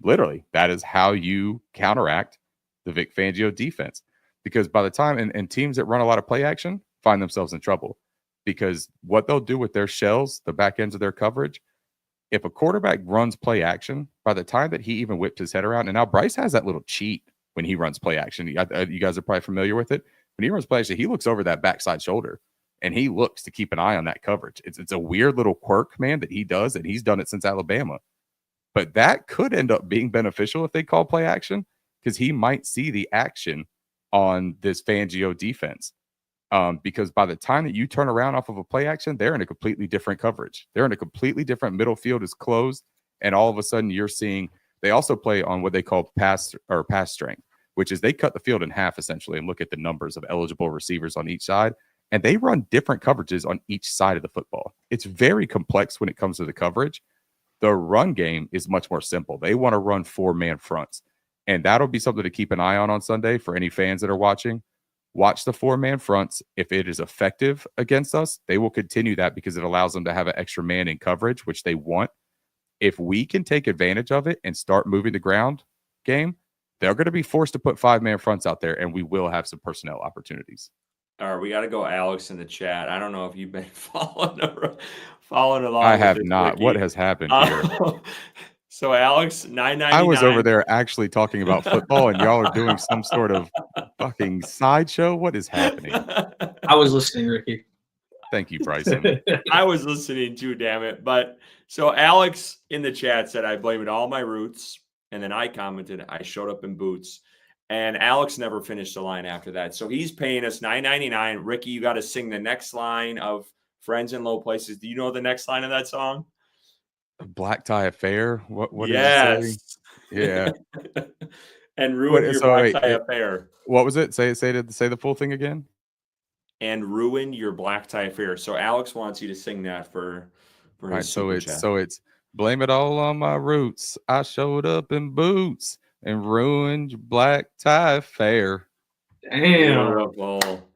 Literally, that is how you counteract the Vic Fangio defense. Because by the time, and teams that run a lot of play action find themselves in trouble. Because what they'll do with their shells, the back ends of their coverage, if a quarterback runs play action, by the time that he even whips his head around, and now Bryce has that little cheat when he runs play action. You guys are probably familiar with it. When he runs play action, he looks over that backside shoulder, and he looks to keep an eye on that coverage. It's a weird little quirk, man, that he does, and he's done it since Alabama. But that could end up being beneficial if they call play action, because he might see the action on this Fangio defense. Because by the time that you turn around off of a play action, they're in a completely different coverage. They're in a completely different middle field is closed. And all of a sudden you're seeing, they also play on what they call pass strength, which is they cut the field in half essentially and look at the numbers of eligible receivers on each side. And they run different coverages on each side of the football. It's very complex when it comes to the coverage. The run game is much more simple. They want to run 4-man fronts. And that'll be something to keep an eye on Sunday for any fans that are watching. Watch the 4-man fronts. If it is effective against us, they will continue that because it allows them to have an extra man in coverage, which they want. If we can take advantage of it and start moving the ground game, they're going to be forced to put 5-man fronts out there, and we will have some personnel opportunities. All right, we got to go Alex in the chat. I don't know if you've been following along. I have not. What has happened here? So Alex, $9.99. I was over there actually talking about football, and y'all are doing some sort of fucking sideshow. What is happening? I was listening, Ricky. Thank you, Bryson. I was listening too, damn it. But so Alex in the chat said, I blame it all my roots. And then I commented, I showed up in boots. And Alex never finished the line after that. So he's paying us $9.99. Ricky, you got to sing the next line of Friends in Low Places. Do you know the next line of that song? Black Tie Affair. What yes. Is it saying? Yeah. And ruin your black tie affair. What was it? Say the full thing again. And ruin your black tie affair. So Alex wants you to sing that for all right, so it's blame it all on my roots. I showed up in boots and ruined your black tie affair. Damn. Beautiful.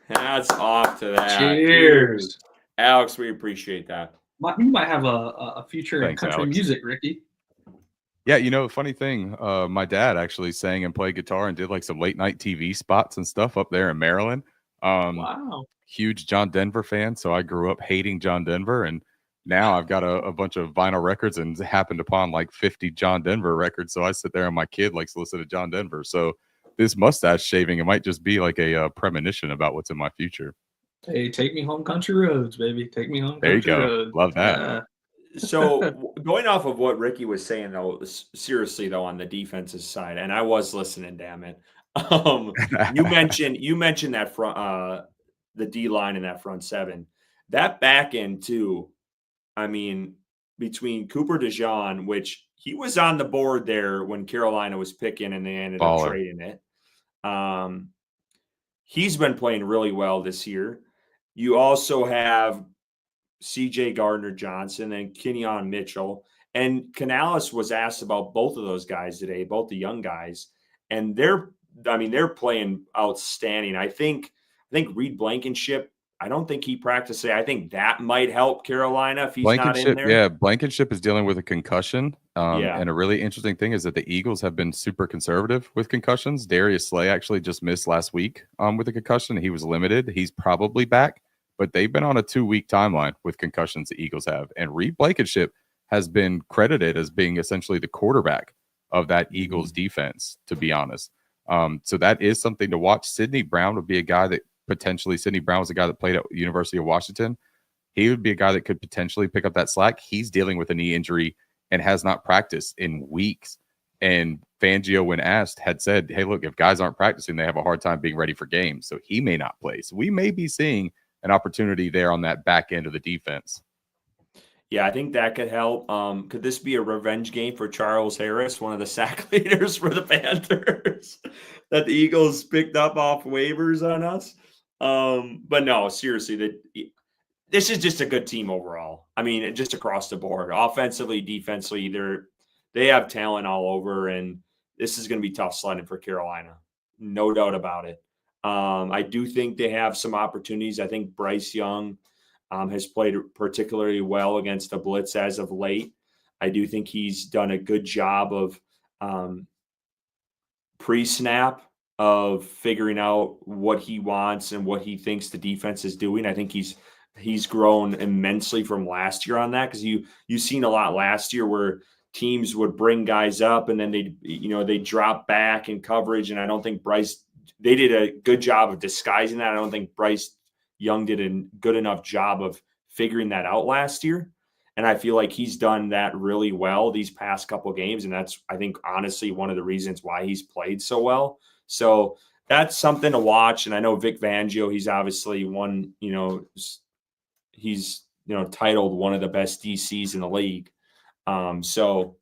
That's off to that. Cheers. Alex, we appreciate that. You might have a future in country music, Ricky. Yeah, funny thing, my dad actually sang and played guitar and did like some late night TV spots and stuff up there in Maryland. Wow. Huge John Denver fan. So I grew up hating John Denver, and now I've got a bunch of vinyl records and happened upon like 50 John Denver records. So I sit there and my kid likes to listen to John Denver. So this mustache shaving, it might just be like a premonition about what's in my future. Hey, take me home country roads, baby. Take me home There you country go. roads. Love that. So going off of what Ricky was saying, though, seriously though, on the defensive side, and I was listening, damn it. You mentioned that front, the D line and that front seven, that back end too. I mean, between Cooper DeJean, which he was on the board there when Carolina was picking, and they ended up Baller. trading it. He's been playing really well this year. You also have CJ Gardner-Johnson and Kenyon Mitchell. And Canales was asked about both of those guys today, both the young guys, and they're playing outstanding. I think Reed Blankenship, I don't think he practiced today. I think that might help Carolina if he's not in there. Yeah, Blankenship is dealing with a concussion. Yeah. And a really interesting thing is that the Eagles have been super conservative with concussions. Darius Slay actually just missed last week with a concussion. He was limited. He's probably back, but they've been on a 2-week timeline with concussions the Eagles have. And Reed Blankenship has been credited as being essentially the quarterback of that Eagles defense, to be honest. So that is something to watch. Sidney Brown would be a guy that Sidney Brown was a guy that played at University of Washington. He would be a guy that could potentially pick up that slack. He's dealing with a knee injury and has not practiced in weeks. And Fangio, when asked, had said, hey, look, if guys aren't practicing, they have a hard time being ready for games. So he may not play. So we may be seeing an opportunity there on that back end of the defense. Yeah, I think that could help. Could this be a revenge game for Charles Harris, one of the sack leaders for the Panthers that the Eagles picked up off waivers on us? But no, seriously, this is just a good team overall. I mean, just across the board, offensively, defensively, they have talent all over, and this is going to be tough sledding for Carolina, no doubt about it. I do think they have some opportunities. I think Bryce Young has played particularly well against the blitz as of late. I do think he's done a good job of pre-snap of figuring out what he wants and what he thinks the defense is doing. I think he's grown immensely from last year on that, because you've seen a lot last year where teams would bring guys up and then they drop back in coverage, and I don't think they did a good job of disguising that. I don't think Bryce Young did a good enough job of figuring that out last year. And I feel like he's done that really well these past couple of games. And that's, I think, honestly, one of the reasons why he's played so well. So that's something to watch. And I know Vic Fangio, he's obviously he's titled one of the best DCs in the league. So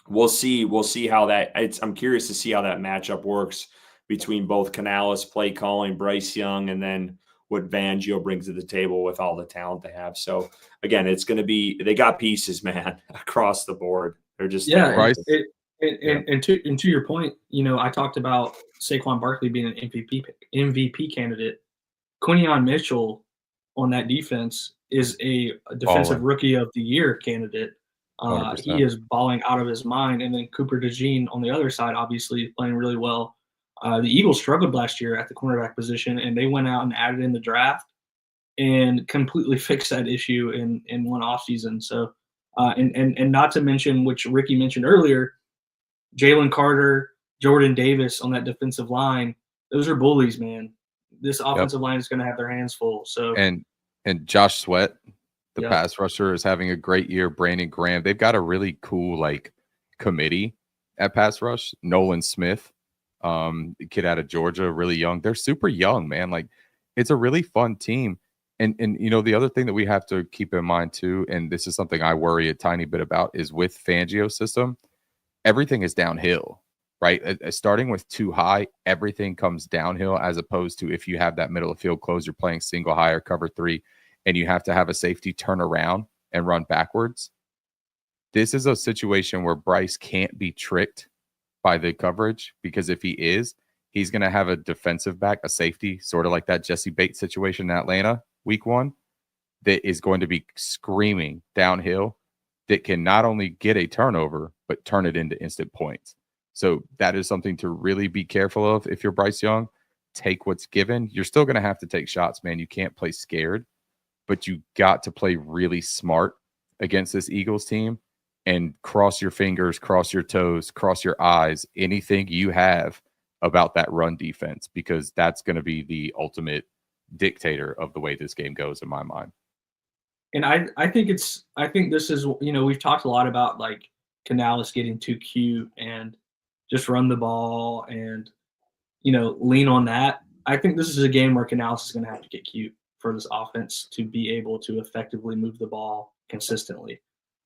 we'll see how I'm curious to see how that matchup works between both Canales play calling, Bryce Young, and then what Fangio brings to the table with all the talent they have. So again, it's going to be, they got pieces, man, across the board. They're just And to your point, I talked about Saquon Barkley being an MVP candidate. Quinyon Mitchell on that defense is a defensive rookie of the year candidate. He is balling out of his mind. And then Cooper DeJean on the other side, obviously playing really well. The Eagles struggled last year at the cornerback position, and they went out and added in the draft and completely fixed that issue in one offseason. So, and not to mention, which Ricky mentioned earlier, Jalen Carter, Jordan Davis on that defensive line. Those are bullies, man. This offensive line is going to have their hands full. So and Josh Sweat, the pass rusher, is having a great year. Brandon Graham, they've got a really cool committee at pass rush. Nolan Smith, kid out of Georgia, really young. They're super young, man. It's a really fun team. And the other thing that we have to keep in mind too, and this is something I worry a tiny bit about, is with Fangio's system, everything is downhill, right? Starting with too high, everything comes downhill, as opposed to if you have that middle of field close, you're playing single high or cover 3, and you have to have a safety turn around and run backwards. This is a situation where Bryce can't be tricked by the coverage, because if he is, he's going to have a defensive back, a safety, sort of like that Jesse Bates situation in Atlanta week 1, that is going to be screaming downhill, that can not only get a turnover, but turn it into instant points. So that is something to really be careful of. If you're Bryce Young, take what's given. You're still going to have to take shots, man. You can't play scared, but you got to play really smart against this Eagles team. And cross your fingers, cross your toes, cross your eyes, anything you have about that run defense, because that's going to be the ultimate dictator of the way this game goes in my mind. And I think this is, we've talked a lot about like Canales getting too cute and just run the ball and, lean on that. I think this is a game where Canales is going to have to get cute for this offense to be able to effectively move the ball consistently.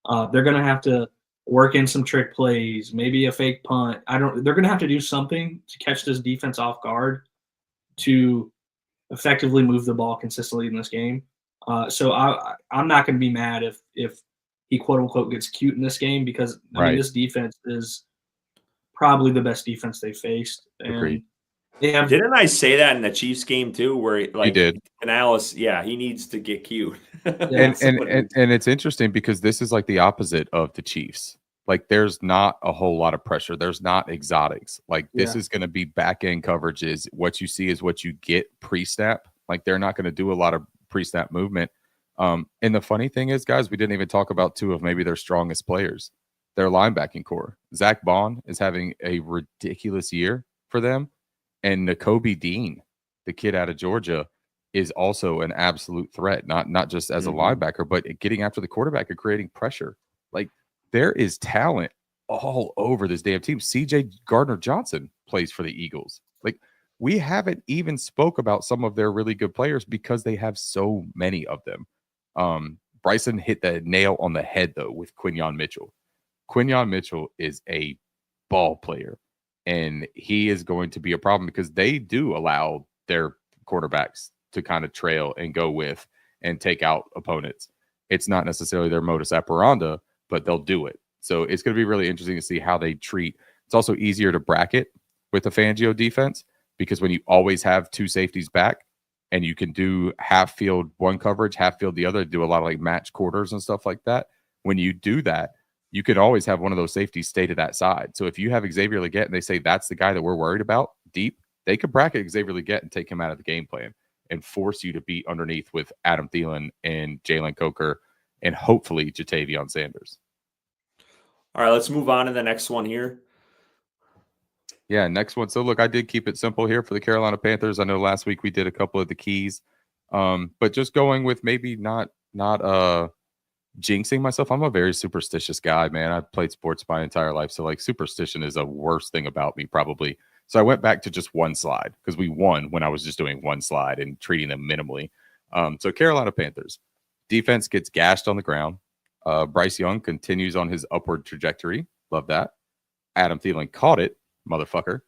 They're going to have to work in some trick plays, maybe a fake punt. They're going to have to do something to catch this defense off guard to effectively move the ball consistently in this game. So I'm not going to be mad if he quote unquote gets cute in this game, because I mean, this defense is probably the best defense they faced. And Agreed. Didn't I say that in the Chiefs game too, where like did. Canales, he needs to get cute. and it's interesting because this is like the opposite of the Chiefs. Like there's not a whole lot of pressure. There's not exotics. Like this is going to be back end coverages. What you see is what you get pre-snap. Like they're not going to do a lot of pre-snap movement. And the funny thing is, guys, we didn't even talk about two of maybe their strongest players, their linebacking core. Zach Bond is having a ridiculous year for them. And Nakobe Dean, the kid out of Georgia, is also an absolute threat, not just as a linebacker, but getting after the quarterback and creating pressure. Like there is talent all over this damn team. CJ Gardner-Johnson plays for the Eagles. Like we haven't even spoke about some of their really good players because they have so many of them. Bryson hit the nail on the head, though, with Quinyon Mitchell. Quinyon Mitchell is a ball player, and he is going to be a problem because they do allow their quarterbacks to kind of trail and go with and take out opponents. It's not necessarily their modus operandi, but they'll do it. So it's going to be really interesting to see how they treat. It's also easier to bracket with the Fangio defense because when you always have two safeties back and you can do half field one coverage, half field the other, do a lot of like match quarters and stuff like that. When you do that, you can always have one of those safeties stay to that side. So if you have Xavier Legette and they say that's the guy that we're worried about deep, they could bracket Xavier Legette and take him out of the game plan and force you to beat underneath with Adam Thielen and Jalen Coker and hopefully Jatavion Sanders. All right, let's move on to the next one here. Yeah, next one. So look, I did keep it simple here for the Carolina Panthers. I know last week we did a couple of the keys, but just going with maybe not jinxing myself. I'm a very superstitious guy, man. I've played sports my entire life, so like superstition is a worst thing about me probably. So I went back to just one slide because we won when I was just doing one slide and treating them minimally. So Carolina Panthers defense gets gashed on the ground. Bryce Young continues on his upward trajectory. Love that. Adam Thielen caught it, motherfucker.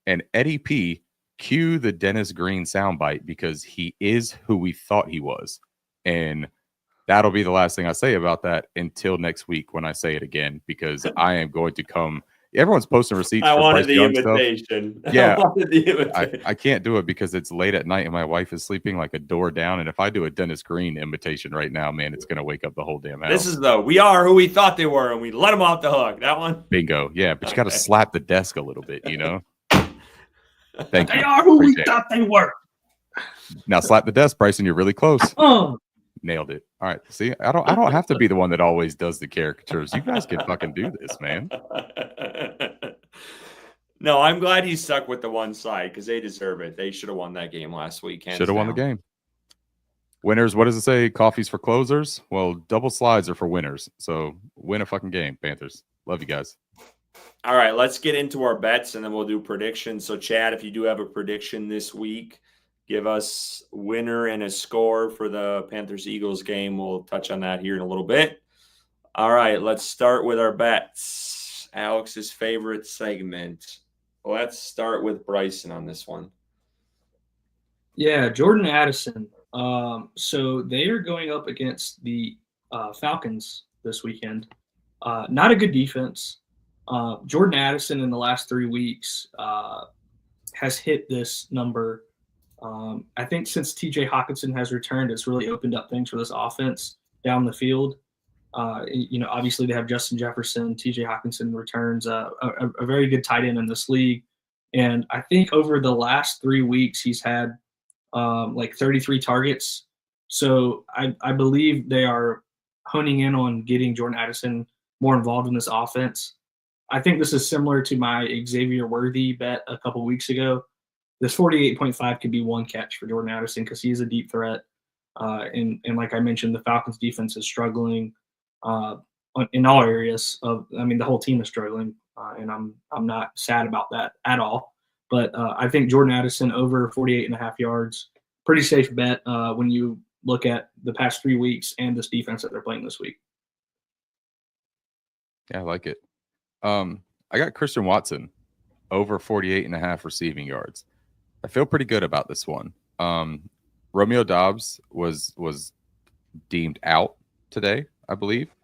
And Eddie P, cue the Dennis Green soundbite because he is who we thought he was. And that'll be the last thing I say about that until next week when I say it again, because I am going to come. Everyone's posting receipts. I for wanted Bryce the Young invitation. Stuff. Yeah, invitation. I can't do it because it's late at night and my wife is sleeping like a door down. And if I do a Dennis Green imitation right now, man, it's going to wake up the whole damn house. This is we are who we thought they were, and we let them off the hook. That one? Bingo. Yeah, but you got to slap the desk a little bit, you know? Thank you. They are who we thought they were. Now slap the desk, Bryson. You're really close. Nailed it. All right. See, I don't have to be the one that always does the caricatures. You guys can fucking do this, man. No, I'm glad he's stuck with the one side because they deserve it. They should have won that game last week. Should have won the game. Winners, what does it say? Coffee's for closers? Well, double slides are for winners. So win a fucking game, Panthers. Love you guys. All right, let's get into our bets and then we'll do predictions. So, Chad, if you do have a prediction this week, give us winner and a score for the Panthers-Eagles game. We'll touch on that here in a little bit. All right, let's start with our bets. Alex's favorite segment. Let's start with Bryson on this one. Yeah, Jordan Addison. So they are going up against the Falcons this weekend. Not a good defense. Jordan Addison in the last 3 weeks has hit this number. I think since TJ Hawkinson has returned, it's really opened up things for this offense down the field. Obviously they have Justin Jefferson. TJ Hawkinson returns a very good tight end in this league. And I think over the last 3 weeks, he's had like 33 targets. So I believe they are honing in on getting Jordan Addison more involved in this offense. I think this is similar to my Xavier Worthy bet a couple weeks ago. this 48.5 could be one catch for Jordan Addison because he's a deep threat. And like I mentioned, the Falcons defense is struggling in all areas the whole team is struggling. And I'm not sad about that at all. But I think Jordan Addison over 48.5 yards, pretty safe bet when you look at the past 3 weeks and this defense that they're playing this week. Yeah, I like it. I got Christian Watson over 48.5 receiving yards. I feel pretty good about this one. Romeo Doubs was deemed out today, I believe.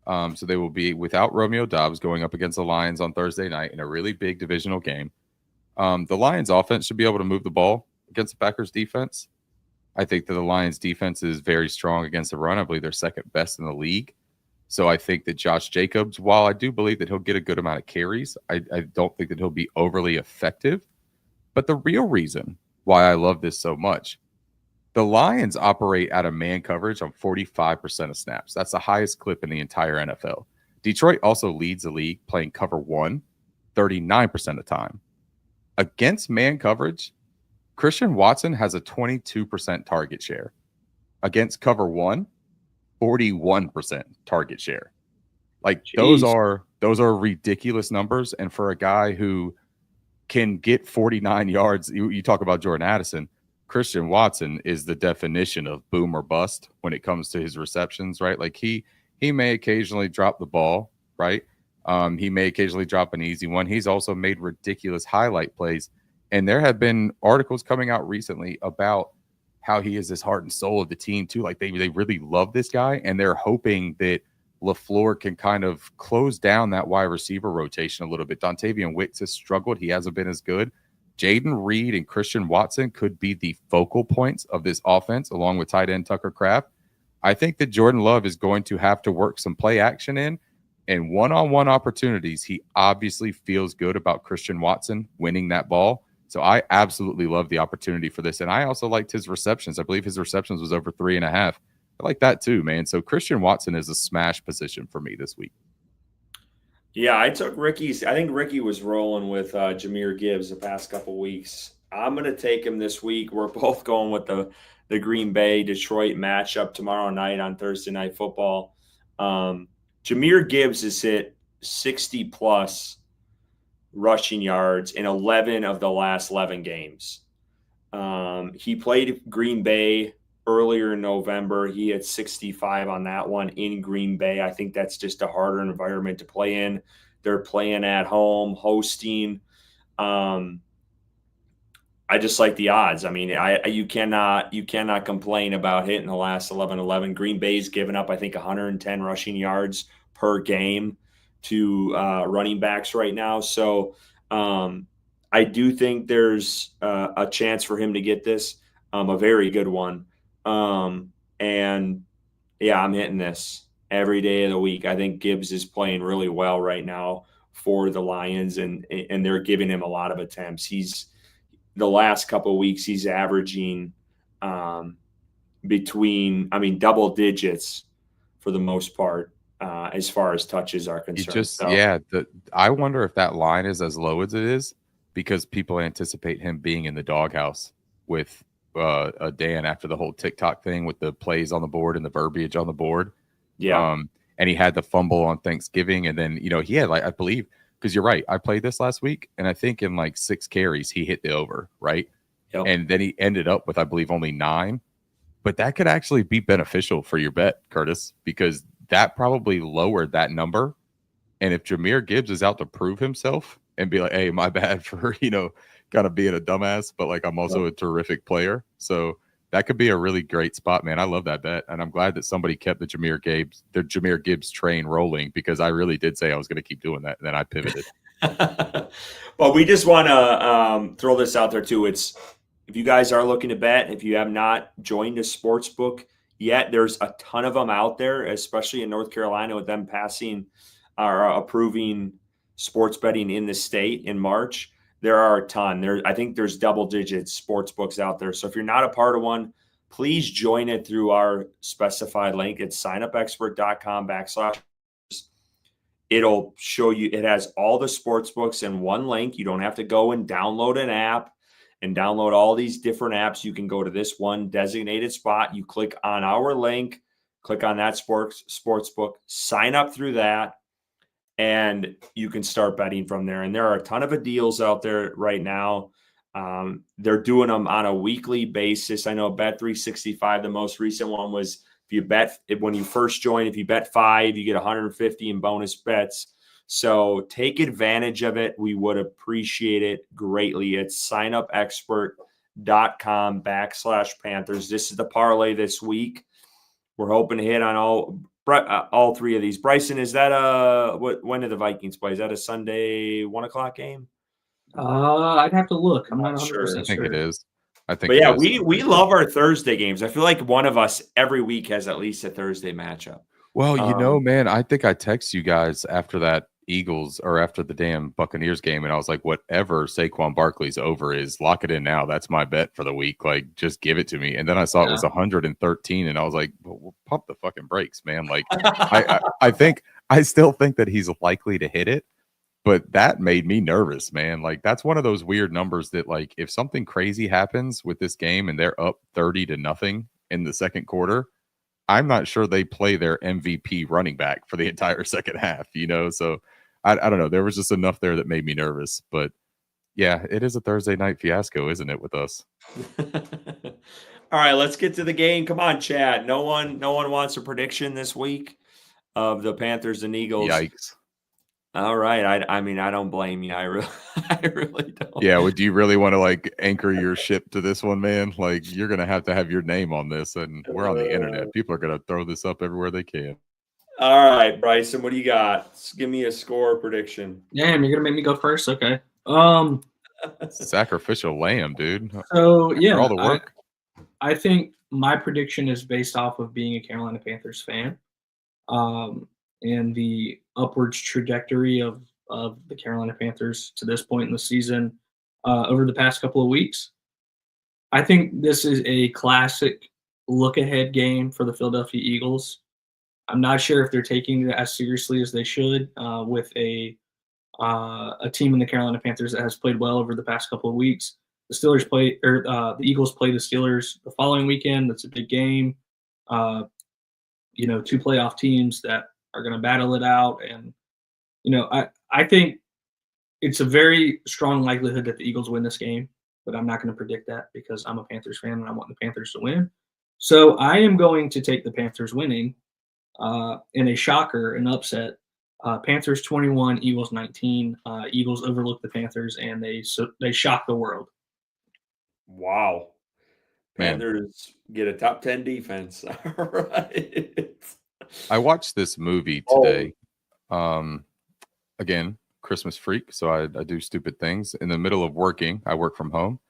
So they will be without Romeo Doubs going up against the Lions on Thursday night in a really big divisional game. The Lions offense should be able to move the ball against the Packers defense. I think that the Lions defense is very strong against the run. I believe they're second best in the league. So I think that Josh Jacobs, while I do believe that he'll get a good amount of carries, I don't think that he'll be overly effective. But the real reason why I love this so much, the Lions operate out of man coverage on 45% of snaps. That's the highest clip in the entire NFL. Detroit also leads the league playing cover 1 39% of the time. Against man coverage, Christian Watson has a 22% target share. Against cover 1, 41% target share. Like those are ridiculous numbers. And for a guy who can get 49 yards, you talk about Jordan Addison, Christian Watson is the definition of boom or bust when it comes to his receptions, right? Like he may occasionally drop the ball, right? He may occasionally drop an easy one. He's also made ridiculous highlight plays. And there have been articles coming out recently about how he is this heart and soul of the team too. Like they really love this guy, and they're hoping that LaFleur can kind of close down that wide receiver rotation a little bit. Dontavian Wicks has struggled. He hasn't been as good. Jaden Reed and Christian Watson could be the focal points of this offense, along with tight end Tucker Kraft. I think that Jordan Love is going to have to work some play action in, and one-on-one opportunities. He obviously feels good about Christian Watson winning that ball. So I absolutely love the opportunity for this. And I also liked his receptions. I believe his receptions was over 3.5. I like that too, man. So Christian Watson is a smash position for me this week. Yeah, I took Ricky's. I think Ricky was rolling with Jahmyr Gibbs the past couple weeks. I'm going to take him this week. We're both going with the Green Bay Detroit matchup tomorrow night on Thursday Night Football. Jahmyr Gibbs has hit 60+ rushing yards in 11 of the last 11 games. He played Green Bay earlier in November. He had 65 on that one in Green Bay. I think that's just a harder environment to play in. They're playing at home, hosting. I just like the odds. I mean, you cannot complain about hitting the last 11. Green Bay's given up, I think, 110 rushing yards per game to running backs right now. So I do think there's a chance for him to get this, a very good one. And yeah, I'm hitting this every day of the week. I think Gibbs is playing really well right now for the Lions, and they're giving him a lot of attempts. The last couple of weeks, he's averaging double digits for the most part. As far as touches are concerned. I wonder if that line is as low as it is because people anticipate him being in the doghouse with Dan after the whole TikTok thing with the plays on the board and the verbiage on the board. Yeah. And he had the fumble on Thanksgiving, and then he had I believe, because you're right, I played this last week, and I think in 6 carries he hit the over, right? Yep. And then he ended up with, I believe, only 9. But that could actually be beneficial for your bet, Curtis, because that probably lowered that number. And if Jahmyr Gibbs is out to prove himself and be like, hey, my bad for, kind of being a dumbass, but I'm also a terrific player. So that could be a really great spot, man. I love that bet. And I'm glad that somebody kept the Jahmyr Gibbs train rolling, because I really did say I was going to keep doing that. And then I pivoted. Well, we just want to throw this out there too. If you guys are looking to bet, if you have not joined a sports book yet, there's a ton of them out there, especially in North Carolina with them passing or approving sports betting in the state in March. There are a ton. I think there's double-digit sports books out there. So if you're not a part of one, please join it through our specified link. It's signupexpert.com/. It'll show you. It has all the sports books in one link. You don't have to go and download an app and download all these different apps. You can go to this one designated spot. You click on our link, click on that sports book, sign up through that, and you can start betting from there. And there are a ton of deals out there right now. They're doing them on a weekly basis. I know Bet365, the most recent one was when you first join, if you bet 5, you get 150 in bonus bets. So take advantage of it. We would appreciate it greatly. It's signupexpert.com/Panthers. This is the parlay this week. We're hoping to hit on all 3 of these. Bryson, is that when do the Vikings play? Is that a Sunday 1:00 game? I'd have to look. I'm not 100% sure. I think it is. But yeah, we love our Thursday games. I feel like one of us every week has at least a Thursday matchup. Well, man, I think I text you guys after that Eagles or after the damn Buccaneers game, and I was like, whatever Saquon Barkley's over is, lock it in now. That's my bet for the week. Like, just give it to me. And then I saw it was 113, and I was like, well, pump the fucking brakes, man. Like, I still think that he's likely to hit it, but that made me nervous, man. Like, that's one of those weird numbers that, like, if something crazy happens with this game and they're up 30-0 in the second quarter, I'm not sure they play their MVP running back for the entire second half, So I don't know. There was just enough there that made me nervous. But yeah, it is a Thursday night fiasco, isn't it, with us? All right, let's get to the game. Come on, Chad. No one wants a prediction this week of the Panthers and Eagles. Yikes. All right. I mean, I don't blame you. I really don't. Yeah. Would you really want to like anchor your ship to this one, man? Like, you're going to have your name on this, and we're on the internet. People are going to throw this up everywhere they can. All right, Bryson, what do you got? Give me a score prediction. Damn, you're going to make me go first? Okay. Sacrificial lamb, dude. So, yeah. After all the work. I think my prediction is based off of being a Carolina Panthers fan. And the upwards trajectory of the Carolina Panthers to this point in the season over the past couple of weeks. I think this is a classic look-ahead game for the Philadelphia Eagles. I'm not sure if they're taking it as seriously as they should with a team in the Carolina Panthers that has played well over the past couple of weeks. The Eagles play the Steelers the following weekend. That's a big game. 2 playoff teams that are going to battle it out. And, I think it's a very strong likelihood that the Eagles win this game, but I'm not going to predict that because I'm a Panthers fan and I want the Panthers to win. So I am going to take the Panthers winning in a shocker, an upset. Panthers 21, Eagles 19. Eagles overlook the Panthers and they shock the world. Wow. Man. Panthers get a top 10 defense. All right. I watched this movie today. Again, Christmas freak, so I do stupid things. In the middle of working, I work from home.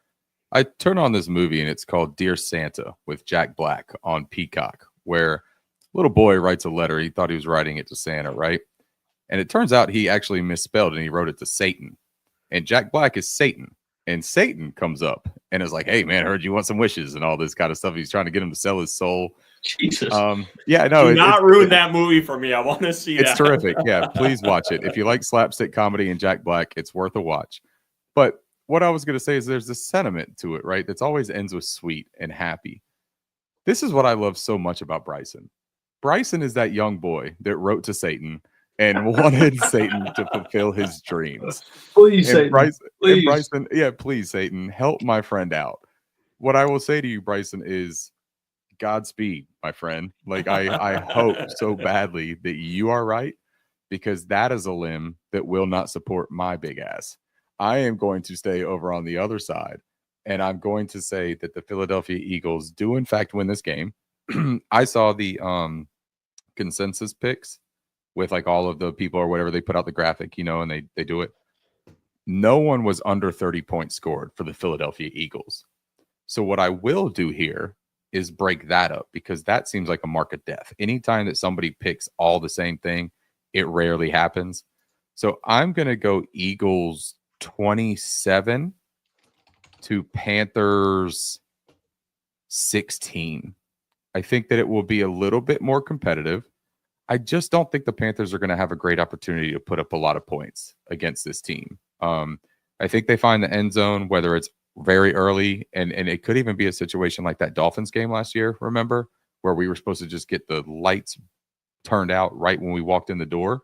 I turn on this movie, and it's called Dear Santa with Jack Black on Peacock, where a little boy writes a letter. He thought he was writing it to Santa, right? And it turns out he actually misspelled, and he wrote it to Satan. And Jack Black is Satan. And Satan comes up and is like, hey, man, I heard you want some wishes and all this kind of stuff. He's trying to get him to sell his soul. Jesus. Yeah, no. Do not ruin that movie for me. I want to see it's that. Terrific. Yeah, please watch it. If you like slapstick comedy and Jack Black, it's worth a watch. But what I was going to say is there's this sentiment to it, right? That's always ends with sweet and happy. This is what I love so much about Bryson. Bryson is that young boy that wrote to Satan and wanted Satan to fulfill his dreams. Please, and Satan. Bryson, yeah, please, Satan, help my friend out. What I will say to you, Bryson, is Godspeed, my friend. Like, I hope so badly that you are right, because that is a limb that will not support my big ass. I am going to stay over on the other side, and I'm going to say that the Philadelphia Eagles do, in fact, win this game. I saw the consensus picks with like all of the people or whatever. They put out the graphic, and they do it. No one was under 30 points scored for the Philadelphia Eagles. So what I will do here is break that up, because that seems like a mark of death. Anytime that somebody picks all the same thing, it rarely happens. So I'm going to go Eagles 27 to Panthers 16. I think that it will be a little bit more competitive. I just don't think the Panthers are going to have a great opportunity to put up a lot of points against this team. I think they find the end zone, whether it's very early, and it could even be a situation like that Dolphins game last year, remember, where we were supposed to just get the lights turned out right when we walked in the door,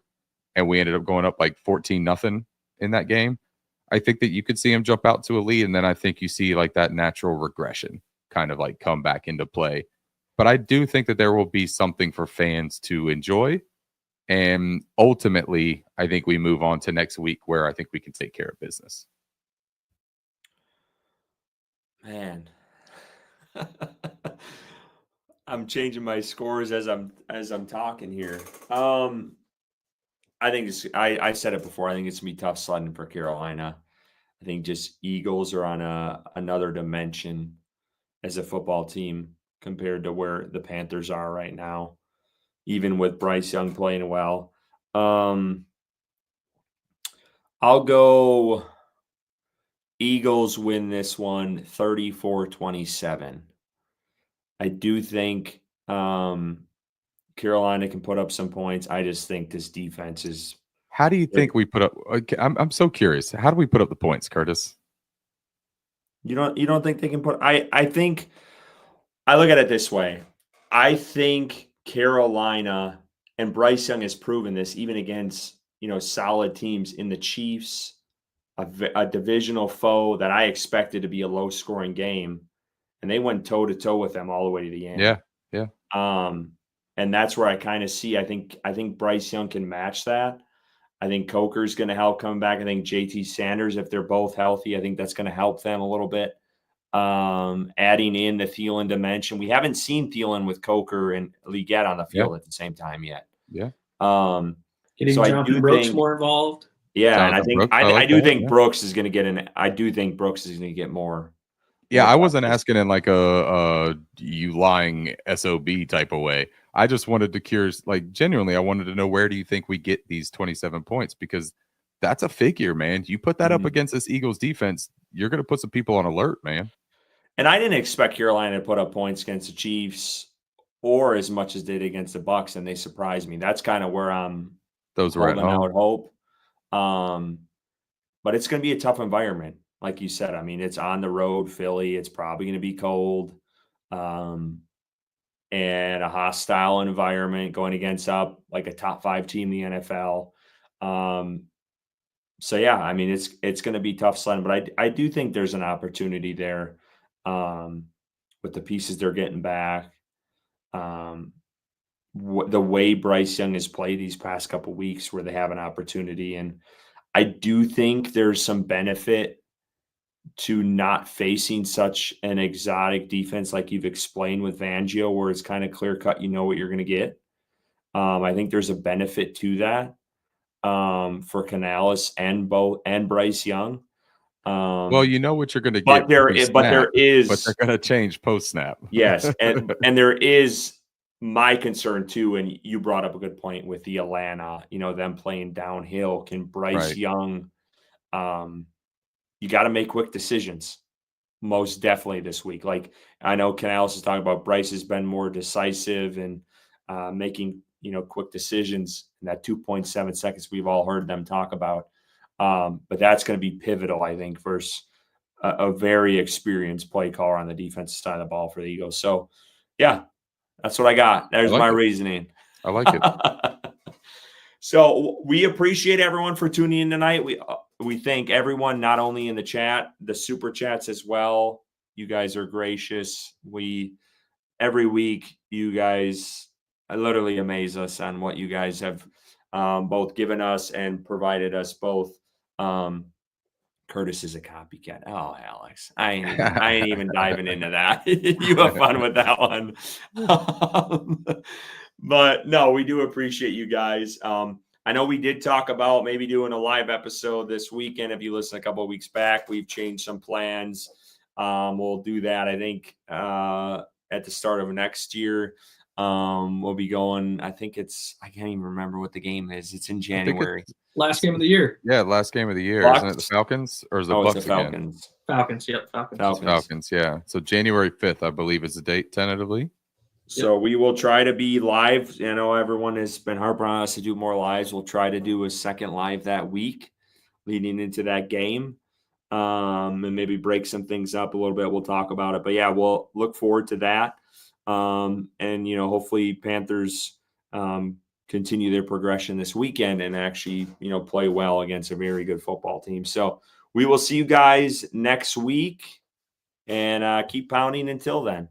and we ended up going up like 14-0 in that game. I think that you could see him jump out to a lead, and then I think you see like that natural regression kind of like come back into play. But I do think that there will be something for fans to enjoy. And ultimately, I think we move on to next week where I think we can take care of business. Man. I'm changing my scores as I'm talking here. I think I said it before. I think it's gonna be tough sledding for Carolina. I think just Eagles are on another dimension as a football team compared to where the Panthers are right now, even with Bryce Young playing well. I'll go Eagles win this one 34-27. I do think Carolina can put up some points. I just think this defense is. How do you think we put up? Okay, I'm so curious. How do we put up the points, Curtis? You don't think they can put? I think I look at it this way. I think Carolina and Bryce Young has proven this even against solid teams in the Chiefs, a divisional foe that I expected to be a low scoring game, and they went toe to toe with them all the way to the end. Yeah. And that's where I kind of see. I think Bryce Young can match that. I think Coker's going to help come back. I think JT Sanders, if they're both healthy, I think that's going to help them a little bit. Adding in the Thielen dimension. We haven't seen Thielen with Coker and Leggett on the field at the same time yet. Yeah. Getting so Jonathan Brooks more involved. Yeah, Jonathan and I think Brooks, I do think yeah. Brooks is going to get in. I do think Brooks is going to get more. Yeah, I wasn't asking in like a you lying SOB type of way. I just wanted to curious, like genuinely, I wanted to know where do you think we get these 27 points? Because that's a figure, man. You put that up against this Eagles defense, you're going to put some people on alert, man. And I didn't expect Carolina to put up points against the Chiefs or as much as they did against the Bucs, and they surprised me. That's kind of where I'm holding out hope. But it's going to be a tough environment, like you said. I mean, it's on the road, Philly. It's probably going to be cold, and a hostile environment going against like a top 5 team in the NFL. So yeah, I mean, it's going to be tough sledding, but I do think there's an opportunity there. With the pieces they're getting back, the way Bryce Young has played these past couple weeks where they have an opportunity. And I do think there's some benefit to not facing such an exotic defense like you've explained with Fangio, where it's kind of clear cut, what you're going to get. I think there's a benefit to that for Canales and Bryce Young. Well, you know what you're going to get, but there is, but they're going to change post snap. Yes, and there is my concern too. And you brought up a good point with the Atlanta. Them playing downhill. Can Bryce Young? You got to make quick decisions. Most definitely this week. Like I know Canales is talking about Bryce has been more decisive and making quick decisions in that 2.7 seconds we've all heard them talk about. But that's going to be pivotal, I think, versus a very experienced play caller on the defensive side of the ball for the Eagles. So, yeah, that's what I got. There's my reasoning. I like it. So we appreciate everyone for tuning in tonight. We thank everyone, not only in the chat, the super chats as well. You guys are gracious. Every week, you guys literally amaze us on what you guys have both given us and provided us both. Curtis is a copycat. Oh, Alex, I ain't even diving into that. You have fun with that one. But no, we do appreciate you guys. I know we did talk about maybe doing a live episode this weekend. If you listen a couple of weeks back, we've changed some plans. We'll do that, I think, at the start of next year. We'll be going, I can't even remember what the game is. It's in January. Last game of the year. Yeah, last game of the year. Bucs? Isn't it the Falcons or is it Bucs the Falcons? Again? Falcons, yep. Falcons, yeah. So January 5th, I believe, is the date tentatively. So we will try to be live. I know everyone has been harping on us to do more lives. We'll try to do a second live that week leading into that game. and maybe break some things up a little bit. We'll talk about it. But yeah, we'll look forward to that. And, hopefully Panthers continue their progression this weekend and actually, play well against a very good football team. So we will see you guys next week, and keep pounding until then.